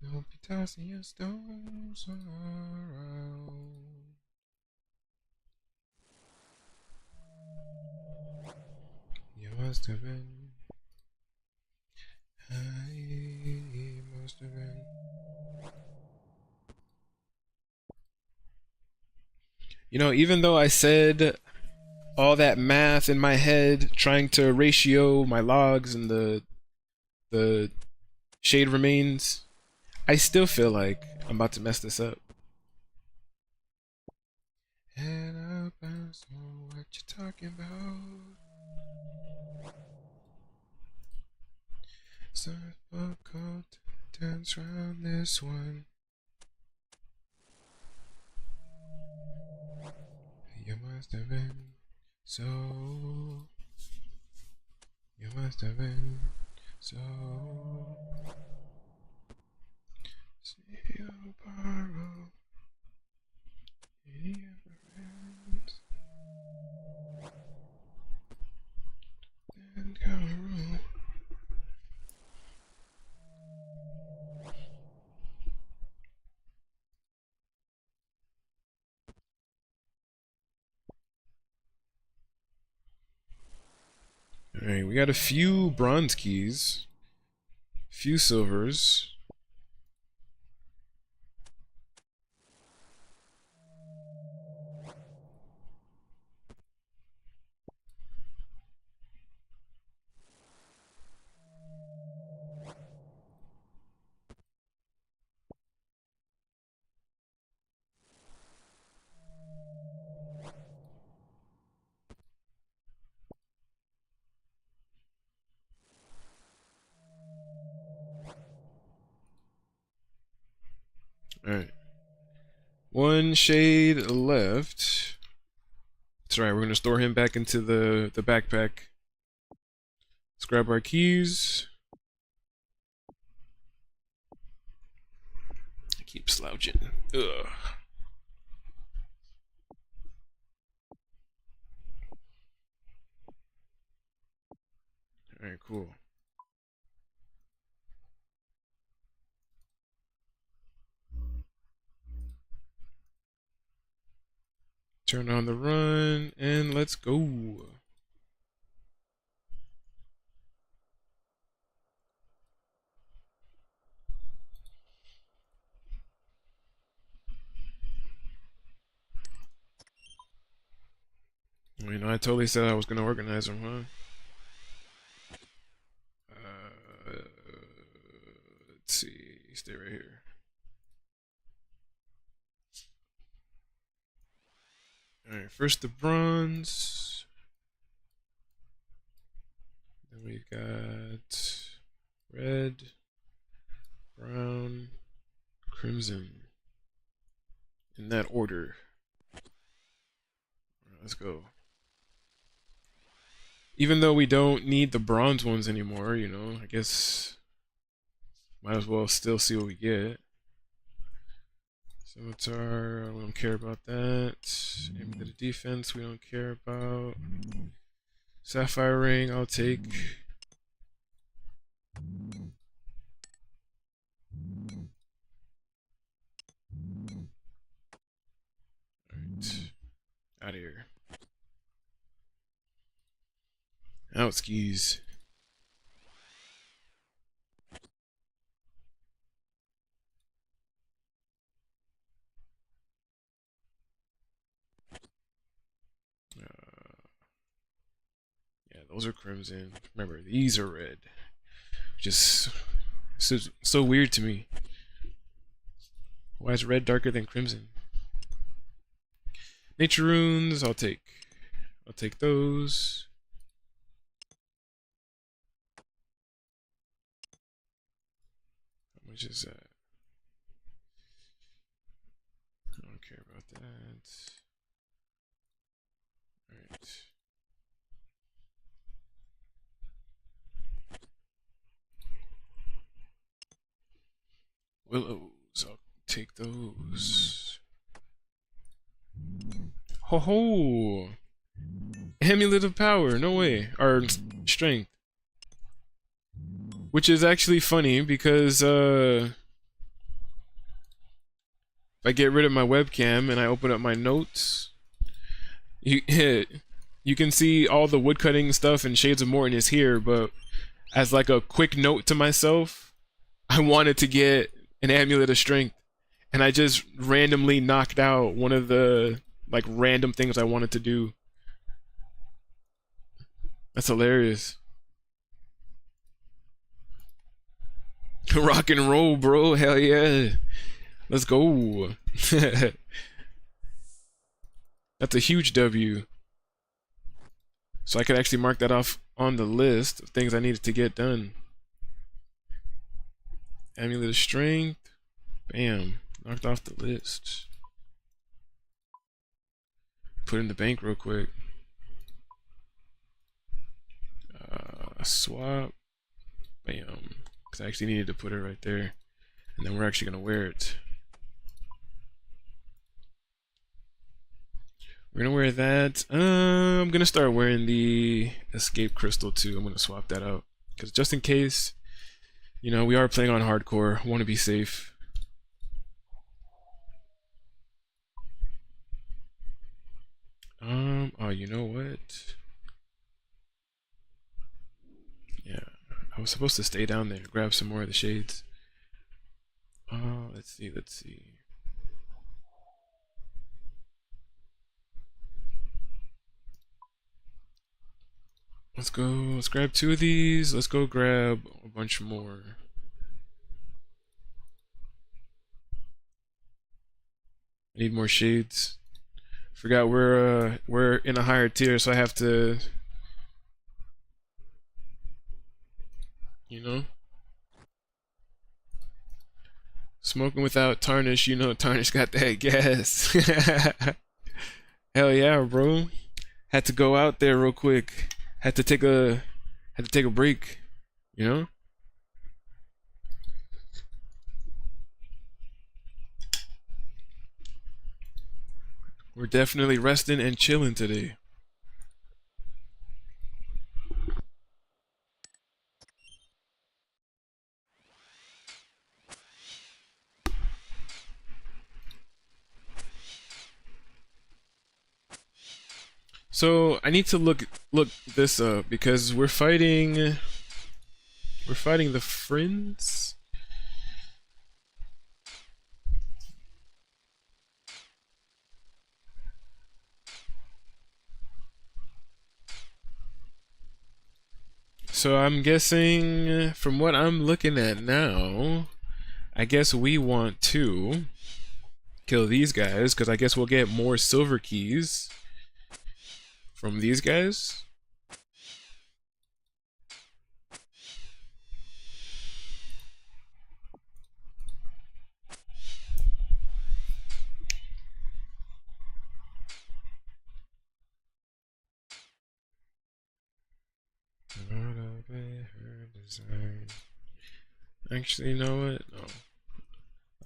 Don't be tossing your stones around. You must have been. I must have been. You know, even though I said all that math in my head, trying to ratio my logs and the shade remains, I still feel like I'm about to mess this up. Head up and know what you're talking about. Sun's cold, dance round this one. You must have been so. You must have been so. See you borrow any of your friends and go room. Alright, we got a few bronze keys, few silvers. Alright. One shade left. That's right, we're gonna store him back into the backpack. Let's grab our keys. I keep slouching. Ugh. Alright, cool. Turn on the run, and let's go. You know, I totally said I was gonna organize them, huh? Let's see. Stay right here. Alright, first the bronze. Then we got red, brown, crimson. In that order. Alright, let's go. Even though we don't need the bronze ones anymore, you know, I guess might as well still see what we get. Scimitar, we don't care about that. Amulet of defense, we don't care about. Sapphire ring, I'll take. Alright. Out of here. Out skis. Yeah, those are crimson. Remember, these are red. Just so weird to me. Why is red darker than crimson? Nature runes, I'll take those. How much is that? I don't care about that. Alright. Willows, I'll take those. Ho ho! Amulet of power, no way. Or strength. Which is actually funny because if I get rid of my webcam and I open up my notes, you can see all the woodcutting stuff and Shades of Mort'ton is here, but as like a quick note to myself, I wanted to get an Amulet of Strength, and I just randomly knocked out one of the like random things I wanted to do. That's hilarious. Rock and roll, bro. Hell yeah. Let's go. That's a huge W. So I could actually mark that off on the list of things I needed to get done. Amulet of Strength. Bam. Knocked off the list. Put in the bank real quick. Swap. Bam. Because I actually needed to put it right there. And then we're actually going to wear it. We're going to wear that. I'm going to start wearing the Escape Crystal too. I'm going to swap that out. Because just in case, you know, we are playing on hardcore. Want to be safe. Oh, you know what? Yeah, I was supposed to stay down there, grab some more of the shades. Let's see. Let's go, let's grab 2 of these. Let's go grab a bunch more. I need more shades. Forgot we're in a higher tier, so I have to, you know, smoking without tarnish. You know, tarnish got that gas. Hell yeah, bro. Had to go out there real quick. Had to take a break. You know. We're definitely resting and chilling today. So I need to look this up because we're fighting the Friends. So I'm guessing from what I'm looking at now, I guess we want to kill these guys because I guess we'll get more silver keys from these guys. Actually, you know what? No.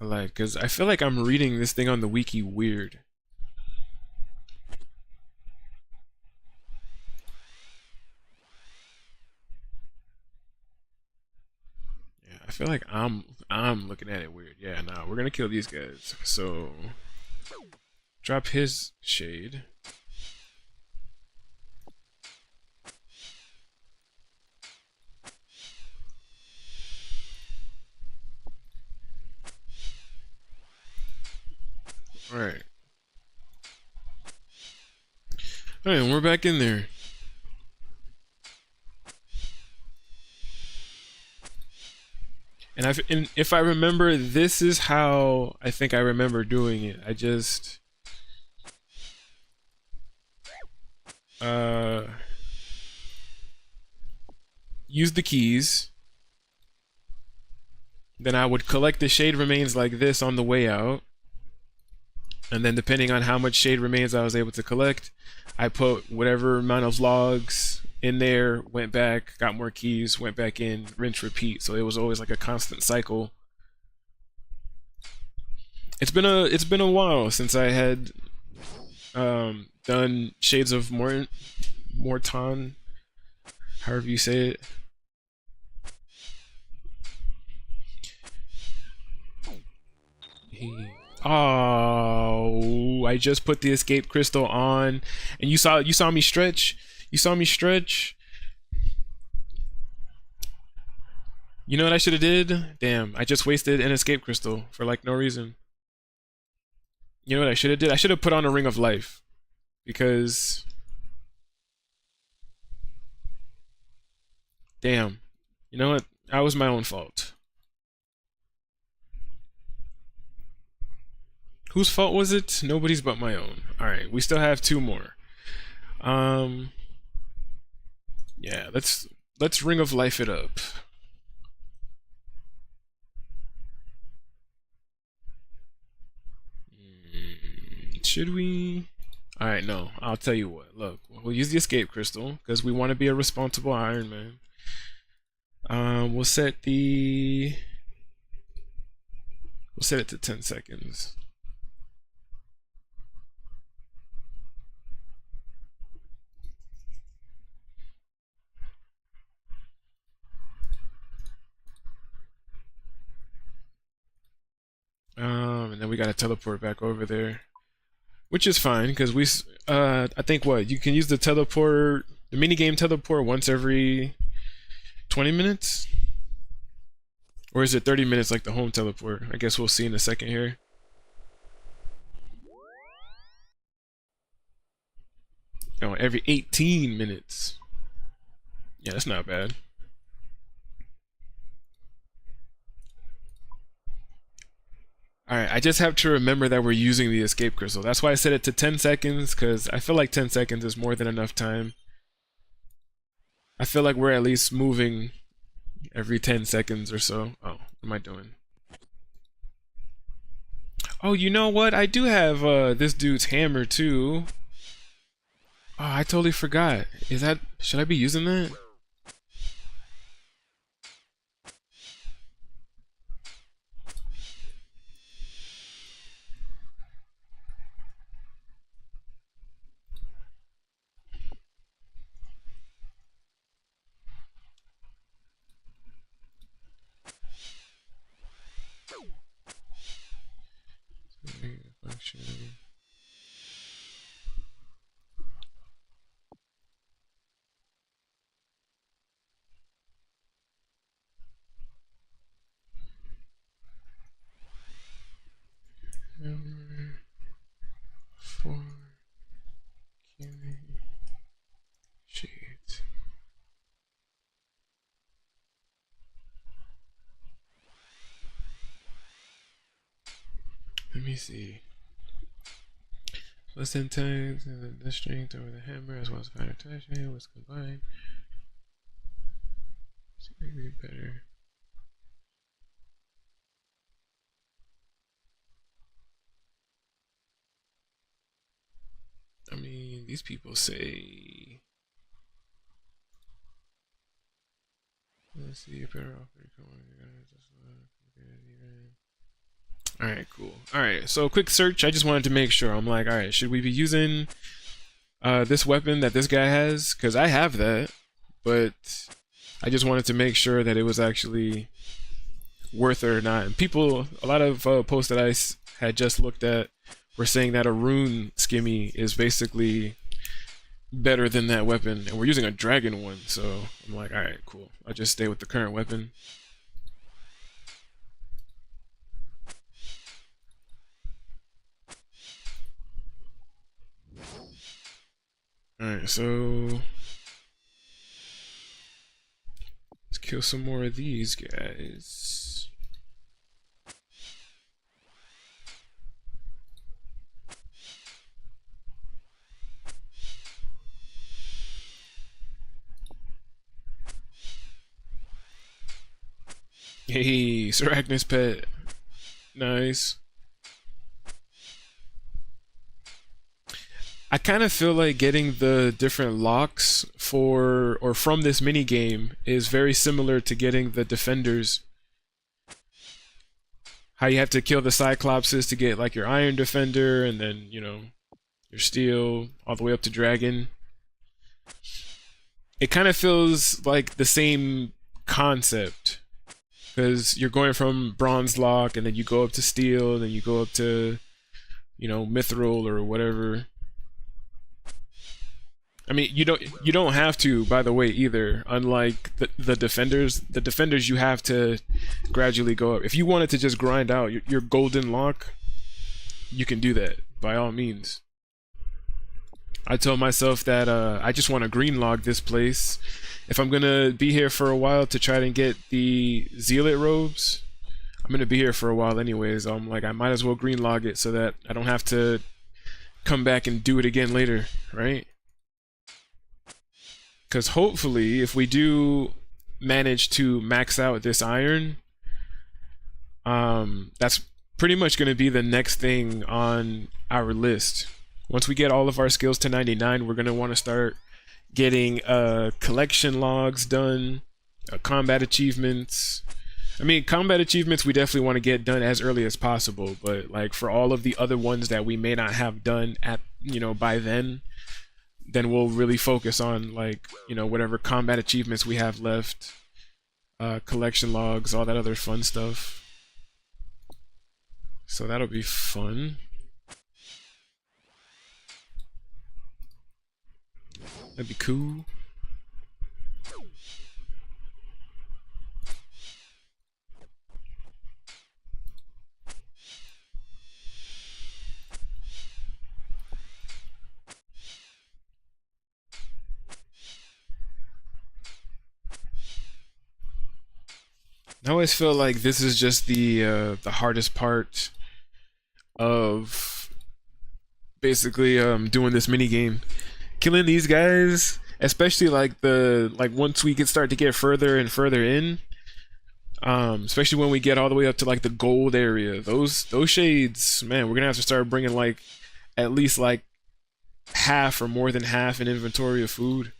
I lied, because I feel like I'm reading this thing on the wiki weird. Yeah, I feel like I'm looking at it weird. Yeah, nah, we're gonna kill these guys. So drop his shade. Alright. Alright, we're back in there. And if I remember, this is how I think I remember doing it. I just use the keys. Then I would collect the shade remains like this on the way out. And then depending on how much shade remains I was able to collect, I put whatever amount of logs in there, went back, got more keys, went back in, rinse, repeat. So it was always like a constant cycle. It's been a while since I had done Shades of Mort'ton, however you say it. Oh, I just put the escape crystal on, and you saw me stretch. You saw me stretch. You know what I should have did? Damn, I just wasted an escape crystal for like no reason. You know what I should have did? I should have put on a ring of life, because Damn. You know what? That was my own fault. Whose fault was it? Nobody's but my own. Alright, we still have 2 more. Yeah, let's Ring of Life it up. Should we? Alright, no. I'll tell you what. Look, we'll use the escape crystal because we want to be a responsible Iron Man. We'll set it to 10 seconds. And then we gotta teleport back over there, which is fine because I think you can use the minigame teleport once every 20 minutes, or is it 30 minutes like the home teleport? I guess we'll see in a second here. Oh, every 18 minutes. Yeah, that's not bad. Alright, I just have to remember that we're using the escape crystal. That's why I set it to 10 seconds, because I feel like 10 seconds is more than enough time. I feel like we're at least moving every 10 seconds or so. Oh, what am I doing? Oh, you know what? I do have this dude's hammer too. Oh, I totally forgot. Should I be using that? For shades. Let me see. Plus 10 times the strength over the hammer as well as finer attachment was combined. It's maybe better. I mean, these people say. Let's see, better off. Alright, cool. Alright, so quick search. I just wanted to make sure. I'm like, alright, should we be using this weapon that this guy has? Because I have that, but I just wanted to make sure that it was actually worth it or not. And a lot of posts that I had just looked at were saying that a rune skimmy is basically better than that weapon. And we're using a dragon one, so I'm like, alright, cool. I'll just stay with the current weapon. Alright, so let's kill some more of these guys. Hey, Sarachnis pet. Nice. I kind of feel like getting the different locks from this mini game is very similar to getting the defenders. How you have to kill the Cyclopses to get like your Iron Defender, and then, you know, your Steel all the way up to Dragon. It kind of feels like the same concept, because you're going from Bronze Lock, and then you go up to Steel, and then you go up to, you know, Mithril or whatever. I mean, you don't have to, by the way, either. Unlike the defenders you have to gradually go up. If you wanted to just grind out your golden lock, you can do that by all means. I told myself that I just want to GreenLog this place. If I'm gonna be here for a while to try to get the Zealot robes, I'm gonna be here for a while anyways. I'm like, I might as well GreenLog it so that I don't have to come back and do it again later, right? Because hopefully, if we do manage to max out this iron, that's pretty much going to be the next thing on our list. Once we get all of our skills to 99, we're going to want to start getting collection logs done, combat achievements. I mean, combat achievements we definitely want to get done as early as possible, but like for all of the other ones that we may not have done at, by then we'll really focus on like, whatever combat achievements we have left, collection logs, all that other fun stuff. So that'll be fun. That'd be cool. I always feel like this is just the hardest part of basically doing this mini game. Killing these guys, especially like once we can start to get further and further in, especially when we get all the way up to like the gold area. Those shades, man, we're gonna have to start bringing like at least like half or more than half an inventory of food.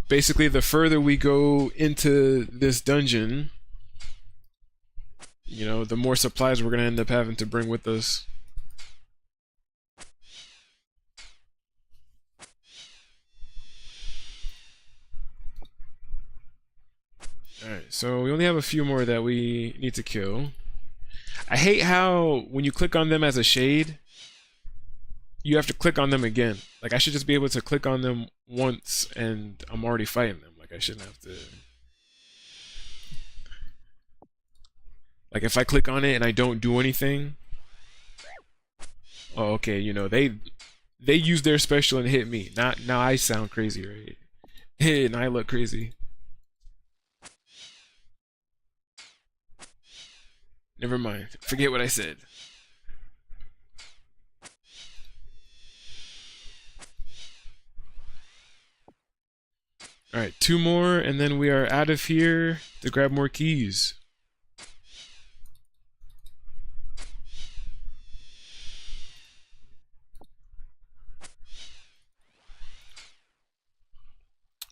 Basically, the further we go into this dungeon, the more supplies we're gonna end up having to bring with us. Alright, so we only have a few more that we need to kill. I hate how when you click on them as a shade, you have to click on them again. Like, I should just be able to click on them once and I'm already fighting them. Like, I shouldn't have to... Like, if I click on it and I don't do anything... Oh, okay, they use their special and hit me. Now I sound crazy, right? And I look crazy. Never mind. Forget what I said. Alright, 2 more, and then we are out of here to grab more keys.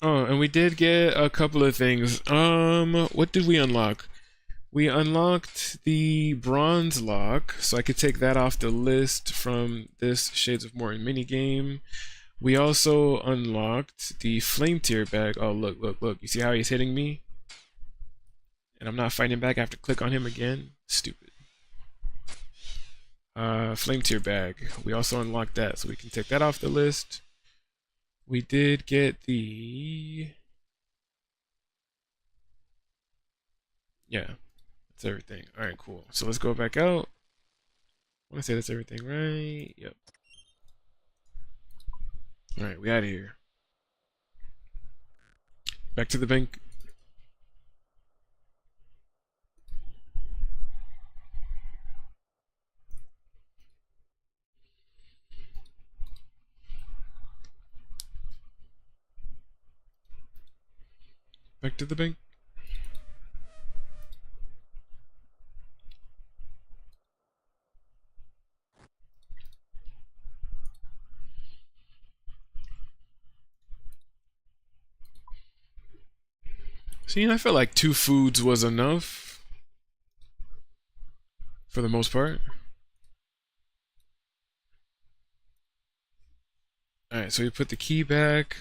Oh, and we did get a couple of things. What did we unlock? We unlocked the bronze lock, so I could take that off the list from this Shades of Mort'ton minigame. We also unlocked the flame tier bag. Oh, look. You see how he's hitting me? And I'm not fighting back. I have to click on him again. Stupid. Flame tier bag. We also unlocked that, so we can take that off the list. We did get the... Yeah, that's everything. Alright, cool. So let's go back out. I want to say that's everything, right? Yep. Alright, we out of here. Back to the bank. Back to the bank. See, I felt like 2 foods was enough. For the most part. Alright, so we put the key back.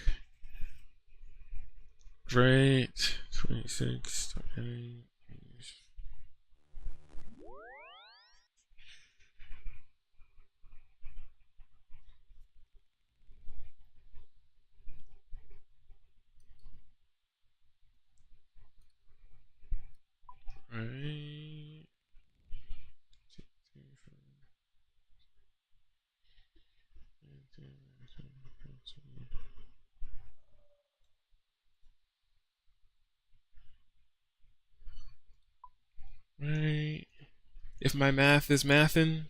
Right. 26, 28. Right. if my math is mathin'.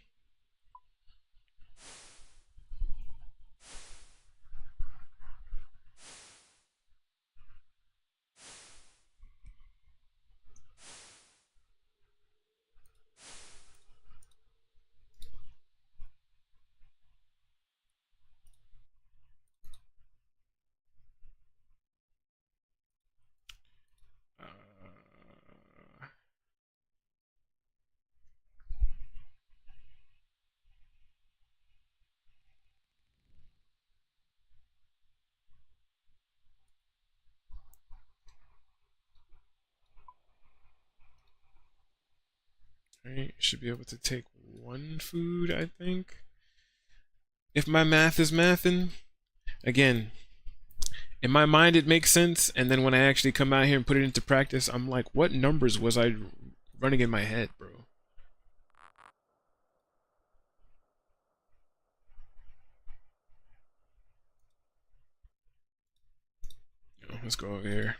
Right, should be able to take one food, I think. If my math is mathin', again, in my mind it makes sense, and then when I actually come out here and put it into practice, I'm like, what numbers was I running in my head, bro? Let's go over here.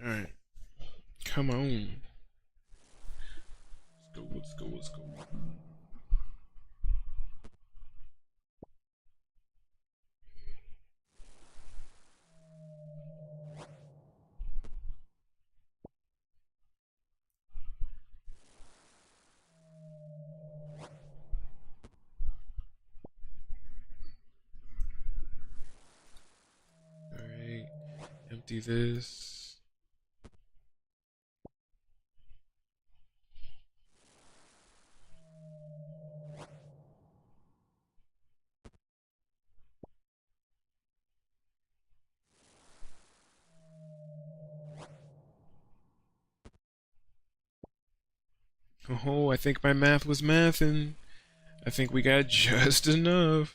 Alright. Come on. Let's go, let's go. Alright. Empty this. Oh, I think my math was mathin'. I think we got just enough.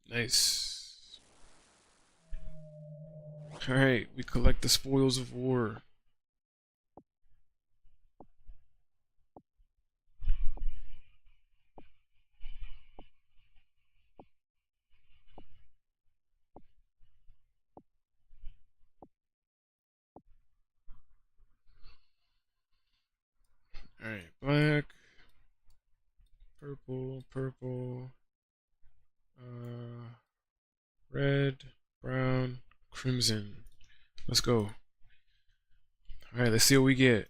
Nice. Alright, we collect the spoils of war. Alright, black, purple, purple, red, brown, crimson. Let's go. Alright, let's see what we get.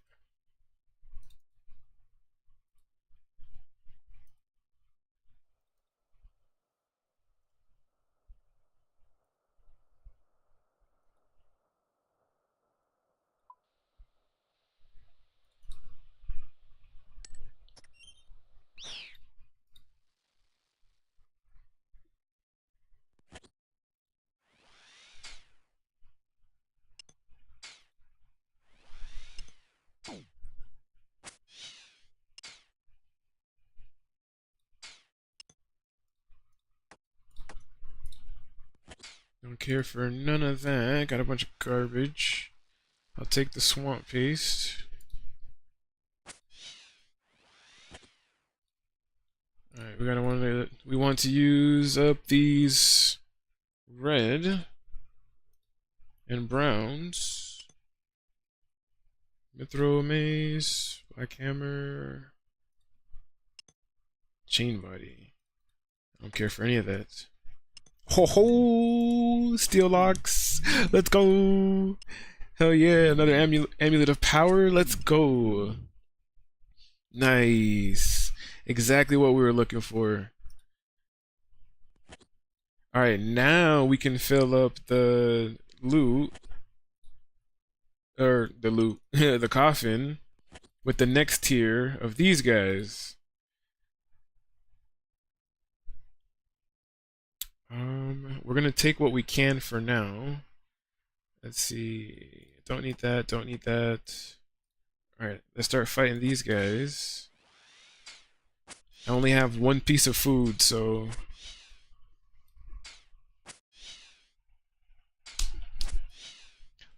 Don't care for none of that. Got a bunch of garbage. I'll take the swamp paste. Alright, we want to use up these red and browns. Mithril maze, black hammer, chain body. I don't care for any of that. Ho ho! Steel locks! Let's go! Hell yeah, another amulet of power. Let's go! Nice. Exactly what we were looking for. Alright, now we can fill up the loot or the loot, the coffin with the next tier of these guys. We're gonna take what we can for now. Let's see. Don't need that. Don't need that. All right, let's start fighting these guys. I only have one piece of food, so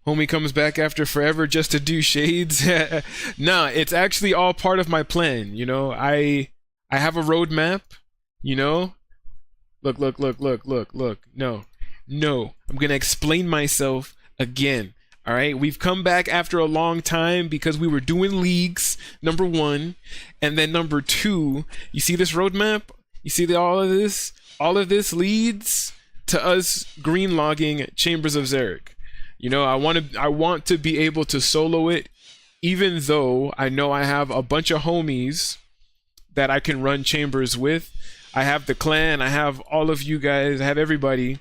homie comes back after forever just to do shades. Nah, it's actually all part of my plan. You know, I have a roadmap. You know, look, look, look, look, look, look. No, no, I'm gonna explain myself again. All right, we've come back after a long time because we were doing leagues, number one, and then number two. You see this roadmap? You see all of this? All of this leads to us greenlogging Chambers of Xeric. You know, I want to be able to solo it, even though I know I have a bunch of homies that I can run chambers with. I have the clan, I have all of you guys, I have everybody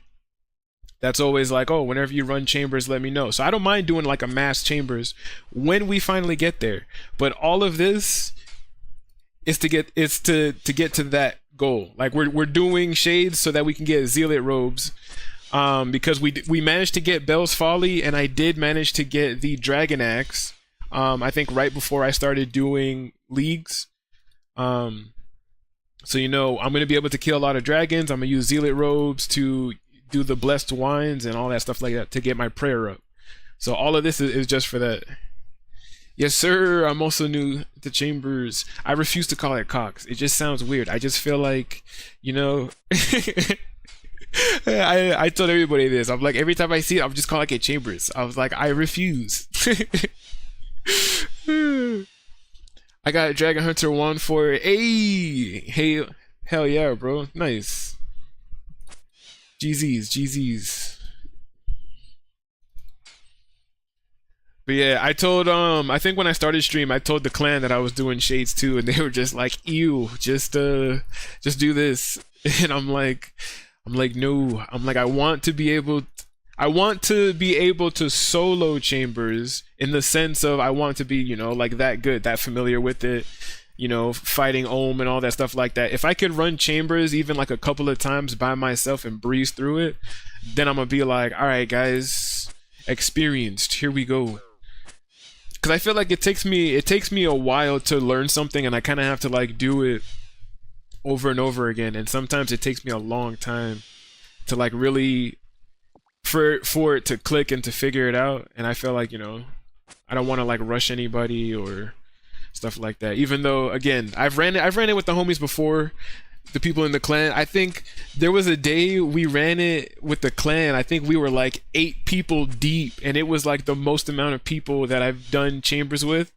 that's always like, oh, whenever you run chambers, let me know. So I don't mind doing like a mass chambers when we finally get there. But all of this is to get to that goal. Like we're doing shades so that we can get Zealot robes. Because we managed to get Bell's Folly, and I did manage to get the Dragon Axe. I think right before I started doing leagues. So you know, I'm gonna be able to kill a lot of dragons. I'm gonna use Zealot robes to do the blessed wines and all that stuff like that to get my prayer up. So all of this is just for that. Yes, sir. I'm also new to Chambers. I refuse to call it Cox. It just sounds weird. I just feel like, you know. I told everybody this. I'm like, every time I see it, I'm just calling it Chambers. I was like, I refuse. I got Dragon Hunter 1 for hey, hell yeah, bro. Nice. GZs. But yeah, I told I think when I started stream, I told the clan that I was doing shades too, and they were just like, ew, just do this. And I'm like, no. I'm like, I want to be able to solo chambers in the sense of I want to be, you know, like that good, that familiar with it, you know, fighting Ohm and all that stuff like that. If I could run chambers even like a couple of times by myself and breeze through it, then I'm gonna be like, all right, guys, experienced, here we go. Because I feel like it takes me a while to learn something, and I kind of have to like do it over and over again, and sometimes it takes me a long time to like really for it to click and to figure it out. And I feel like, you know, I don't want to like rush anybody or stuff like that, even though again I've ran it with the homies before, the people in the clan. I think there was a day we ran it with the clan. I think we were like 8 people deep, and it was like the most amount of people that I've done chambers with.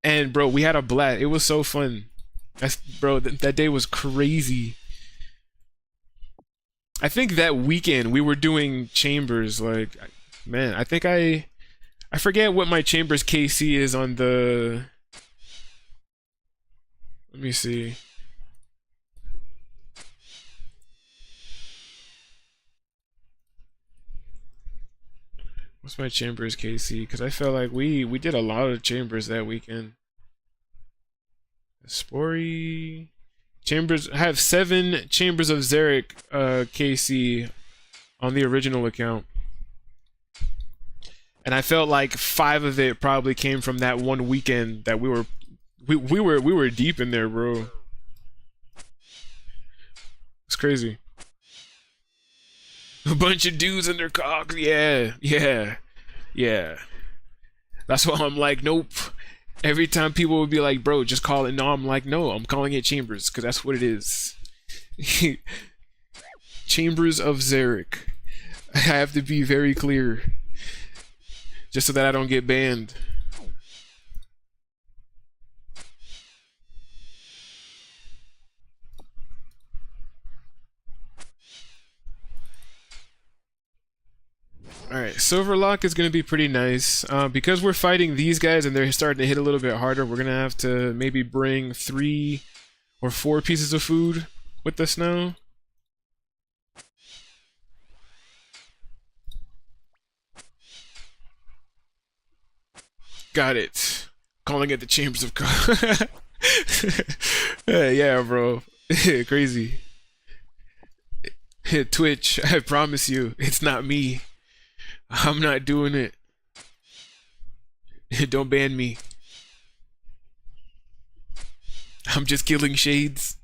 And bro, we had a blast. It was so fun. Bro, that day was crazy. I think that weekend we were doing chambers, like, man, I think I forget what my chambers KC is on the, let me see. What's my chambers KC? Because I felt like we did a lot of chambers that weekend. Spory chambers. I have 7 Chambers of Xeric KC on the original account, and I felt like 5 of it probably came from that one weekend that we were deep in there, bro. It's crazy. A bunch of dudes in their cocks. Yeah. That's why I'm like, nope. Every time people would be like, bro, just call it. No, I'm like, no, I'm calling it Chambers, because that's what it is. Chambers of Xeric. I have to be very clear, just so that I don't get banned. Alright, Silverlock is going to be pretty nice. Because we're fighting these guys and they're starting to hit a little bit harder, we're going to have to maybe bring 3 or 4 pieces of food with us now. Got it. Calling it the Chambers of God. Yeah, bro. Crazy. Twitch, I promise you, it's not me. I'm not doing it. Don't ban me. I'm just killing shades.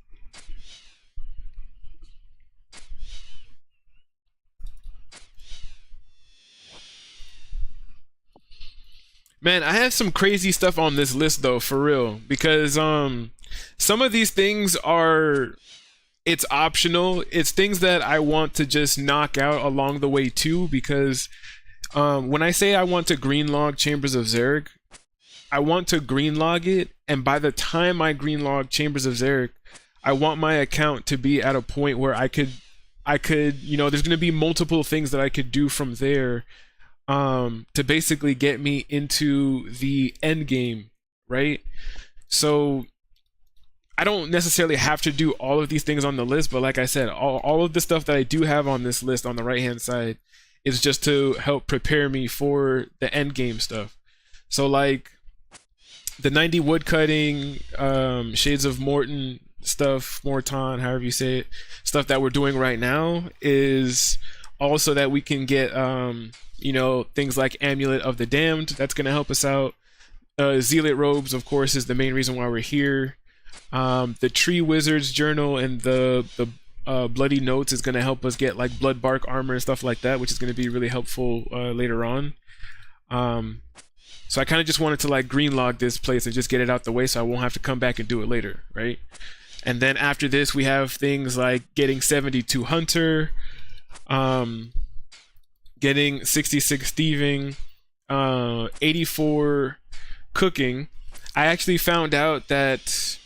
Man, I have some crazy stuff on this list though, for real, because some of these things are it's optional. It's things that I want to just knock out along the way too, because when I say I want to greenlog Chambers of Xeric, I want to greenlog it, and by the time I greenlog Chambers of Xeric, I want my account to be at a point where I could, there's gonna be multiple things that I could do from there, to basically get me into the end game, right? So I don't necessarily have to do all of these things on the list, but like I said, all of the stuff that I do have on this list on the right hand side is just to help prepare me for the end game stuff. So like the 90 woodcutting, Shades of Mort'ton stuff, Mort'ton, however you say it, stuff that we're doing right now is also that we can get things like Amulet of the Damned. That's gonna help us out. Zealot robes, of course, is the main reason why we're here. The Tree Wizard's Journal and the Bloody Notes is gonna help us get like Blood Bark armor and stuff like that, which is gonna be really helpful later on. So I kind of just wanted to like greenlog this place and just get it out the way so I won't have to come back and do it later, right? And then after this, we have things like getting 72 Hunter, getting 66 Thieving, 84 Cooking. I actually found out that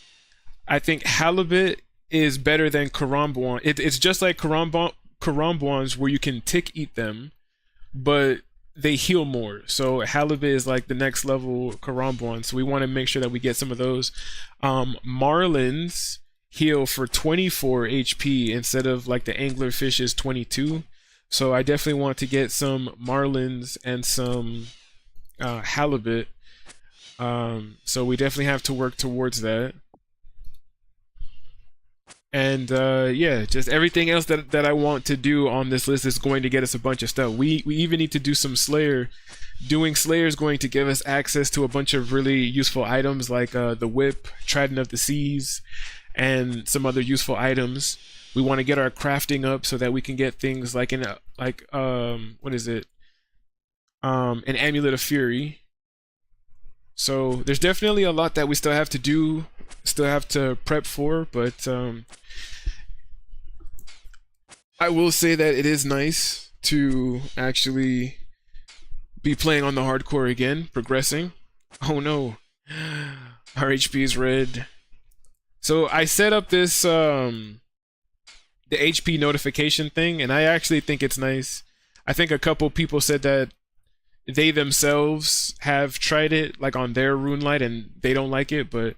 I think Halibut is better than Karambwan. It's just like Karambwans where you can tick eat them, but they heal more. So Halibut is like the next level Karambwan. So we want to make sure that we get some of those. Marlins heal for 24 HP instead of like the anglerfish's 22. So I definitely want to get some Marlins and some Halibut. So we definitely have to work towards that. And yeah, just everything else that I want to do on this list is going to get us a bunch of stuff. We even need to do some Slayer. Doing Slayer is going to give us access to a bunch of really useful items like the Whip, Trident of the Seas, and some other useful items. We want to get our crafting up so that we can get things like an Amulet of Fury. So there's definitely a lot that we still have to do, still have to prep for, but I will say that it is nice to actually be playing on the hardcore again, progressing. Oh no, our HP is red. So I set up this the HP notification thing, and I actually think it's nice. I think a couple people said that they themselves have tried it like on their rune light and they don't like it, but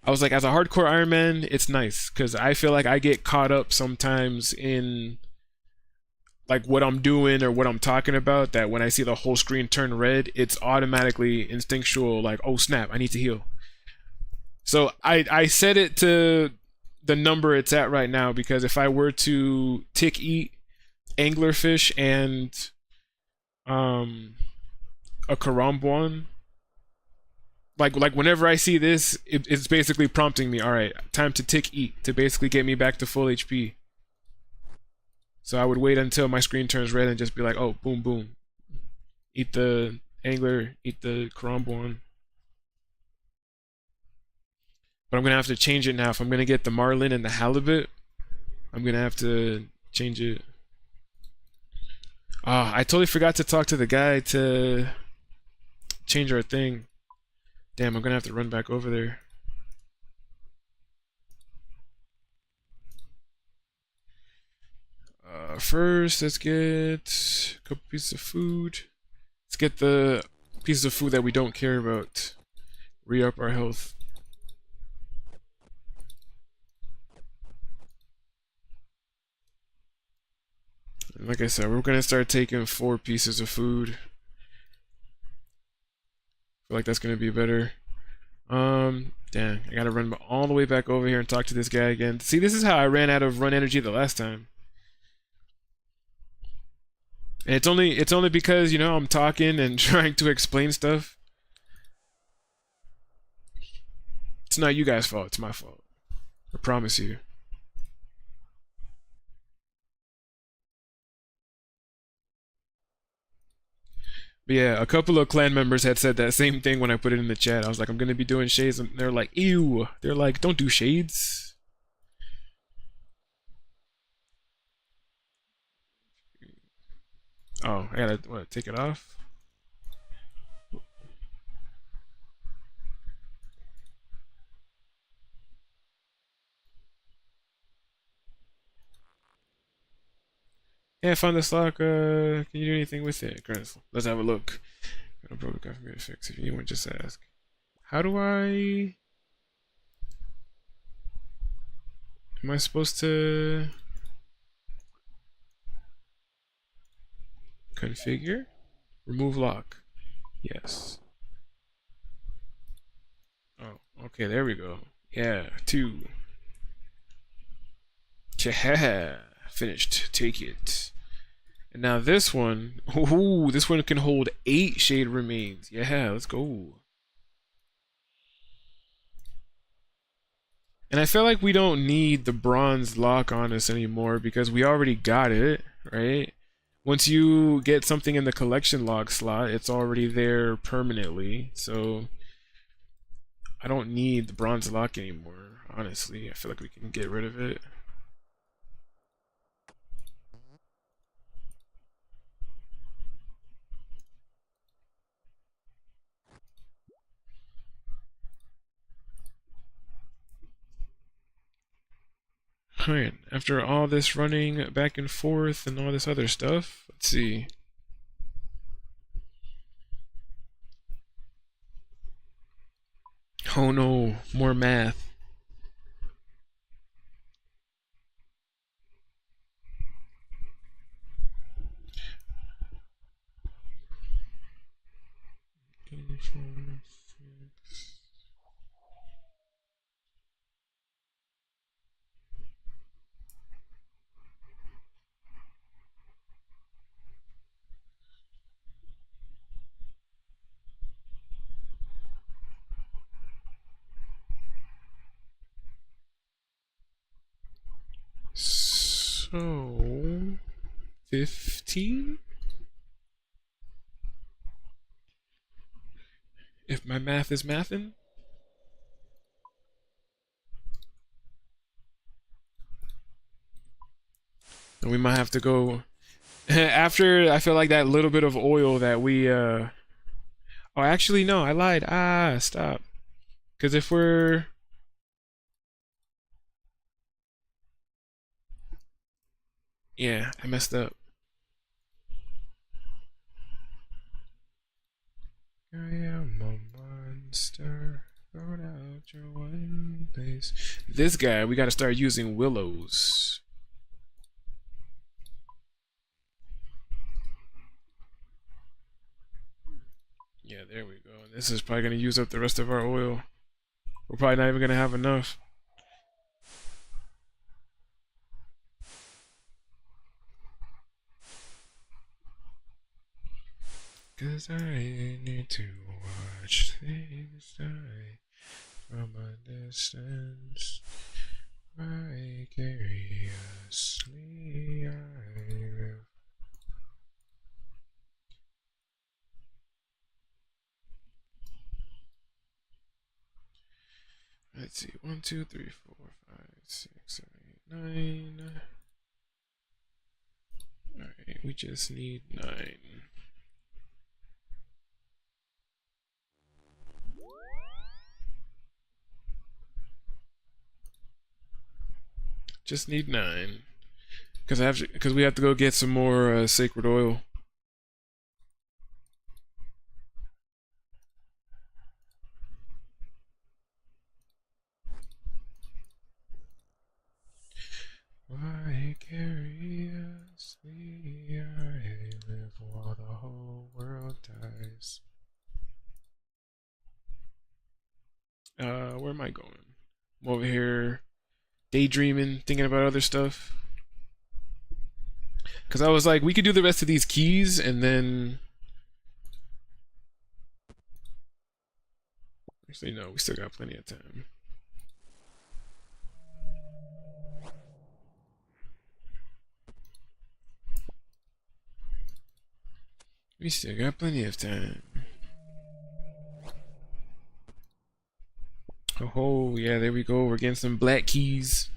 I was like, as a hardcore Iron Man, it's nice because I feel like I get caught up sometimes in like what I'm doing or what I'm talking about, that when I see the whole screen turn red, it's automatically instinctual, like, oh snap, I need to heal. So I set it to the number it's at right now, because if I were to tick eat anglerfish and a Karambwan, like whenever I see this, it's basically prompting me, all right, time to tick eat to basically get me back to full HP. So I would wait until my screen turns red and just be like, oh, boom, boom. Eat the angler, eat the Karambwan. But I'm going to have to change it now. If I'm going to get the Marlin and the Halibut, I'm going to have to change it. I totally forgot to talk to the guy to change our thing. Damn, I'm going to have to run back over there. First, let's get a couple pieces of food. Let's get the pieces of food that we don't care about. Re-up our health. And like I said, we're gonna start taking 4 pieces of food feel like that's gonna be better. Dang, I gotta run all the way back over here and talk to this guy again. See, this is how I ran out of run energy the last time. And it's only because, you know, I'm talking and trying to explain stuff. It's not you guys' fault, it's my fault. I promise you. But yeah, a couple of clan members had said that same thing when I put it in the chat. I was like, I'm gonna be doing shades, and they're like, ew. They're like, don't do shades. Oh, I gotta what, take it off? Yeah, I found this lock. Can you do anything with it? Let's have a look. Got a protocol for me to fix. If anyone, just ask. How do I? Am I supposed to configure? Remove lock. Yes. Oh, okay, there we go. Yeah, 2. Yeah, finished. Take it. And now this one, ooh, this one can hold 8 shade remains. Yeah, let's go. And I feel like we don't need the bronze lock on us anymore because we already got it, right? Once you get something in the collection log slot, it's already there permanently. So I don't need the bronze lock anymore, honestly. I feel like we can get rid of it. Alright, after all this running back and forth and all this other stuff, let's see. Oh no, more math. So 15? If my math is mathin'? And we might have to go after I feel like that little bit of oil that we oh actually no, I lied. Stop. Cause if we're yeah, I messed up. I am a monster. Throw out your one place. This guy, we gotta start using willows. Yeah, there we go. This is probably gonna use up the rest of our oil. We're probably not even gonna have enough. Cause I need to watch things die from a distance. Vicariously I live. Let's see, 1, 2, 3, 4, 5, 6, 7, 8, 9. Alright, we just need 9. Just need 9. Because we have to go get some more sacred oil. Vicariously I live while the whole world dies. where am I going? I'm over here daydreaming, thinking about other stuff. Because I was like, we could do the rest of these keys and then... Actually, no, we still got plenty of time. We still got plenty of time. Oh, yeah, there we go. We're getting some black keys.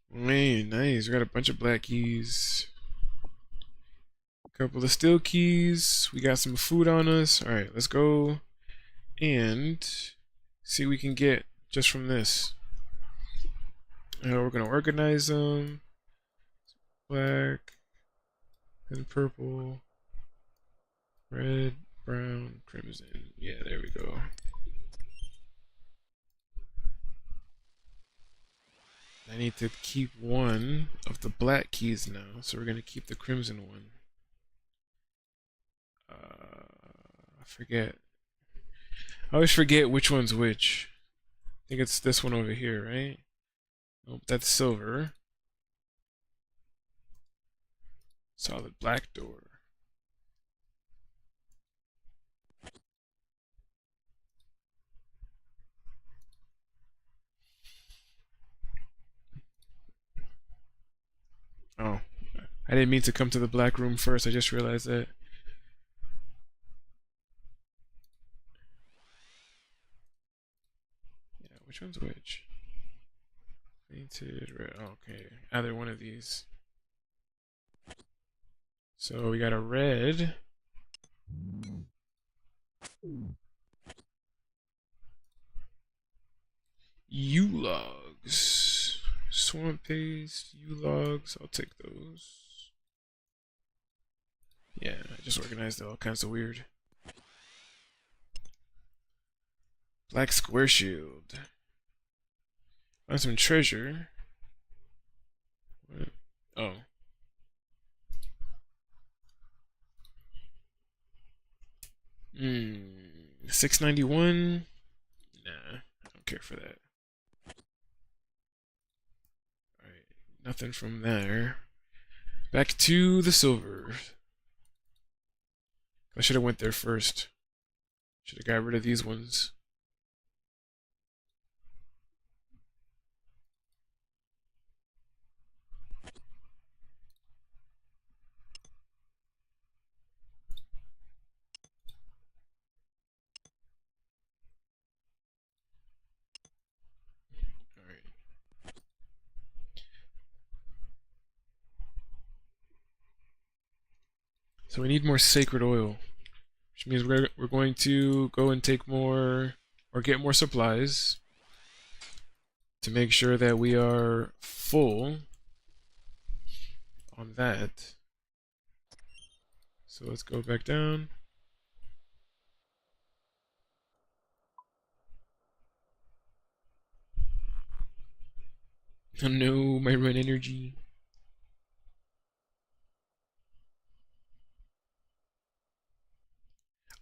Man, nice. We got a bunch of black keys. A couple of steel keys. We got some food on us. Alright, let's go and see what we can get just from this. We're gonna organize them. Black and purple. Red, brown, crimson. Yeah, there we go. I need to keep one of the black keys now, so we're gonna keep the crimson one. I forget. I always forget which one's which. I think it's this one over here, right? Nope, that's silver. Solid black door. Oh, I didn't mean to come to the black room first. I just realized that. Yeah, which one's which? Painted red. Okay, either one of these. So we got a red. U-logs. Swamp paste, U-logs. I'll take those. Yeah, I just organized all kinds of weird. Black square shield. Find some treasure. What? Oh. 691. Nah, I don't care for that. Alright, nothing from there. Back to the silver. I should have went there first. Should have got rid of these ones. So we need more sacred oil, which means we're going to go and take more or get more supplies to make sure that we are full on that. So let's go back down. Oh no, my run energy.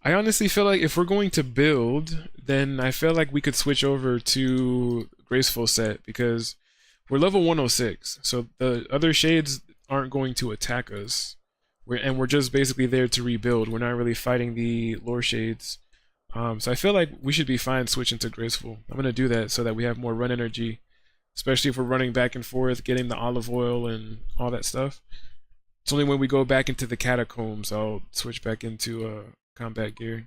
I honestly feel like if we're going to build, then I feel like we could switch over to Graceful set because we're level 106, so the other shades aren't going to attack us. We're just basically there to rebuild. We're not really fighting the lore shades. So I feel like we should be fine switching to Graceful. I'm going to do that so that we have more run energy, especially if we're running back and forth, getting the olive oil and all that stuff. It's only when we go back into the catacombs I'll switch back into combat gear.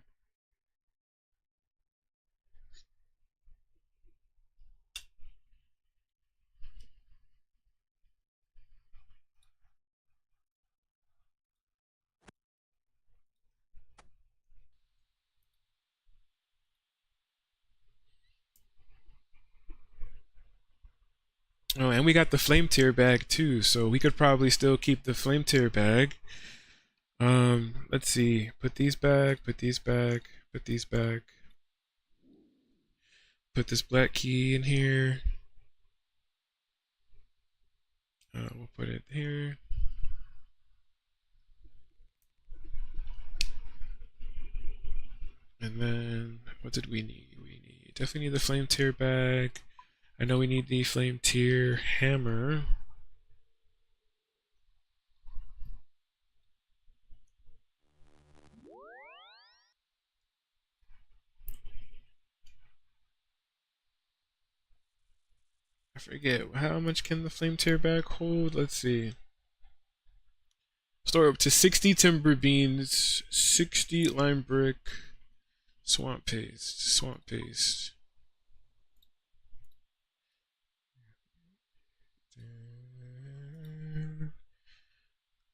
Oh, and we got the flame tier bag too, so we could probably still keep the flame tier bag. Let's see. Put these back, put these back, put these back. Put this black key in here. We'll put it here. And then, what did we need? We definitely need the flame tier bag. I know we need the flame tier hammer. I forget, how much can the flame tier bag hold? Let's see. Store up to 60 timber beans, 60 lime brick, swamp paste, swamp paste.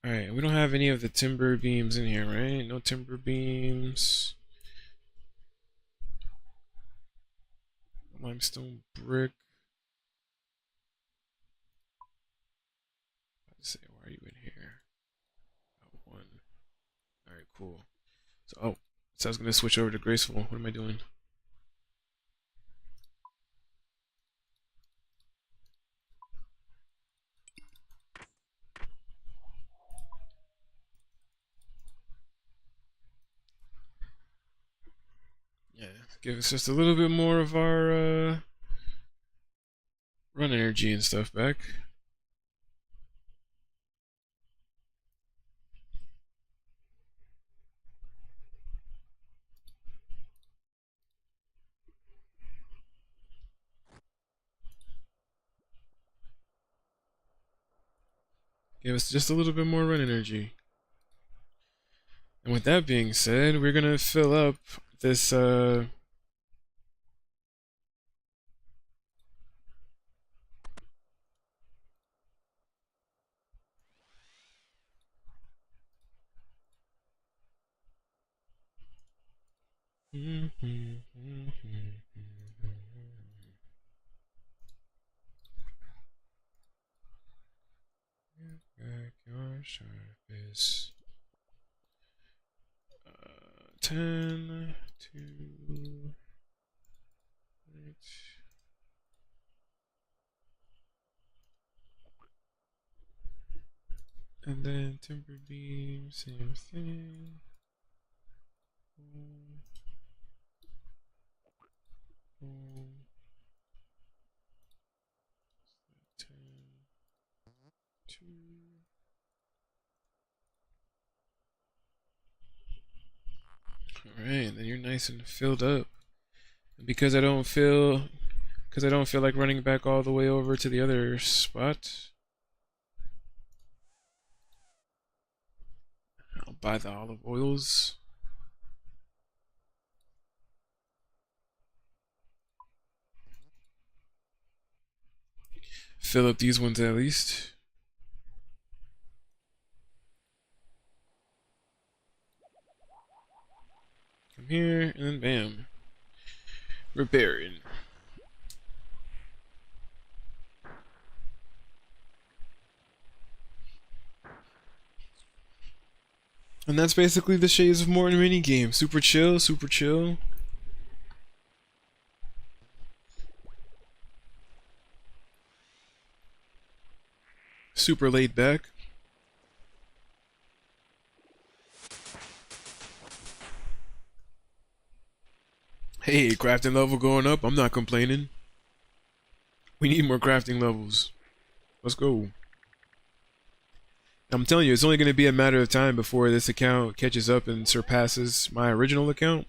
Alright, we don't have any of the timber beams in here, right? No timber beams. Limestone brick. Let's say, why are you in here? One. Alright, cool. So I was gonna switch over to graceful. What am I doing? Yeah, give us just a little bit more of our run energy and stuff back. Give us just a little bit more run energy. And with that being said, we're gonna fill up this back your sharpest. 10, 2, 8. And then timber beam, same thing. Boom. Boom. 10, 2. Alright, then you're nice and filled up. And because I don't feel like running back all the way over to the other spot, I'll buy the olive oils. Fill up these ones at least. Come here, and then bam. Repairing. And that's basically the Shades of Mort'ton minigame. Super chill, super chill. Super laid back. Hey, crafting level going up. I'm not complaining. We need more crafting levels. Let's go. I'm telling you, it's only going to be a matter of time before this account catches up and surpasses my original account,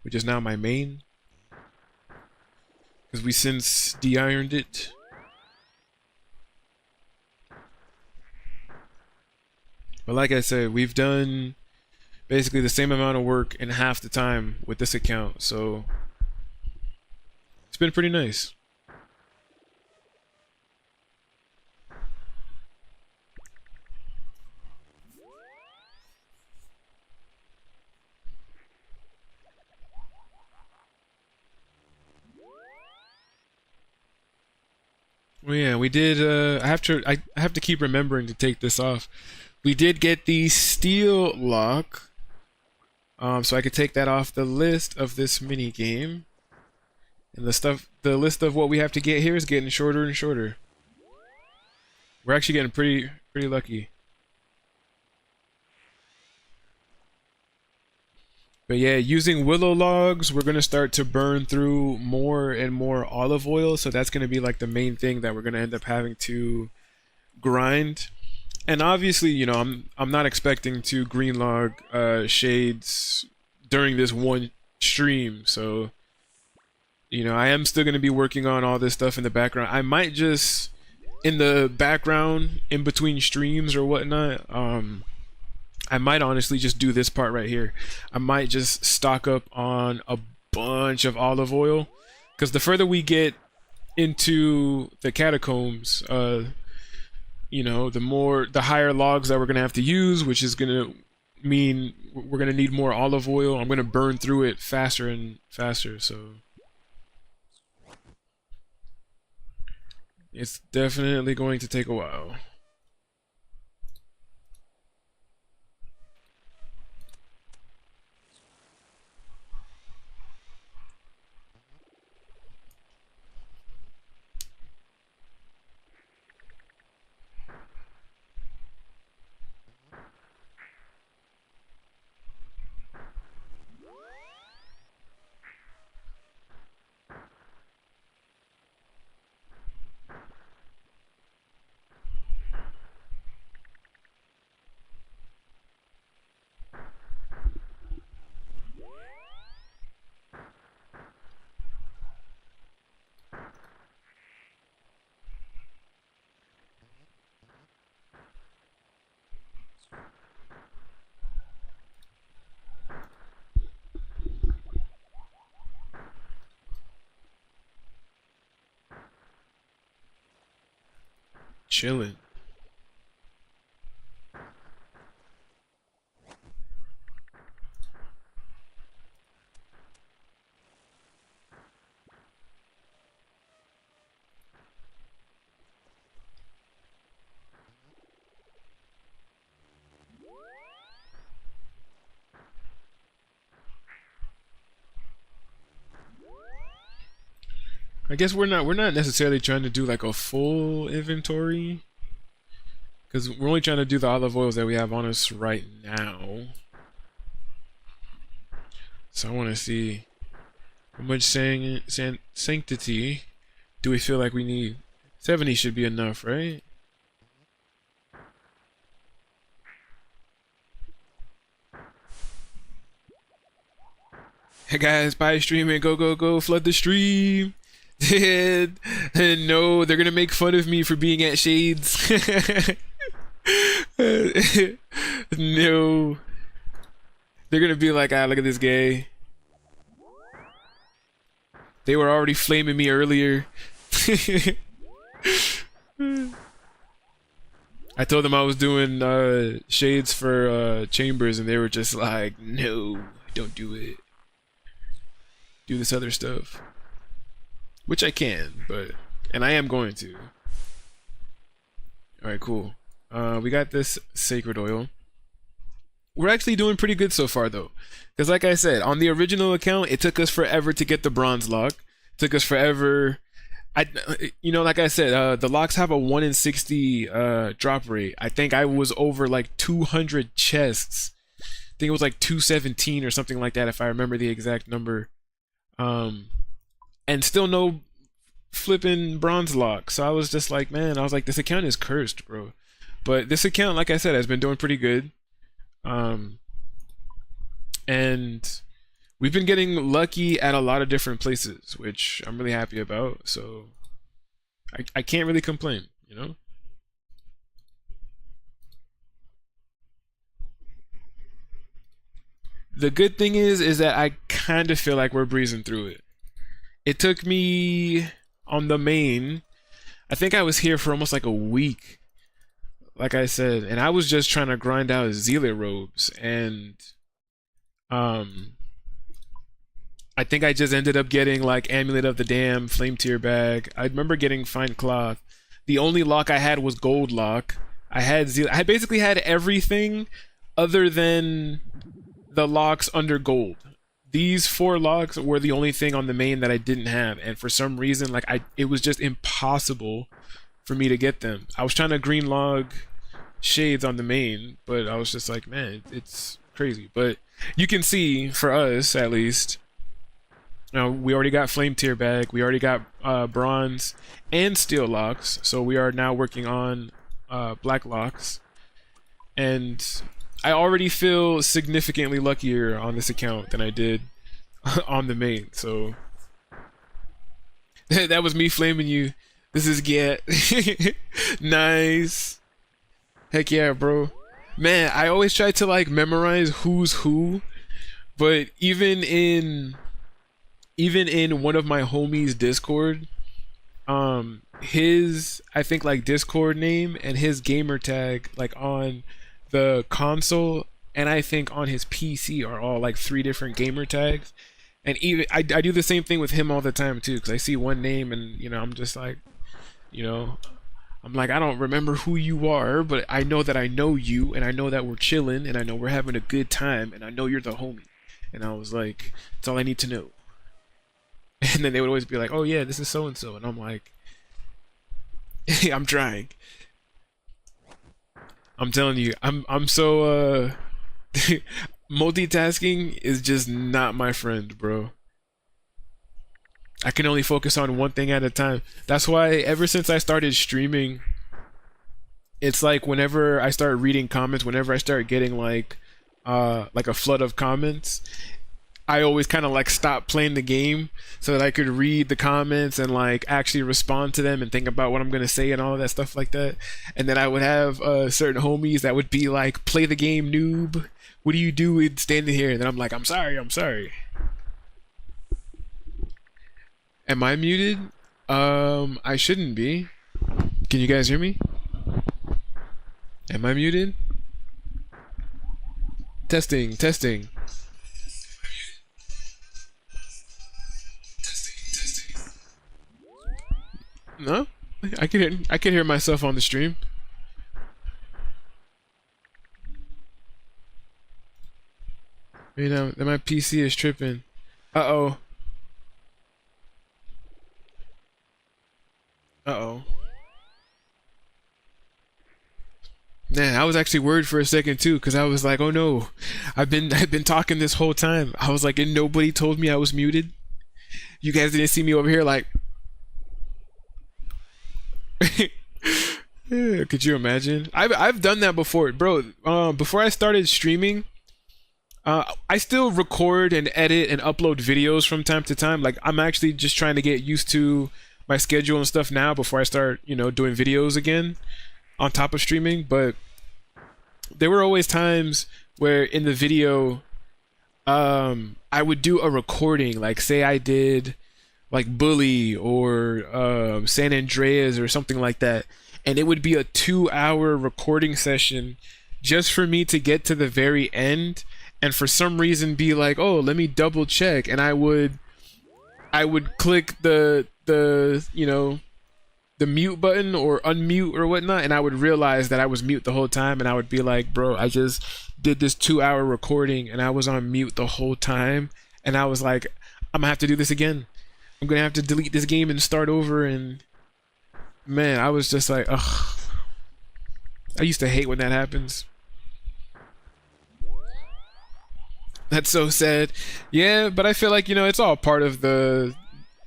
which is now my main. Because we since de-ironed it. But like I said, we've done basically the same amount of work in half the time with this account, so it's been pretty nice. Well, yeah, we did. I have to keep remembering to take this off. We did get the steel lock, so I could take that off the list of this mini game. And the list of what we have to get here is getting shorter and shorter. We're actually getting pretty lucky. But yeah, using willow logs, we're gonna start to burn through more and more olive oil. So that's gonna be like the main thing that we're gonna end up having to grind. And obviously, you know, I'm not expecting to GreenLog shades during this one stream. So, you know, I am still gonna be working on all this stuff in the background. I might just in the background in between streams or whatnot. I might honestly just do this part right here. I might just stock up on a bunch of olive oil, because the further we get into the catacombs, you know, the higher logs that we're gonna have to use, which is gonna mean we're gonna need more olive oil. I'm gonna burn through it faster and faster, so it's definitely going to take a while. Chilling. I guess we're not necessarily trying to do like a full inventory, because we're only trying to do the olive oils that we have on us right now. So I want to see how much sanctity do we feel like we need. 70 should be enough, right? Hey guys, buy streaming, go, flood the stream. No, they're gonna make fun of me for being at Shades. No. They're gonna be like, ah, look at this guy. They were already flaming me earlier. I told them I was doing Shades for Chambers, and they were just like, no, don't do it. Do this other stuff. Which I can, and I am going to. Alright, cool. We got this sacred oil. We're actually doing pretty good so far, though. Because like I said, on the original account, it took us forever to get the bronze lock. It took us forever. You know, like I said, the locks have a 1 in 60 drop rate. I think I was over like 200 chests. I think it was like 217 or something like that, if I remember the exact number. And still no flipping bronze lock. So I was just like, man, I was like, this account is cursed, bro. But this account, like I said, has been doing pretty good. And we've been getting lucky at a lot of different places, which I'm really happy about. So I can't really complain, you know? The good thing is that I kind of feel like we're breezing through it. It took me on the main. I think I was here for almost like a week, like I said, and I was just trying to grind out Zealot robes, and um, I think I just ended up getting like Amulet of the Dam, Flame Tear Bag. I remember getting Fine Cloth. The only lock I had was Gold Lock. I had Zealot. I basically had everything other than the locks under gold. These 4 locks were the only thing on the main that I didn't have, and for some reason, like it was just impossible for me to get them. I was trying to GreenLog shades on the main, but I was just like, man, it's crazy. But you can see, for us at least, we already got Flame Tier Bag, we already got Bronze and Steel locks, so we are now working on Black locks, and I already feel significantly luckier on this account than I did on the main, so that was me flaming you. This is Get. Nice. Heck yeah, bro. Man, I always try to like memorize who's who, but even in one of my homies' Discord, his, I think, like Discord name and his gamer tag like on the console and I think on his PC are all like 3 different gamer tags. And even I do the same thing with him all the time too, because I see one name and I'm just like, I'm like, I don't remember who you are, but I know that I know you, and I know that we're chilling, and I know we're having a good time, and I know you're the homie. And I was like, that's all I need to know. And then they would always be like, oh yeah, this is so and so, and I'm like, I'm trying. I'm telling you, I'm so multitasking is just not my friend, bro. I can only focus on one thing at a time. That's why ever since I started streaming, it's like whenever I start reading comments, whenever I start getting like a flood of comments, I always kind of like stop playing the game so that I could read the comments and like actually respond to them and think about what I'm gonna say and all of that stuff like that. And then I would have certain homies that would be like, "Play the game, noob. What are you doing standing here?" And then I'm like, "I'm sorry, I'm sorry." Am I muted? I shouldn't be. Can you guys hear me? Am I muted? Testing, testing. No? I can hear myself on the stream. Then my PC is tripping. Uh-oh. Uh-oh. Man, I was actually worried for a second too, because I was like, oh no, I've been talking this whole time. I was like, and nobody told me I was muted. You guys didn't see me over here like yeah, could you imagine? I've done that before, bro. Before I started streaming, I still record and edit and upload videos from time to time. Like I'm actually just trying to get used to my schedule and stuff now before I start, doing videos again on top of streaming. But there were always times where in the video, I would do a recording, like say I did like Bully or San Andreas or something like that, and it would be a 2-hour recording session just for me to get to the very end and for some reason be like, oh, let me double check, and I would click the mute button or unmute or whatnot, and I would realize that I was mute the whole time, and I would be like, bro, I just did this 2-hour recording and I was on mute the whole time, and I was like, I'm gonna have to do this again. I'm gonna have to delete this game and start over. And man, I was just like, ugh. I used to hate when that happens. That's so sad. Yeah, but I feel like, it's all part of the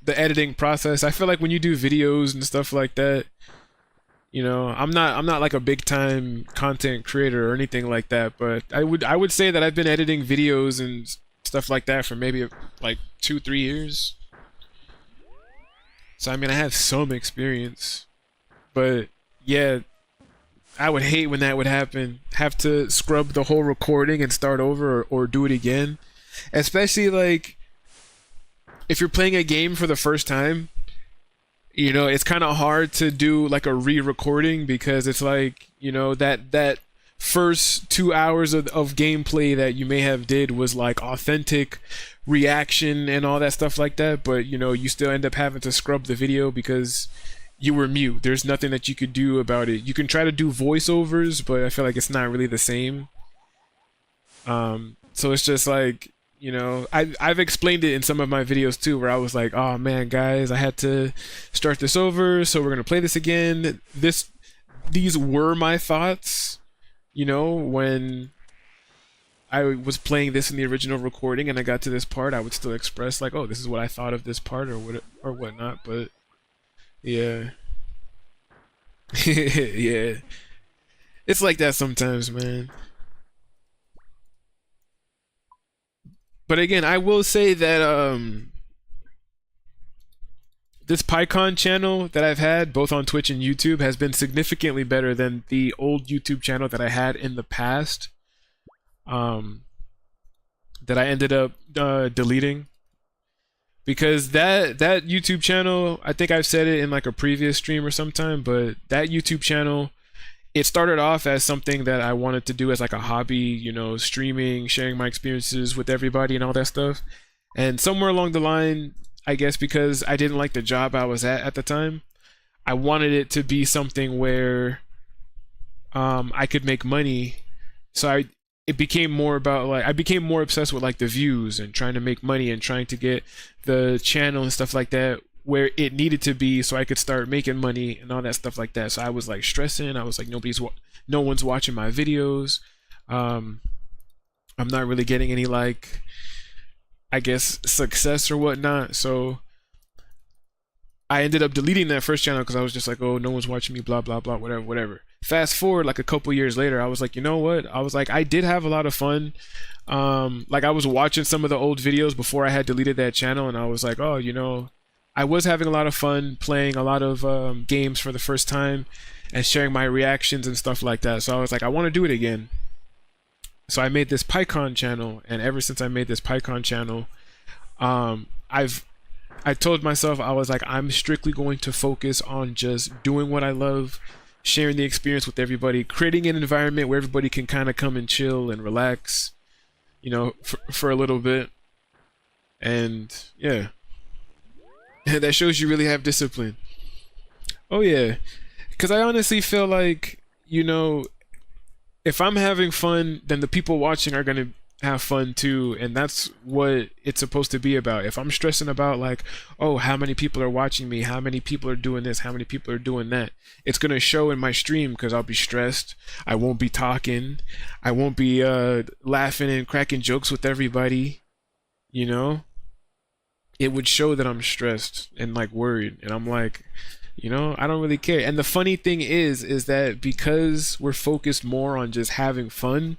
editing process. I feel like when you do videos and stuff like that, I'm not like a big time content creator or anything like that, but I would say that I've been editing videos and stuff like that for maybe like 2-3 years. So I mean, I have some experience, but yeah, I would hate when that would happen. Have to scrub the whole recording and start over, or do it again. Especially like if you're playing a game for the first time, you know, it's kind of hard to do like a re-recording because it's like, you know, that first 2 hours of gameplay that you may have did was like authentic reaction and all that stuff like that, but you know, you still end up having to scrub the video because you were mute. There's nothing that you could do about it. You can try to do voiceovers, but I feel like it's not really the same. So it's just like, you know, I've explained it in some of my videos too, where I was like, oh man, guys, I had to start this over, so we're gonna play this again. These were my thoughts, you know, when I was playing this in the original recording and I got to this part, I would still express like, oh, this is what I thought of this part or whatnot. But yeah, yeah, it's like that sometimes, man. But again, I will say that this Pycaon channel that I've had both on Twitch and YouTube has been significantly better than the old YouTube channel that I had in the past. That I ended up deleting because that YouTube channel, I think I've said it in like a previous stream or sometime, but that YouTube channel, it started off as something that I wanted to do as like a hobby, you know, streaming, sharing my experiences with everybody and all that stuff. And somewhere along the line, I guess because I didn't like the job I was at the time, I wanted it to be something where I could make money. So it became more about like, I became more obsessed with like the views and trying to make money and trying to get the channel and stuff like that where it needed to be so I could start making money and all that stuff like that. So I was like stressing. I was like, no one's watching my videos. I'm not really getting any like, I guess, success or whatnot. So I ended up deleting that first channel because I was just like, oh, no one's watching me, blah, blah, blah, whatever. Fast forward like a couple years later, I was like, you know what? I was like, I did have a lot of fun. Like I was watching some of the old videos before I had deleted that channel, and I was like, oh, you know, I was having a lot of fun playing a lot of games for the first time and sharing my reactions and stuff like that. So I was like, I want to do it again. So I made this Pycaon channel, and ever since I made this Pycaon channel, I told myself, I was like, I'm strictly going to focus on just doing what I love, sharing the experience with everybody, creating an environment where everybody can kind of come and chill and relax, you know, for a little bit. And yeah, that shows you really have discipline. Oh yeah, because I honestly feel like, you know, if I'm having fun, then the people watching are going to have fun too, and that's what it's supposed to be about. If I'm stressing about like, oh, how many people are watching me, how many people are doing this, how many people are doing that, it's gonna show in my stream because I'll be stressed. I won't be talking. I won't be laughing and cracking jokes with everybody. You know, it would show that I'm stressed and like worried, and I'm like, you know, I don't really care. And the funny thing is that because we're focused more on just having fun,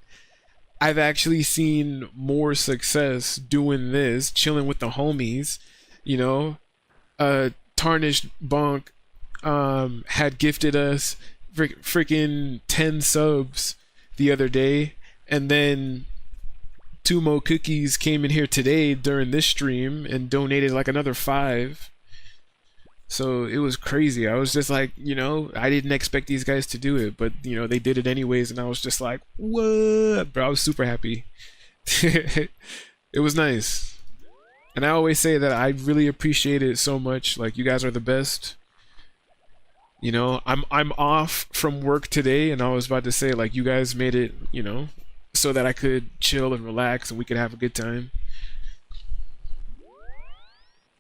I've actually seen more success doing this, chilling with the homies. You know, Tarnished Bonk had gifted us freaking 10 subs the other day, and then Tumo Cookies came in here today during this stream and donated like another 5. So it was crazy. I was just like, you know, I didn't expect these guys to do it, but you know, they did it anyways, and I was just like, what? Bro, I was super happy. It was nice. And I always say that I really appreciate it so much. Like, you guys are the best. You know, I'm off from work today, and I was about to say, like, you guys made it, you know, so that I could chill and relax and we could have a good time.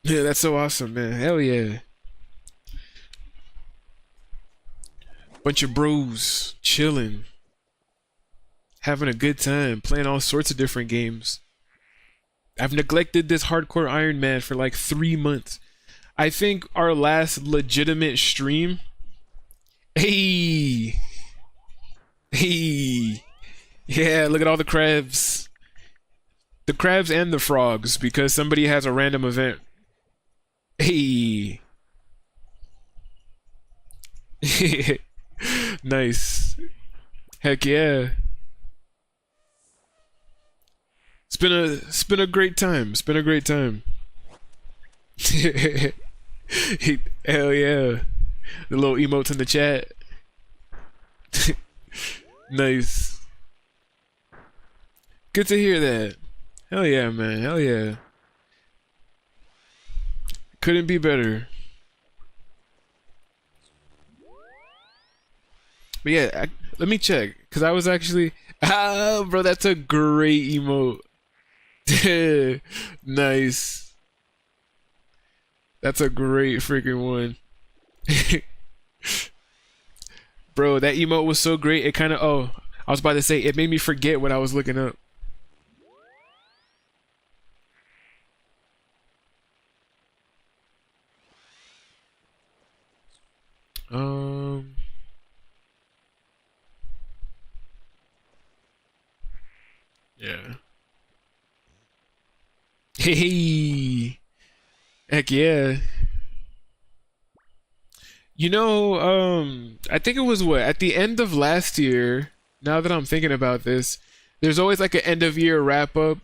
Yeah, that's so awesome, man. Hell yeah. Bunch of bros chilling, having a good time, playing all sorts of different games. I've neglected this hardcore Iron Man for like 3 months. I think our last legitimate stream. Hey, yeah, look at all the crabs. The crabs and the frogs, because somebody has a random event. Hey. Nice. Heck yeah. It's been a great time. It's been a great time. Hell yeah. The little emotes in the chat. Nice. Good to hear that. Hell yeah, man. Hell yeah. Couldn't be better. But yeah, let me check. Because I was actually. Ah, bro, that's a great emote. Nice. That's a great freaking one. Bro, that emote was so great. It kind of. Oh, I was about to say, it made me forget what I was looking up. Um. Yeah. Hey. Heck yeah. I think it was what, at the end of last year, now that I'm thinking about this, there's always like an end of year wrap up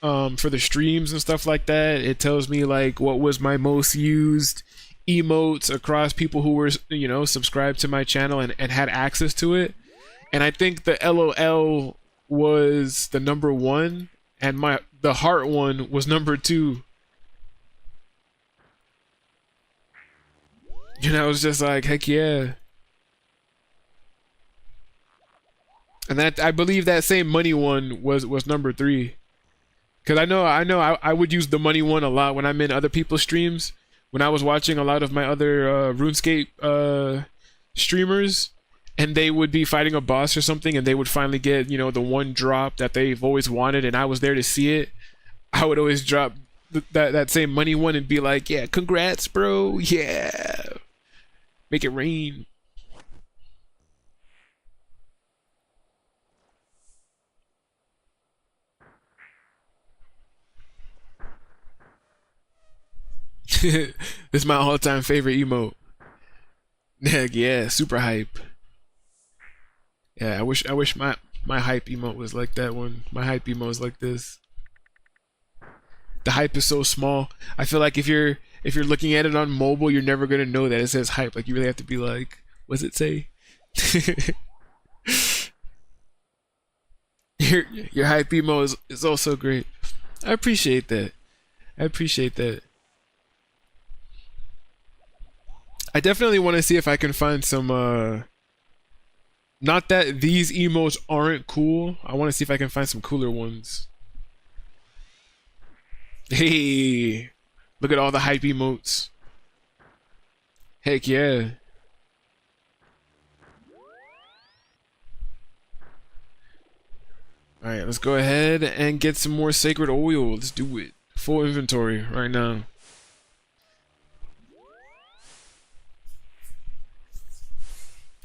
for the streams and stuff like that. It tells me like what was my most used emotes across people who were, subscribed to my channel and had access to it. And I think the LOL was the number one and the heart one was number two. I was just like, heck yeah. And that, I believe that same money one was number three. Cause I would use the money one a lot when I'm in other people's streams. When I was watching a lot of my other RuneScape streamers, and they would be fighting a boss or something, and they would finally get the one drop that they've always wanted, and I was there to see it. I would always drop that same money one and be like, yeah, congrats, bro, yeah, make it rain. This is my all-time favorite emote. Heck yeah, super hype. Yeah, I wish my hype emote was like that one. My hype emote is like this. The hype is so small. I feel like if you're looking at it on mobile, you're never gonna know that it says hype. Like you really have to be like, what's it say? your hype emote is also great. I appreciate that. I appreciate that. I definitely want to see if I can find some not that these emotes aren't cool. I want to see if I can find some cooler ones. Hey, look at all the hype emotes. Heck yeah. Alright, let's go ahead and get some more sacred oil. Let's do it. Full inventory right now.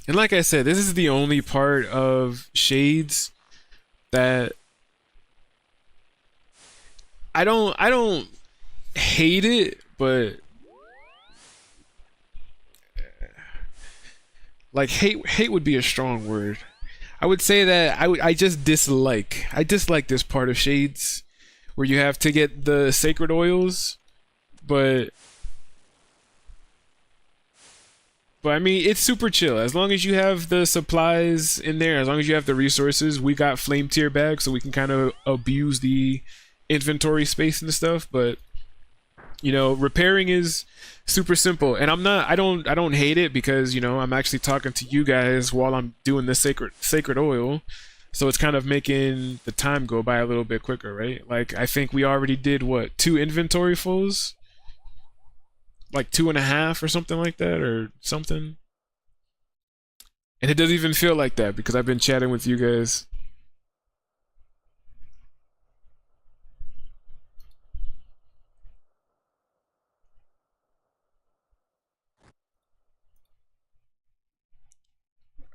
And like I said, this is the only part of Shades that I don't hate it, but like hate would be a strong word. I would say that I just dislike this part of Shades where you have to get the sacred oils, but I mean it's super chill as long as you have the supplies in there, as long as you have the resources. We got flame tier bags so we can kind of abuse the inventory space and stuff, but repairing is super simple. And I don't hate it because I'm actually talking to you guys while I'm doing the sacred oil, so it's kind of making the time go by a little bit quicker, right? Like I think we already did what, 2 inventory fulls, like 2.5 or something like that, or something. And it doesn't even feel like that because I've been chatting with you guys.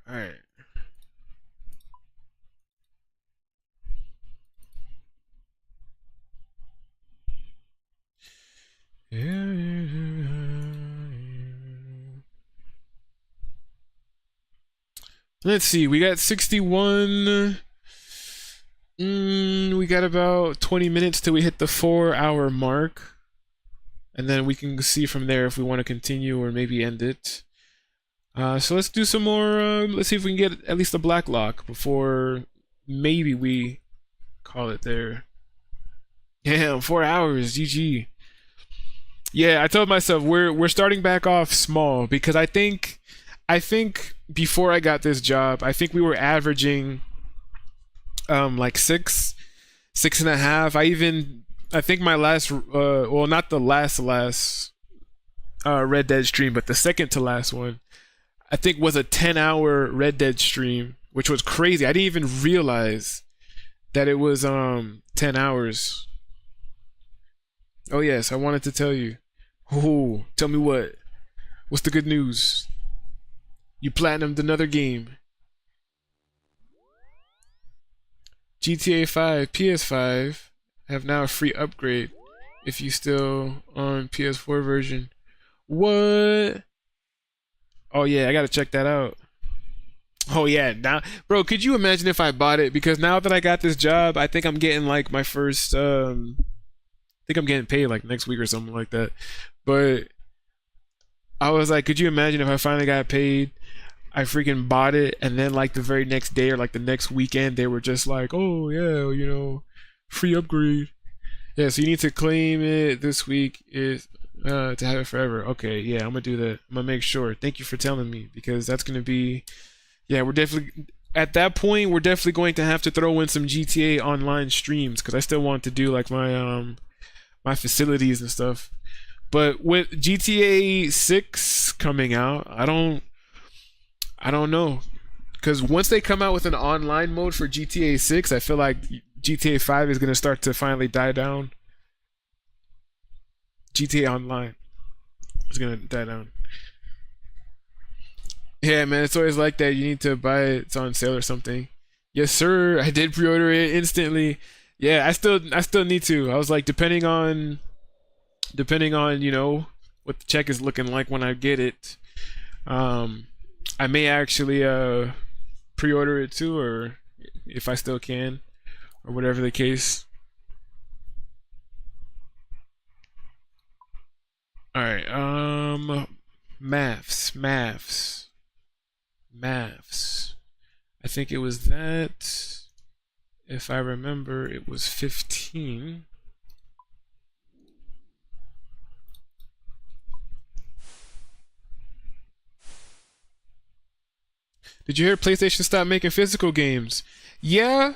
All right. Let's see, we got 61. We got about 20 minutes till we hit the 4 hour mark. And then we can see from there if we want to continue or maybe end it. So let's do some more. Let's see if we can get at least a black lock before maybe we call it there. Damn, 4 hours, GG. Yeah, I told myself we're starting back off small because I think before I got this job, I think we were averaging like 6.5. I think my last well, not the last Red Dead stream, but the second to last one, I think was a 10-hour Red Dead stream, which was crazy. I didn't even realize that it was 10 hours. Oh yes, I wanted to tell you. Oh, tell me what? What's the good news? You platinumed another game. GTA 5 PS5 have now a free upgrade if you still on PS4 version. What? Oh yeah, I gotta check that out. Oh yeah, now, bro, could you imagine if I bought it? Because now that I got this job, I think I'm getting like my first. I think I'm getting paid like next week or something like that. But I was like, could you imagine if I finally got paid? I freaking bought it, and then like the very next day or like the next weekend, they were just like, oh yeah, free upgrade. Yeah, so you need to claim it this week is to have it forever. Okay, yeah, I'm gonna do that. I'm gonna make sure. Thank you for telling me because that's gonna be. Yeah, we're definitely at that point. We're definitely going to have to throw in some GTA Online streams because I still want to do like my facilities and stuff. But with GTA 6 coming out, I don't know, because once they come out with an online mode for GTA 6, I feel like GTA 5 is gonna start to finally die down. GTA Online is gonna die down. Yeah, man, it's always like that. You need to buy it. It's on sale or something. Yes, sir. I did pre-order it instantly. Yeah, I still need to. I was like, depending on what the check is looking like when I get it. I may actually pre-order it too, or if I still can, or whatever the case. All right. Maths. I think it was that. If I remember, it was 15. Did you hear PlayStation stopped making physical games? Yeah,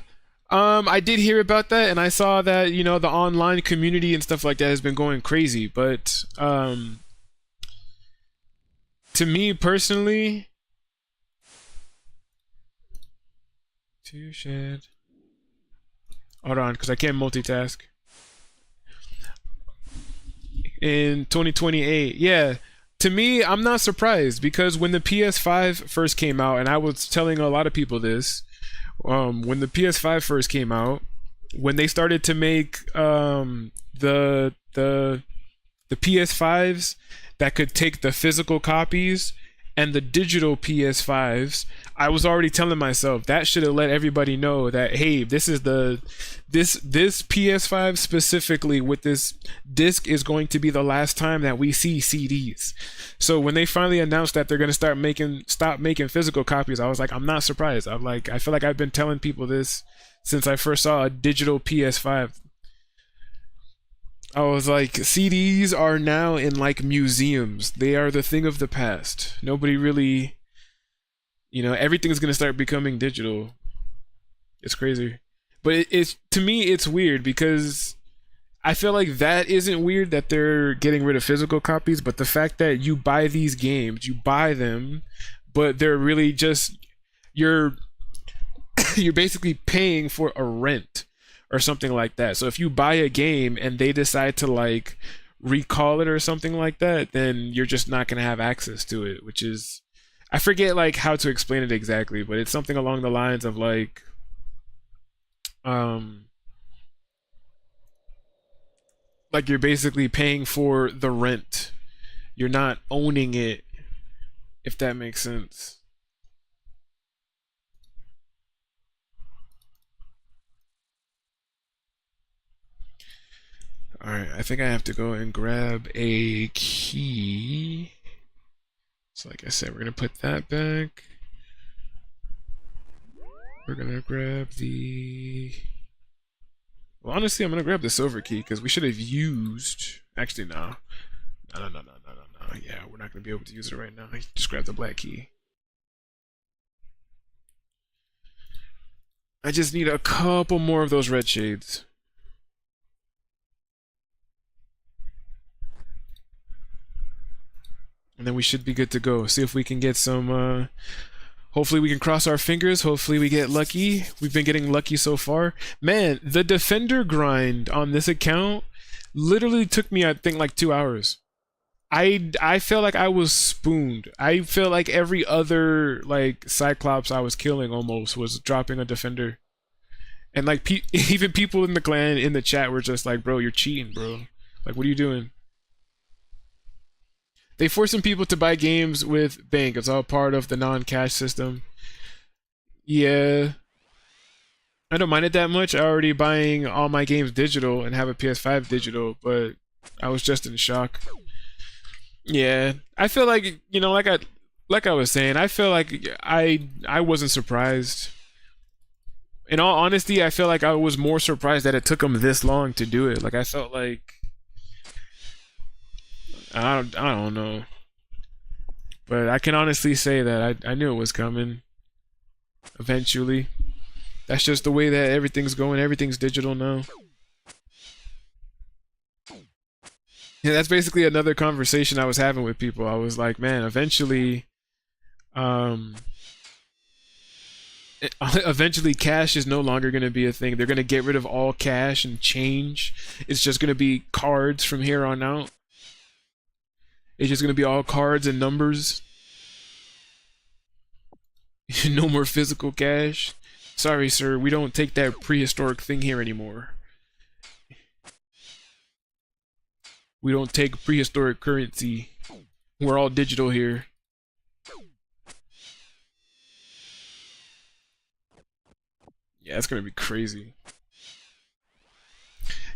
I did hear about that, and I saw that the online community and stuff like that has been going crazy. But to me personally, too shit. Hold on, because I can't multitask. In 2028, yeah. To me, I'm not surprised because when the PS5 first came out, and I was telling a lot of people this, when the PS5 first came out, when they started to make the PS5s that could take the physical copies and the digital PS5s, I was already telling myself that should have let everybody know that, hey, this PS5 specifically with this disc is going to be the last time that we see CDs. So when they finally announced that they're going to stop making physical copies, I was like, I'm not surprised. I feel like I've been telling people this since I first saw a digital PS5. I was like, CDs are now in like museums. They are the thing of the past. Nobody really, everything's gonna start becoming digital. It's crazy, but it's to me it's weird because I feel like that isn't weird that they're getting rid of physical copies, but the fact that you buy these games, you buy them, but they're really just you're you're basically paying for a rent or something like that. So if you buy a game and they decide to like recall it or something like that, then you're just not going to have access to it, which is, I forget like how to explain it exactly, but it's something along the lines of like you're basically paying for the rent. You're not owning it, if that makes sense. Alright, I think I have to go and grab a key. So like I said, we're gonna put that back. We're gonna grab the... Well, honestly, I'm gonna grab the silver key because we should have used... Actually, no. No. Yeah, we're not gonna be able to use it right now. Just grab the black key. I just need a couple more of those red shades. And then we should be good to go. See if we can get some, hopefully we can cross our fingers. Hopefully we get lucky. We've been getting lucky so far. Man, the defender grind on this account literally took me, I think, like 2 hours. I felt like I was spooned. I felt like every other, like, Cyclops I was killing almost was dropping a defender. And, like, even people in the clan, in the chat were just like, bro, you're cheating, bro. Like, what are you doing? They forcing people to buy games with bank. It's all part of the non-cash system. Yeah. I don't mind it that much. I already buying all my games digital and have a PS5 digital, but I was just in shock. Yeah. I feel like, you know, like I was saying, I feel like I wasn't surprised. In all honesty, I feel like I was more surprised that it took them this long to do it. Like I felt like I don't know. But I can honestly say that I knew it was coming. Eventually. That's just the way that everything's going. Everything's digital now. Yeah, that's basically another conversation I was having with people. I was like, man, eventually eventually cash is no longer going to be a thing. They're going to get rid of all cash and change. It's just going to be cards from here on out. It's just gonna be all cards and numbers. No more physical cash. Sorry, sir, we don't take that prehistoric thing here anymore. We don't take prehistoric currency. We're all digital here. Yeah, it's gonna be crazy.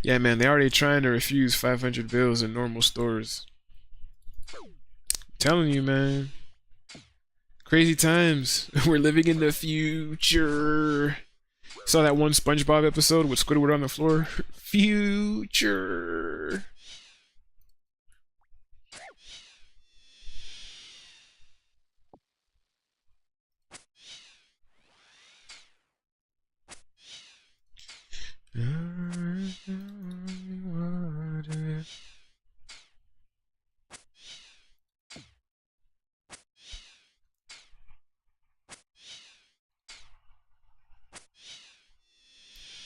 Yeah, man, they're already trying to refuse 500 bills in normal stores. Telling you, man. Crazy times. We're living in the future. Saw that one SpongeBob episode with Squidward on the floor. Future.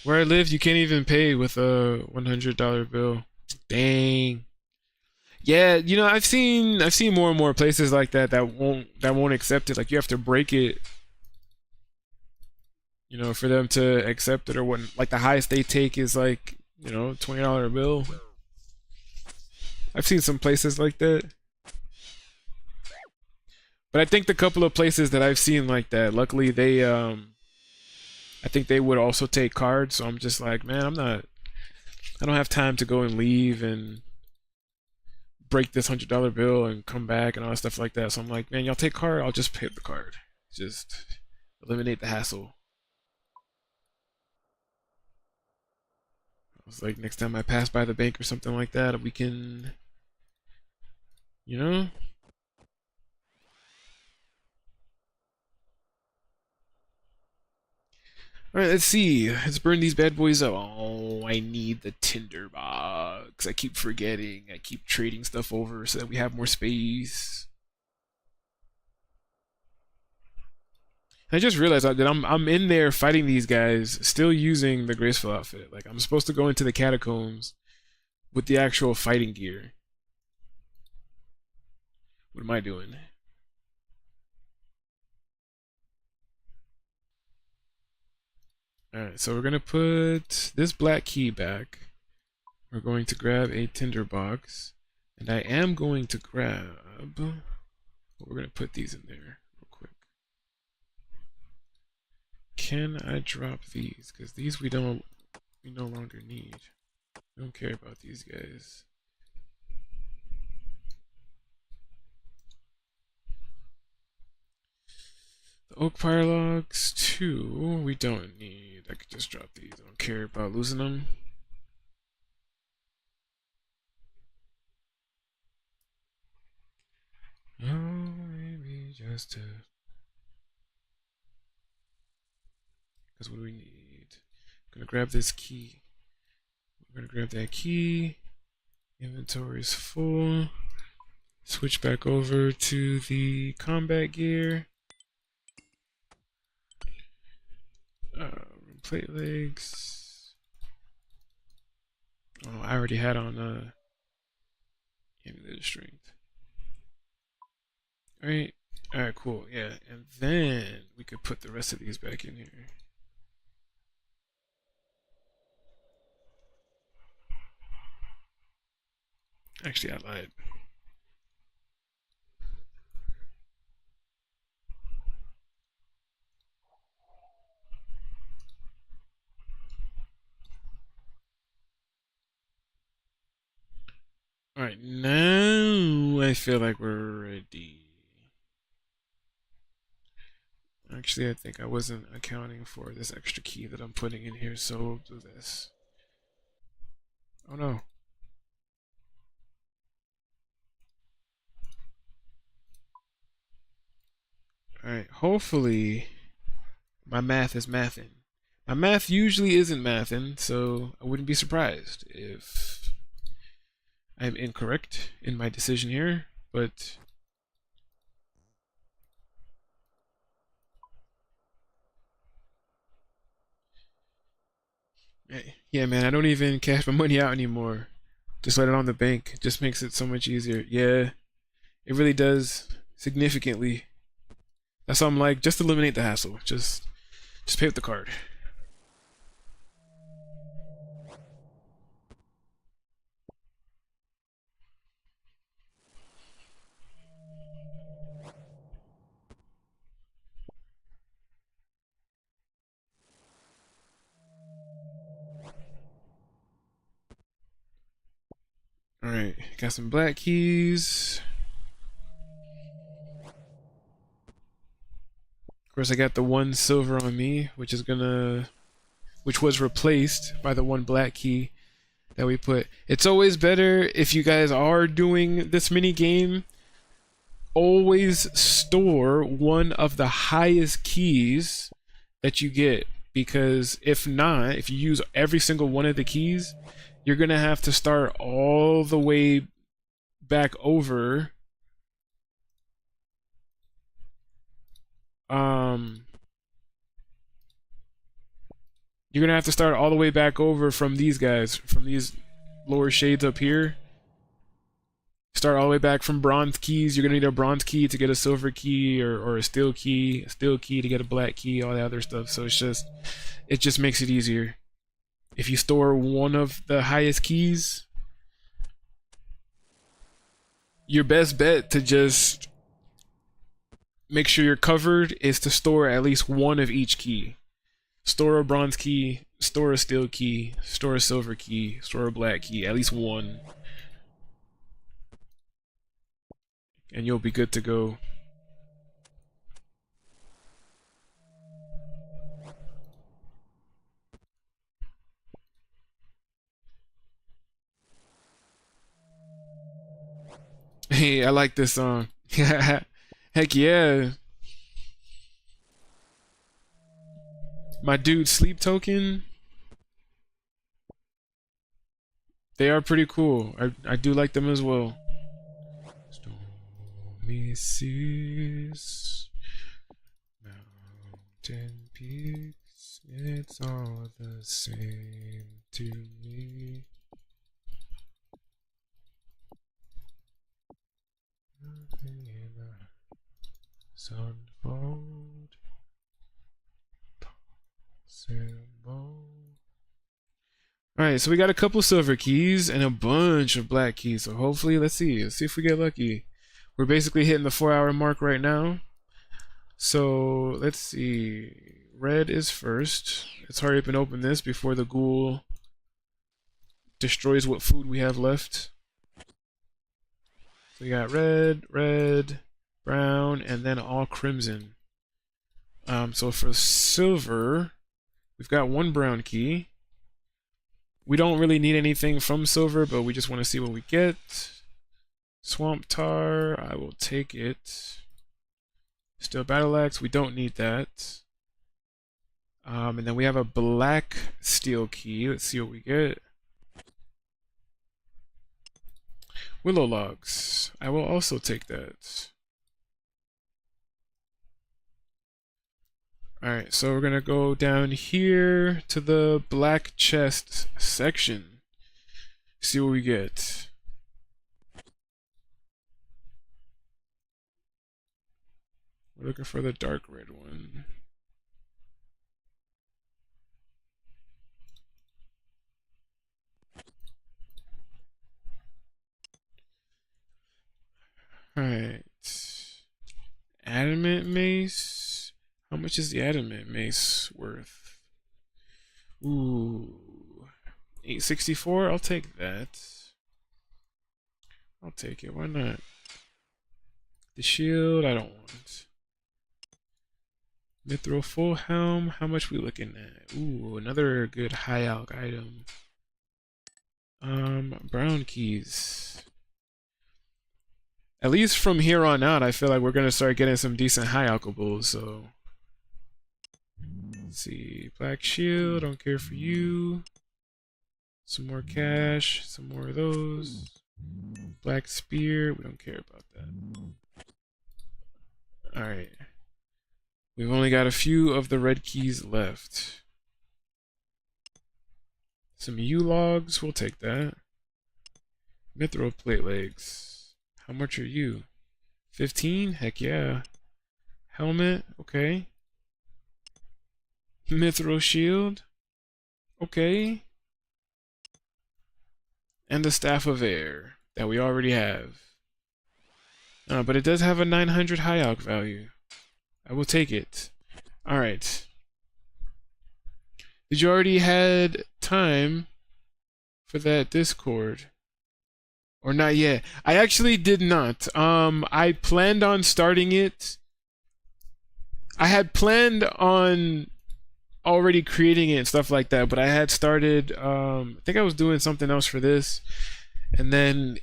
Where I live, you can't even pay with a $100 bill. Dang. Yeah, you know, I've seen more and more places like that that won't accept it. Like you have to break it, you know, for them to accept it or what. Like the highest they take is like, you know, $20 bill. I've seen some places like that. But I think the couple of places that I've seen like that, luckily they I think they would also take cards, so I'm just like, man, I don't have time to go and leave and break this $100 bill and come back and all that stuff like that. So I'm like, man, y'all take card, I'll just pay the card. Just eliminate the hassle. I was like, next time I pass by the bank or something like that, we can, you know? Alright, let's see. Let's burn these bad boys up. Oh, I need the tinder box. I keep forgetting. I keep trading stuff over so that we have more space. I just realized that I'm in there fighting these guys, still using the graceful outfit. Like I'm supposed to go into the catacombs with the actual fighting gear. What am I doing? Alright, so we're gonna put this black key back. We're going to grab a tinderbox. And I am going to grab... We're gonna put these in there real quick. Can I drop these? Because these we no longer need. I don't care about these guys. The oak fire logs, 2, we don't need. I could just drop these. I don't care about losing them. Oh, maybe just to. Because what do we need? I'm gonna grab this key. We're gonna grab that key. Inventory is full. Switch back over to the combat gear. Plate legs. Oh, I already had on amulet strength. Alright. Alright, cool. Yeah. And then we could put the rest of these back in here. Actually, I lied. Alright, now I feel like we're ready. Actually, I think I wasn't accounting for this extra key that I'm putting in here, so we'll do this. Oh no. Alright, hopefully my math is mathing. My math usually isn't mathing, so I wouldn't be surprised if I'm incorrect in my decision here, but yeah, man, I don't even cash my money out anymore. Just let it on the bank. Just makes it so much easier. Yeah, it really does significantly. That's why I'm like, just eliminate the hassle. Just pay with the card. Alright, got some black keys. Of course, I got the 1 silver on me, which was replaced by the 1 black key that we put. It's always better if you guys are doing this mini game. Always store one of the highest keys that you get, because if not, if you use every single one of the keys, you're gonna have to start all the way back over. You're gonna have to start all the way back over from these guys, from these lower shades up here. Start all the way back from bronze keys. You're gonna need a bronze key to get a silver key, or a steel key to get a black key, all that other stuff. So it just makes it easier. If you store one of the highest keys, your best bet to just make sure you're covered is to store at least one of each key. Store a bronze key, store a steel key, store a silver key, store a black key, at least one. And you'll be good to go. Hey, I like this song. Heck yeah. My dude, Sleep Token. They are pretty cool. I do like them as well. Stormy seas, mountain peaks, it's all the same to me. Nothing in the sunfold. Alright, so we got a couple silver keys and a bunch of black keys. So hopefully, let's see if we get lucky. We're basically hitting the 4-hour mark right now. So let's see. Red is first. Let's hurry up and open this before the ghoul destroys what food we have left. So we got red, red, brown, and then all crimson. So for silver, we've got one brown key. We don't really need anything from silver, but we just want to see what we get. Swamp tar, I will take it. Steel battle axe, we don't need that. And then we have a black steel key. Let's see what we get. Willow logs, I will also take that. Alright, so we're gonna go down here to the black chest section. See what we get. We're looking for the dark red one. Alright. Adamant mace. How much is the adamant mace worth? Ooh. 864? I'll take that. I'll take it. Why not? The shield, I don't want. Mithril full helm. How much we looking at? Ooh, another good high alch item. Brown keys. At least from here on out, I feel like we're gonna start getting some decent high alchables. So let's see. Black shield. Don't care for you. Some more cash. Some more of those. Black spear. We don't care about that. All right. We've only got a few of the red keys left. Some U-logs, we'll take that. Mithril plate legs. How much are you? 15? Heck yeah. Helmet, okay. Mithril shield. Okay. And the staff of air that we already have. But it does have a 900 high alch value. I will take it. Alright. Did you already had time for that Discord? Or not yet? I actually did not. I planned on starting it. I had planned on already creating it and stuff like that, but I had started, I think I was doing something else for this. And then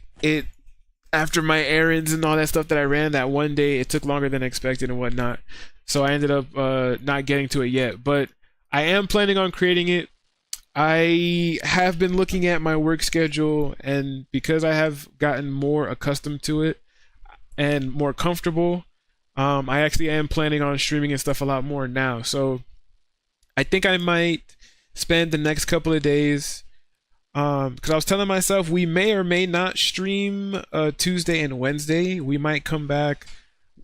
after my errands and all that stuff that I ran that one day, it took longer than expected and whatnot. So I ended up not getting to it yet. But I am planning on creating it. I have been looking at my work schedule, and because I have gotten more accustomed to it and more comfortable, I actually am planning on streaming and stuff a lot more now. So I think I might spend the next couple of days, because I was telling myself we may or may not stream Tuesday and Wednesday. We might come back.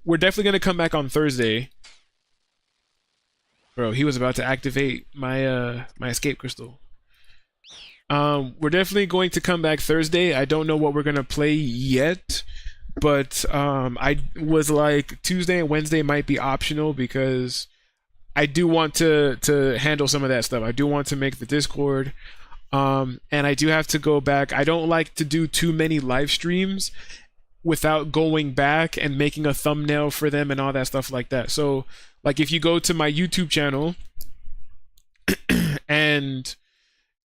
We're definitely going to come back on Thursday. Bro, he was about to activate my my escape crystal. We're definitely going to come back Thursday. I don't know what we're going to play yet, but I was like Tuesday and Wednesday might be optional because I do want to handle some of that stuff. I do want to make the Discord. And I do have to go back. I don't like to do too many live streams without going back and making a thumbnail for them and all that stuff like that. So like if you go to my YouTube channel and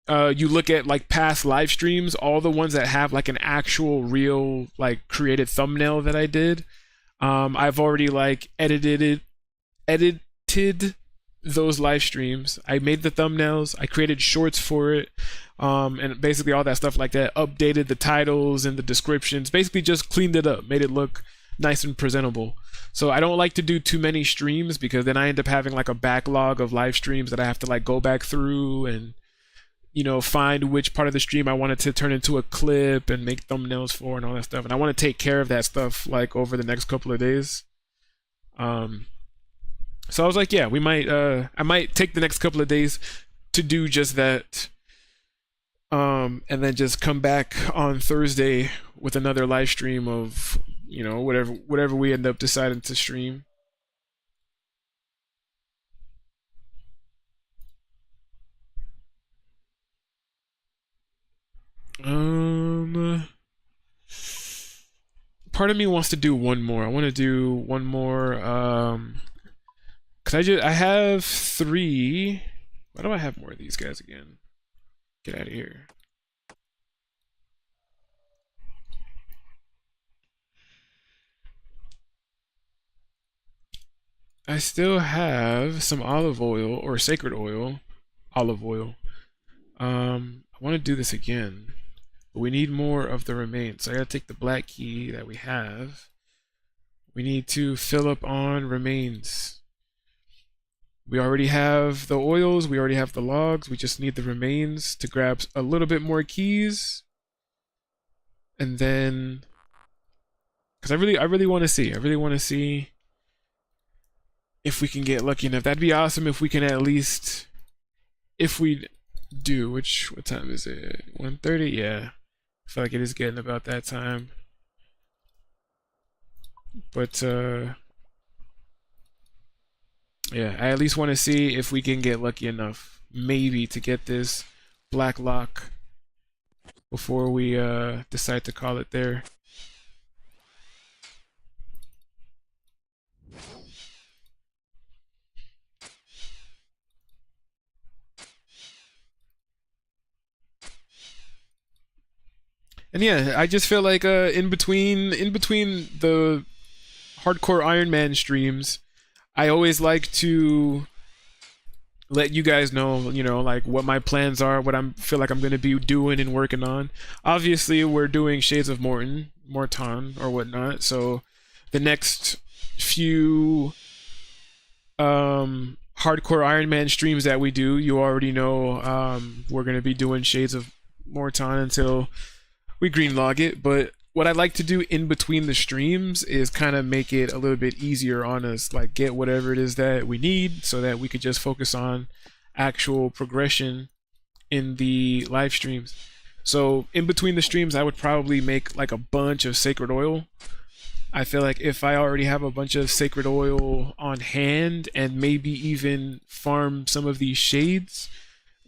you look at like past live streams, all the ones that have like an actual real like created thumbnail that I did, I've already like edited those live streams. I made the thumbnails, I created shorts for it, and basically all that stuff like that, updated the titles and the descriptions, basically just cleaned it up, made it look nice and presentable. So I don't like to do too many streams because then I end up having like a backlog of live streams that I have to like go back through and, you know, find which part of the stream I wanted to turn into a clip and make thumbnails for and all that stuff. And I want to take care of that stuff like over the next couple of days. So I was like, yeah, we might I might take the next couple of days to do just that. And then just come back on Thursday with another live stream of, you know, whatever we end up deciding to stream. Part of me wants to do one more. I want to do one more. Cause I have 3. Why do I have more of these guys again? Get out of here. I still have some olive oil or sacred oil, olive oil. I want to do this again, but we need more of the remains. So I gotta take the black key that we have. We need to fill up on remains. We already have the oils, we already have the logs, we just need the remains to grab a little bit more keys. And then, because I really want to see. I really want to see if we can get lucky enough. That'd be awesome if we can at least, if we do, what time is it? 1:30? Yeah. I feel like it is getting about that time. But yeah, I at least want to see if we can get lucky enough, maybe, to get this black lock before we decide to call it there. And yeah, I just feel like in between the hardcore Iron Man streams, I always like to let you guys know, you know, like what my plans are, what I feel like I'm going to be doing and working on. Obviously, we're doing Shades of Mort'ton or whatnot. So the next few hardcore Iron Man streams that we do, you already know we're going to be doing Shades of Mort'ton until we GreenLog it. But what I like to do in between the streams is kind of make it a little bit easier on us, like get whatever it is that we need so that we could just focus on actual progression in the live streams. So in between the streams, I would probably make like a bunch of sacred oil. I feel like if I already have a bunch of sacred oil on hand and maybe even farm some of these shades,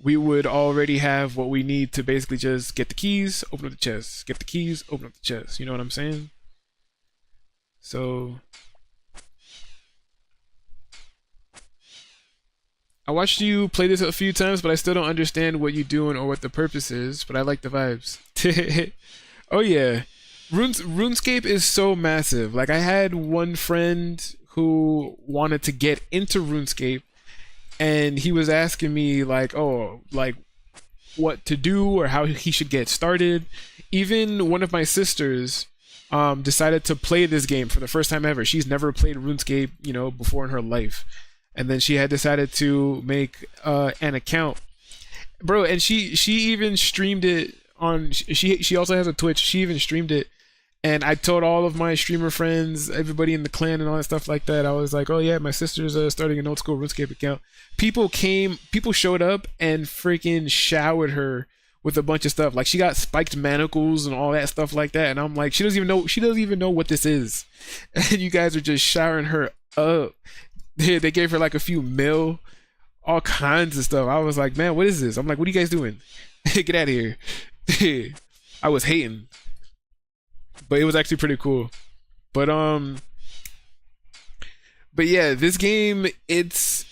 we would already have what we need to basically just get the keys, open up the chest, get the keys, open up the chest. You know what I'm saying? So I watched you play this a few times, but I still don't understand what you're doing or what the purpose is, but I like the vibes. Oh yeah. RuneScape is so massive. Like I had one friend who wanted to get into RuneScape, and he was asking me like, oh, like what to do or how he should get started. Even one of my sisters decided to play this game for the first time ever. She's never played RuneScape, you know, before in her life. And then she had decided to make an account. Bro, and she even streamed it on, she also has a Twitch. She even streamed it. And I told all of my streamer friends, everybody in the clan and all that stuff like that, I was like, oh yeah, my sister's starting an old school RuneScape account. People showed up and freaking showered her with a bunch of stuff. Like she got spiked manacles and all that stuff like that. And I'm like, she doesn't even know what this is. And you guys are just showering her up. They gave her like a few mil, all kinds of stuff. I was like, man, what is this? I'm like, what are you guys doing? Get out of here. I was hating. But it was actually pretty cool. But yeah, this game, it's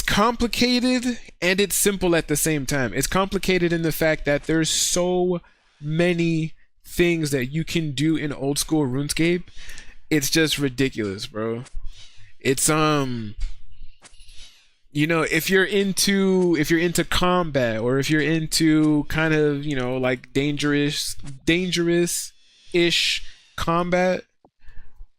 complicated and it's simple at the same time. It's complicated in the fact that there's so many things that you can do in old school RuneScape. It's just ridiculous, bro. It's you know, if you're into combat, or if you're into kind of, you know, like dangerous-ish combat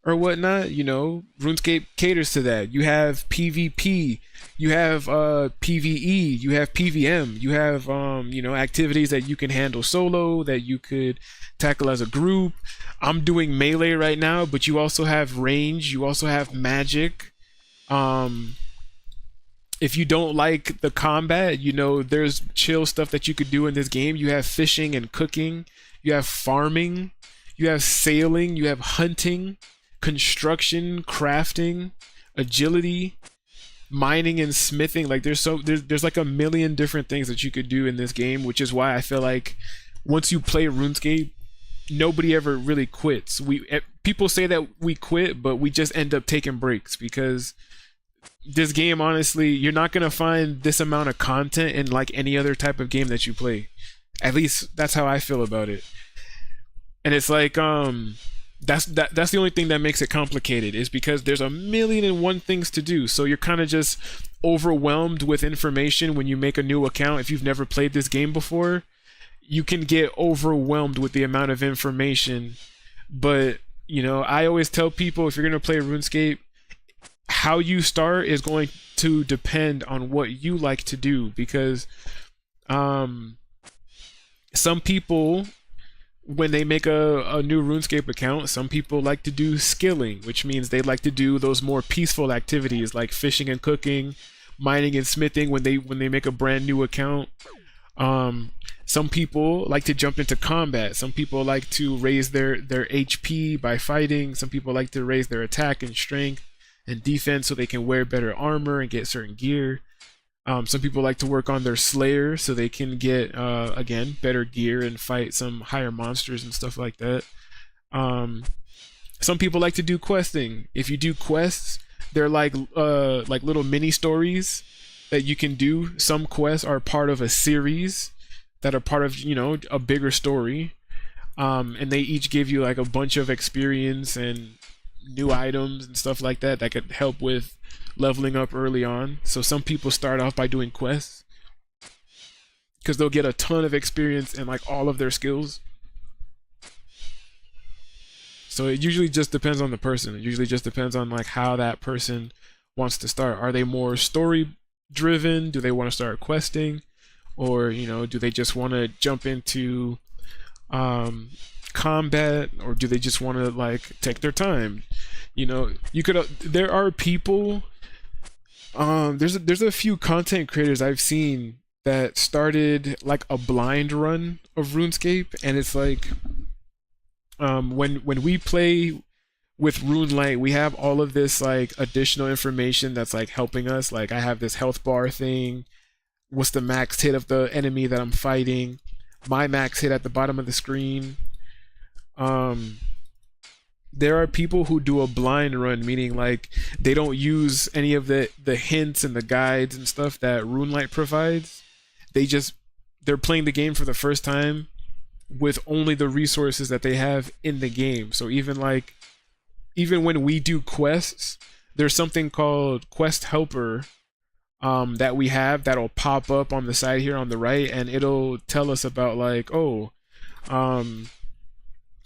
or whatnot, you know, RuneScape caters to that. You have PvP, you have PvE, you have PvM, you have you know, activities that you can handle solo, that you could tackle as a group. I'm doing melee right now, but you also have range, you also have magic. If you don't like the combat, you know, there's chill stuff that you could do in this game. You have fishing and cooking, you have farming, you have sailing, you have hunting, construction, crafting, agility. mining and smithing. Like there's like a million different things that you could do in this game, which is why I feel like once you play RuneScape, nobody ever really quits. People say that we quit, but we just end up taking breaks because this game, honestly, you're not gonna find this amount of content in like any other type of game that you play. At least that's how I feel about it. And it's like that's the only thing that makes it complicated is because there's a million and one things to do. So you're kind of just overwhelmed with information when you make a new account. If you've never played this game before, you can get overwhelmed with the amount of information. But you know, I always tell people if you're gonna play RuneScape, how you start is going to depend on what you like to do because some people, when they make a new RuneScape account, some people like to do skilling, which means they like to do those more peaceful activities like fishing and cooking, mining and smithing when they make a brand new account. Some people like to jump into combat. Some people like to raise their HP by fighting. Some people like to raise their attack and strength and defense so they can wear better armor and get certain gear. Some people like to work on their slayer so they can get again better gear and fight some higher monsters and stuff like that. Some people like to do questing. If you do quests, they're like little mini stories that you can do. Some quests are part of a series that are part of, you know, a bigger story, and they each give you like a bunch of experience and new items and stuff like that that could help with leveling up early on. So some people start off by doing quests because they'll get a ton of experience and like all of their skills. So it usually just depends on the person. It usually just depends on like how that person wants to start. Are they more story driven? Do they want to start questing? Or, you know, do they just want to jump into combat, or do they just want to like take their time? You know, you could there are people there's a few content creators I've seen that started like a blind run of RuneScape, and it's like when we play with RuneLite, we have all of this like additional information that's like helping us. Like I have this health bar thing. What's the max hit of the enemy that I'm fighting? My max hit at the bottom of the screen. There are people who do a blind run, meaning like they don't use any of the hints and the guides and stuff that RuneLite provides. They're playing the game for the first time with only the resources that they have in the game. So even when we do quests, there's something called Quest Helper that we have that'll pop up on the side here on the right, and it'll tell us about like, oh,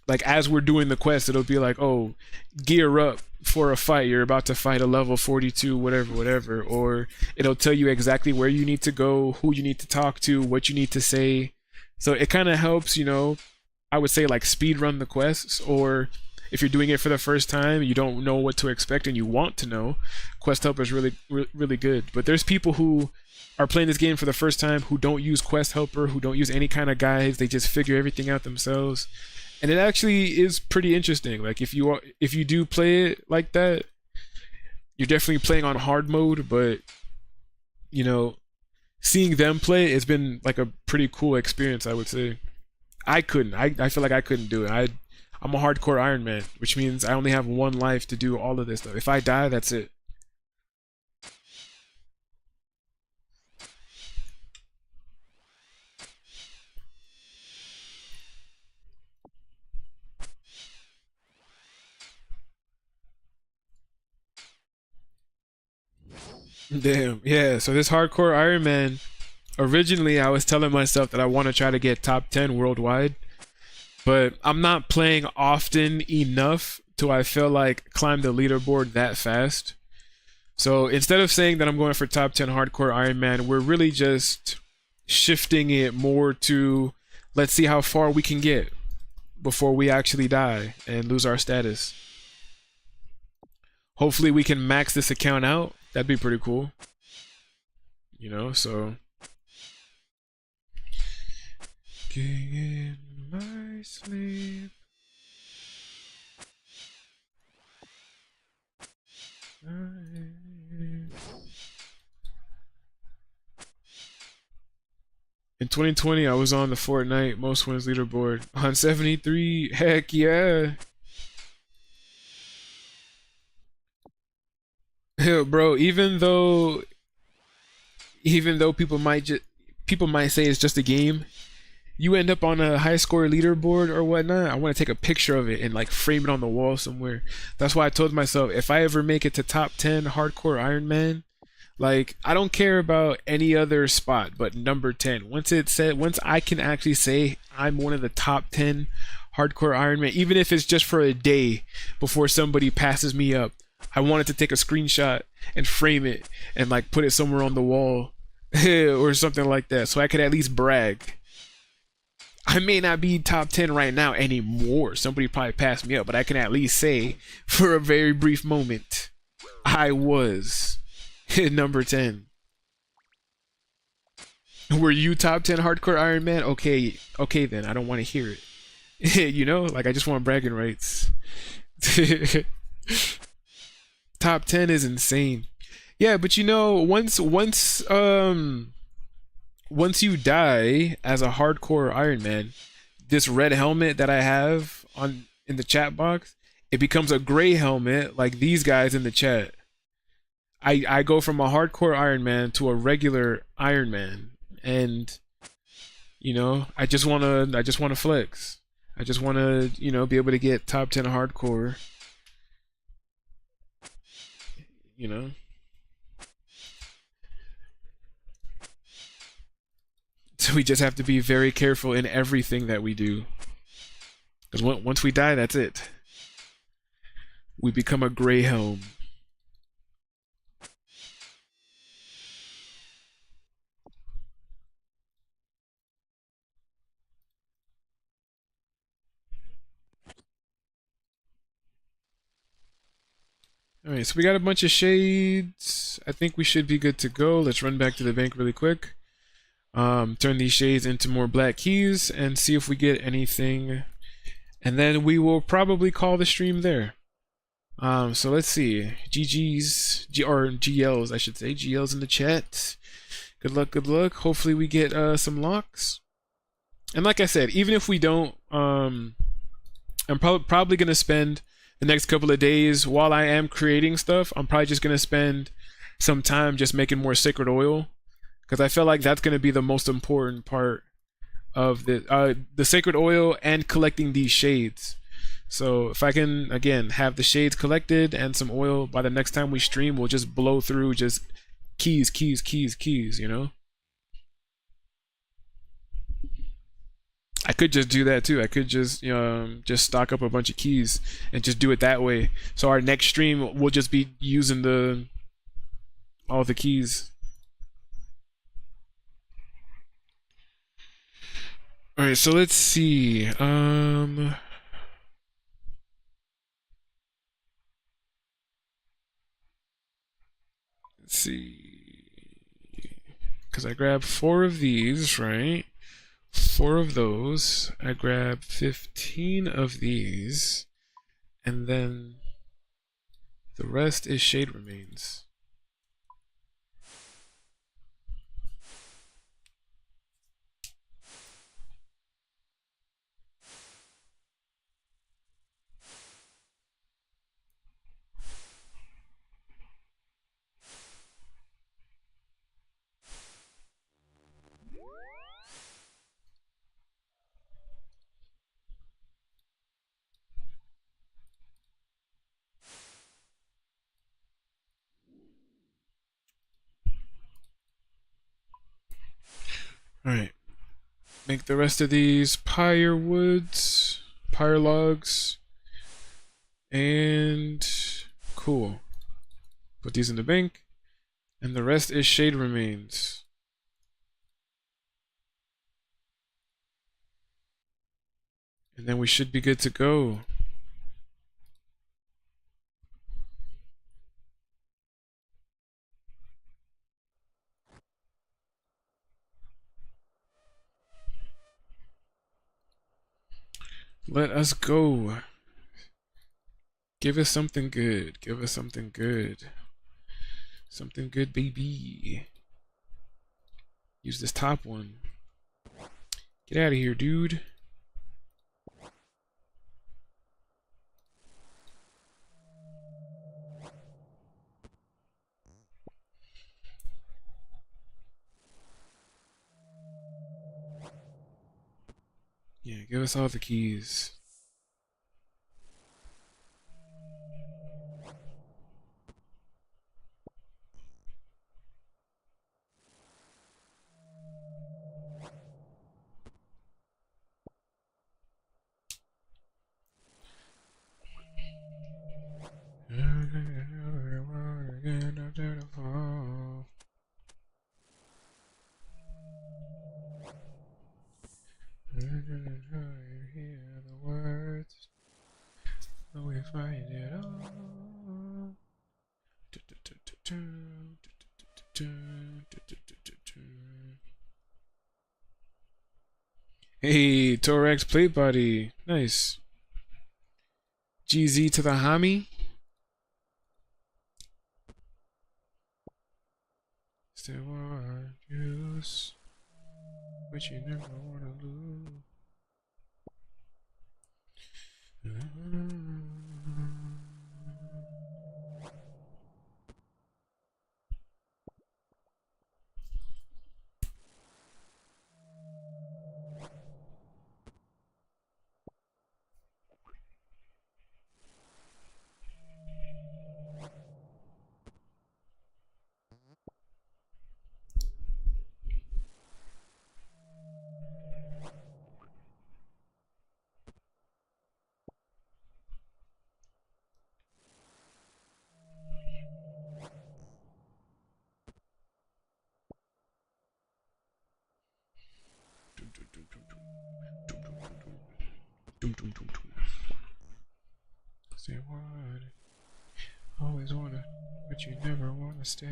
like as we're doing the quest, it'll be like, oh, gear up for a fight. You're about to fight a level 42, whatever. Or it'll tell you exactly where you need to go, who you need to talk to, what you need to say. So it kind of helps, you know, I would say like speed run the quests. Or if you're doing it for the first time, you don't know what to expect and you want to know, Quest Helper is really good. But there's people who are playing this game for the first time who don't use Quest Helper, who don't use any kind of guides. They just figure everything out themselves. And it actually is pretty interesting. Like if you do play it like that, you're definitely playing on hard mode, but you know, seeing them play, it's been like a pretty cool experience, I would say. I feel like I couldn't do it. I'm a hardcore Iron Man, which means I only have one life to do all of this stuff. If I die, that's it. Damn, yeah. So this hardcore Iron Man, originally I was telling myself that I want to try to get top 10 worldwide, but I'm not playing often enough to I feel like climb the leaderboard that fast. So instead of saying that I'm going for top 10 hardcore Iron Man, we're really just shifting it more to let's see how far we can get before we actually die and lose our status. Hopefully we can max this account out. That'd be pretty cool. You know, so getting in my sleep. In 2020, I was on the Fortnite most wins leaderboard on 73. Heck yeah. Bro, even though people might say it's just a game, you end up on a high score leaderboard or whatnot, I want to take a picture of it and like frame it on the wall somewhere. That's why I told myself if I ever make it to top 10 hardcore Iron Man, like I don't care about any other spot but number 10. Once I can actually say I'm one of the top 10 hardcore Iron Man, even if it's just for a day before somebody passes me up, I wanted to take a screenshot and frame it and like put it somewhere on the wall or something like that so I could at least brag. I may not be top 10 right now anymore. Somebody probably passed me up, but I can at least say for a very brief moment, I was number 10. Were you top 10 hardcore Iron Man? Okay then. I don't want to hear it. You know, like I just want bragging rights. Top 10 is insane. Yeah, but you know, once you die as a hardcore Iron Man, this red helmet that I have on in the chat box, it becomes a gray helmet like these guys in the chat. I go from a hardcore Iron Man to a regular Iron Man, and you know, I just wanna flex. I just wanna, you know, be able to get top 10 hardcore. You know. So we just have to be very careful in everything that we do. Because once we die, that's it. We become a gray helm. Alright, so we got a bunch of shades. I think we should be good to go. Let's run back to the bank really quick. Turn these shades into more black keys and see if we get anything. And then we will probably call the stream there. So let's see. GLs, I should say. GLs in the chat. Good luck, good luck. Hopefully we get some locks. And like I said, even if we don't, I'm probably going to spend the next couple of days while I am creating stuff. I'm probably just going to spend some time just making more sacred oil. Because I feel like that's going to be the most important part of the sacred oil and collecting these shades. So if I can, again, have the shades collected and some oil, by the next time we stream, we'll just blow through just keys, you know? I could just do that too. I could just stock up a bunch of keys and just do it that way. So our next stream will just be using all the keys. All right, so let's see. Let's see. Because I grabbed 4 of these, right? 4 of those. I grabbed 15 of these. And then the rest is shade remains. Alright. Make the rest of these pyre woods, pyre logs, and cool. Put these in the bank, and the rest is shade remains. And then we should be good to go. Let us go. Give us something good. Give us something good. Something good, baby. Use this top one. Get out of here, dude. Yeah, give us all the keys. Hey, Torax plate body. Nice. GZ to the homie. Still want juice, but you never wanna lose. Say what? Always wanna, but you never wanna stay.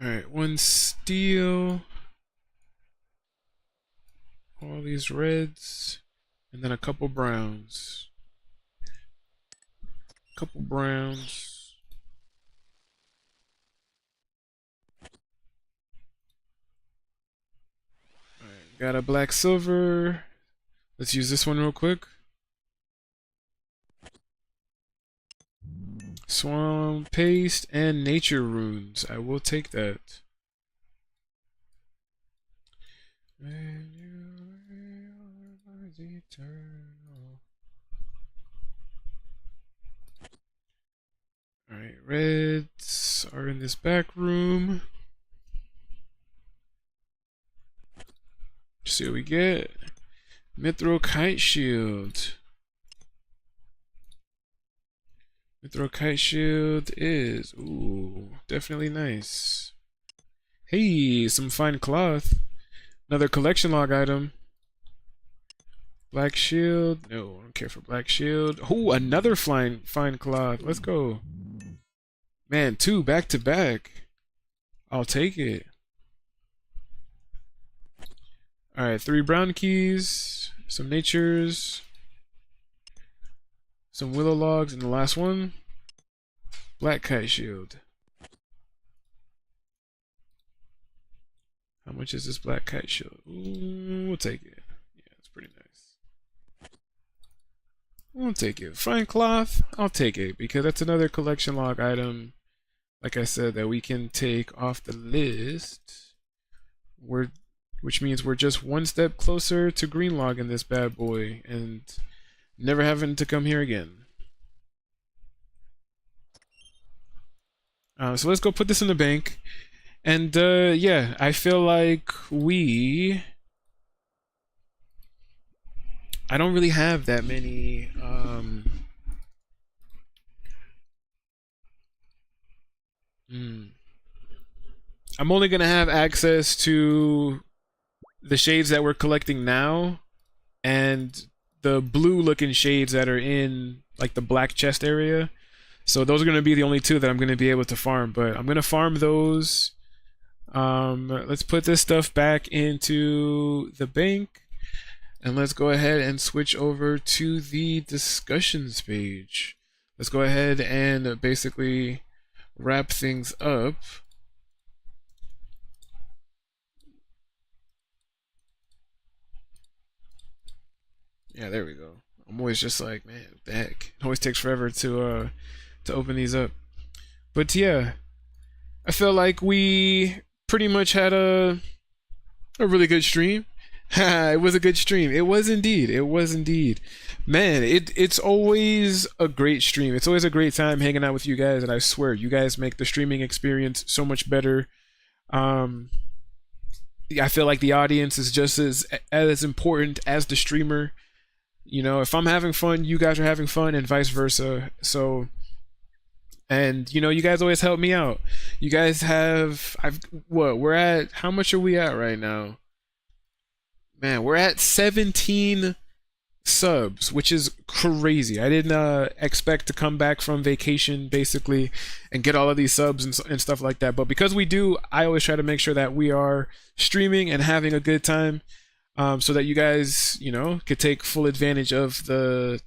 Alright, one steel. All these reds. And then a couple browns. Couple browns. Alright, got a black silver. Let's use this one real quick. Swamp paste and nature runes. I will take that. Alright, reds are in this back room. See what we get. Mithril kite shield. Mithril kite shield is, ooh, definitely nice. Hey, some fine cloth. Another collection log item. Black shield. No, I don't care for black shield. Oh, another fine cloth. Let's go. Man, 2 back to back. I'll take it. Alright, 3 brown keys. Some natures. Some willow logs, and the last one, black kite shield. How much is this black kite shield? Ooh, we'll take it. Yeah, it's pretty nice. We'll take it. Fine cloth, I'll take it, because that's another collection log item, like I said, that we can take off the list. Which means we're just one step closer to GreenLog in this bad boy, and never having to come here again. So let's go put this in the bank. And yeah, I feel like I don't really have that many I'm only gonna have access to the shades that we're collecting now and the blue looking shades that are in like the black chest area. So those are going to be the only 2 that I'm going to be able to farm, but I'm going to farm those. Let's put this stuff back into the bank, And let's go ahead and switch over to the discussions page. Let's go ahead and basically wrap things up. Yeah, there we go. I'm always just like, man, what the heck? It always takes forever to open these up. But yeah, I feel like we pretty much had a really good stream. It was a good stream. It was indeed. It was indeed. Man, it's always a great stream. It's always a great time hanging out with you guys, and I swear, you guys make the streaming experience so much better. I feel like the audience is just as important as the streamer. You know, if I'm having fun, you guys are having fun, and vice versa. So, and you know, you guys always help me out. You guys have, we're at, how much are we at right now? Man, we're at 17 subs, which is crazy. I didn't expect to come back from vacation basically and get all of these subs and stuff like that. But because we do, I always try to make sure that we are streaming and having a good time, so that you guys, you know, could take full advantage of the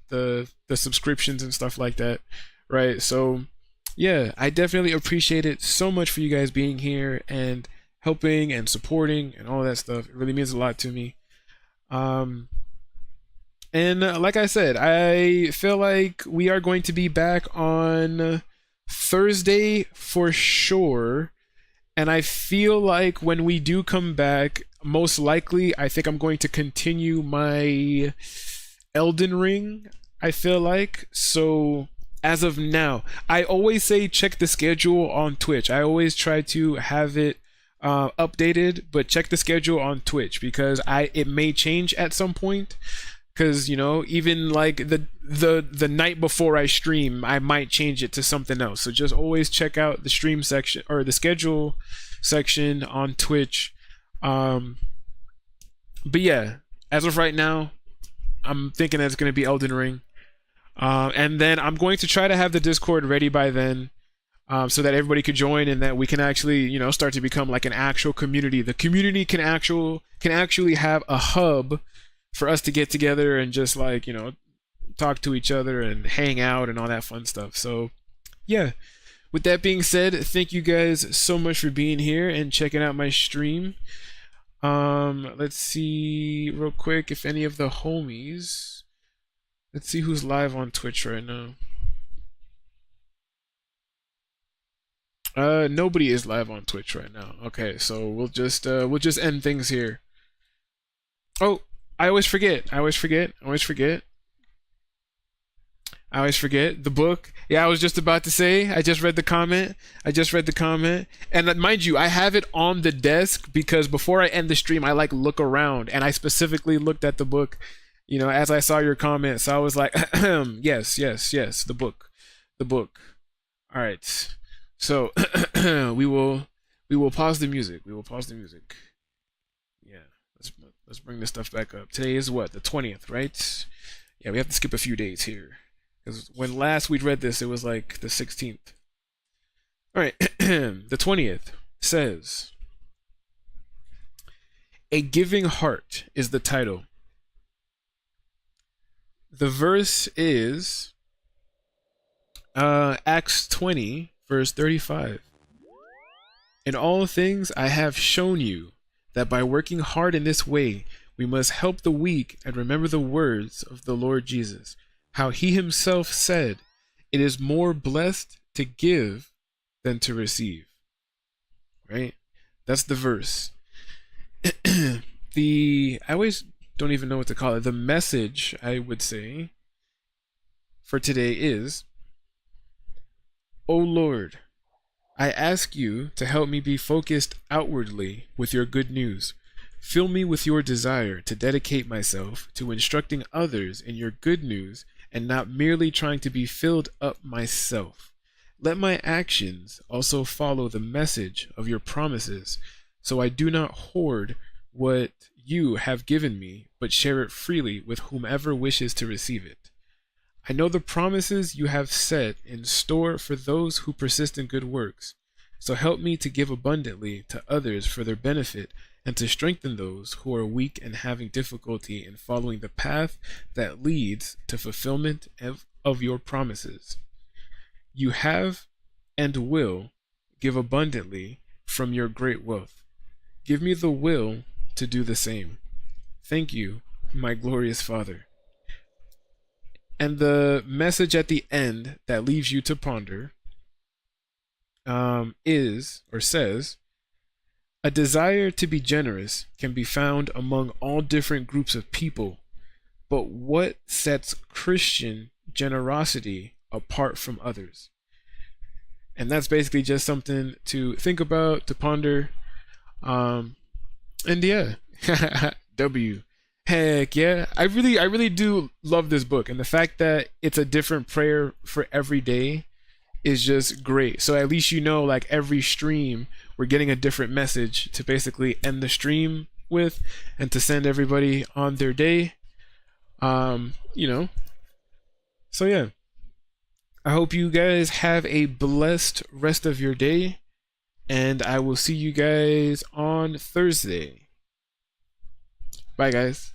subscriptions and stuff like that, right? So yeah, I definitely appreciate it so much for you guys being here and helping and supporting and all that stuff. It really means a lot to me. And like I said, I feel like we are going to be back on Thursday for sure. And I feel like when we do come back, most likely, I think I'm going to continue my Elden Ring, I feel like. So as of now, I always say check the schedule on Twitch. I always try to have it updated, but check the schedule on Twitch because it may change at some point. Because, you know, even like the night before I stream, I might change it to something else. So just always check out the stream section or the schedule section on Twitch. But yeah, as of right now, I'm thinking that it's going to be Elden Ring. And then I'm going to try to have the Discord ready by then, so that everybody could join and that we can actually, you know, start to become like an actual community. The community can actually have a hub for us to get together and just like, you know, talk to each other and hang out and all that fun stuff. So yeah, with that being said, thank you guys so much for being here and checking out my stream. Let's see real quick if any of the homies, let's see who's live on Twitch right now. Nobody is live on Twitch right now. Okay, so we'll just end things here. Oh, I always forget. I always forget the book. Yeah, I was just about to say, I just read the comment. And mind you, I have it on the desk because before I end the stream, I like look around and I specifically looked at the book, you know, as I saw your comment. So I was like, yes, the book. All right. So we will pause the music. Yeah. Let's bring this stuff back up. Today is what? The 20th, right? Yeah, we have to skip a few days here. Because when last we'd read this, it was like the 16th. Alright, the 20th says, A Giving Heart is the title. The verse is Acts 20, verse 35. In all things I have shown you that by working hard in this way, we must help the weak and remember the words of the Lord Jesus, how he himself said, it is more blessed to give than to receive. Right? That's the verse. I always don't even know what to call it. The message, I would say, for today is, O Lord, I ask you to help me be focused outwardly with your good news. Fill me with your desire to dedicate myself to instructing others in your good news and not merely trying to be filled up myself. Let my actions also follow the message of your promises, so I do not hoard what you have given me, but share it freely with whomever wishes to receive it. I know the promises you have set in store for those who persist in good works, so help me to give abundantly to others for their benefit and to strengthen those who are weak and having difficulty in following the path that leads to fulfillment of your promises. You have and will give abundantly from your great wealth. Give me the will to do the same. Thank you, my glorious Father. And the message at the end that leaves you to ponder says, a desire to be generous can be found among all different groups of people, but what sets Christian generosity apart from others? And that's basically just something to think about, to ponder. And yeah, W. Heck yeah. I really do love this book. And the fact that it's a different prayer for every day is just great. So at least you know, like every stream, we're getting a different message to basically end the stream with and to send everybody on their day. You know. So yeah. I hope you guys have a blessed rest of your day. And I will see you guys on Thursday. Bye, guys.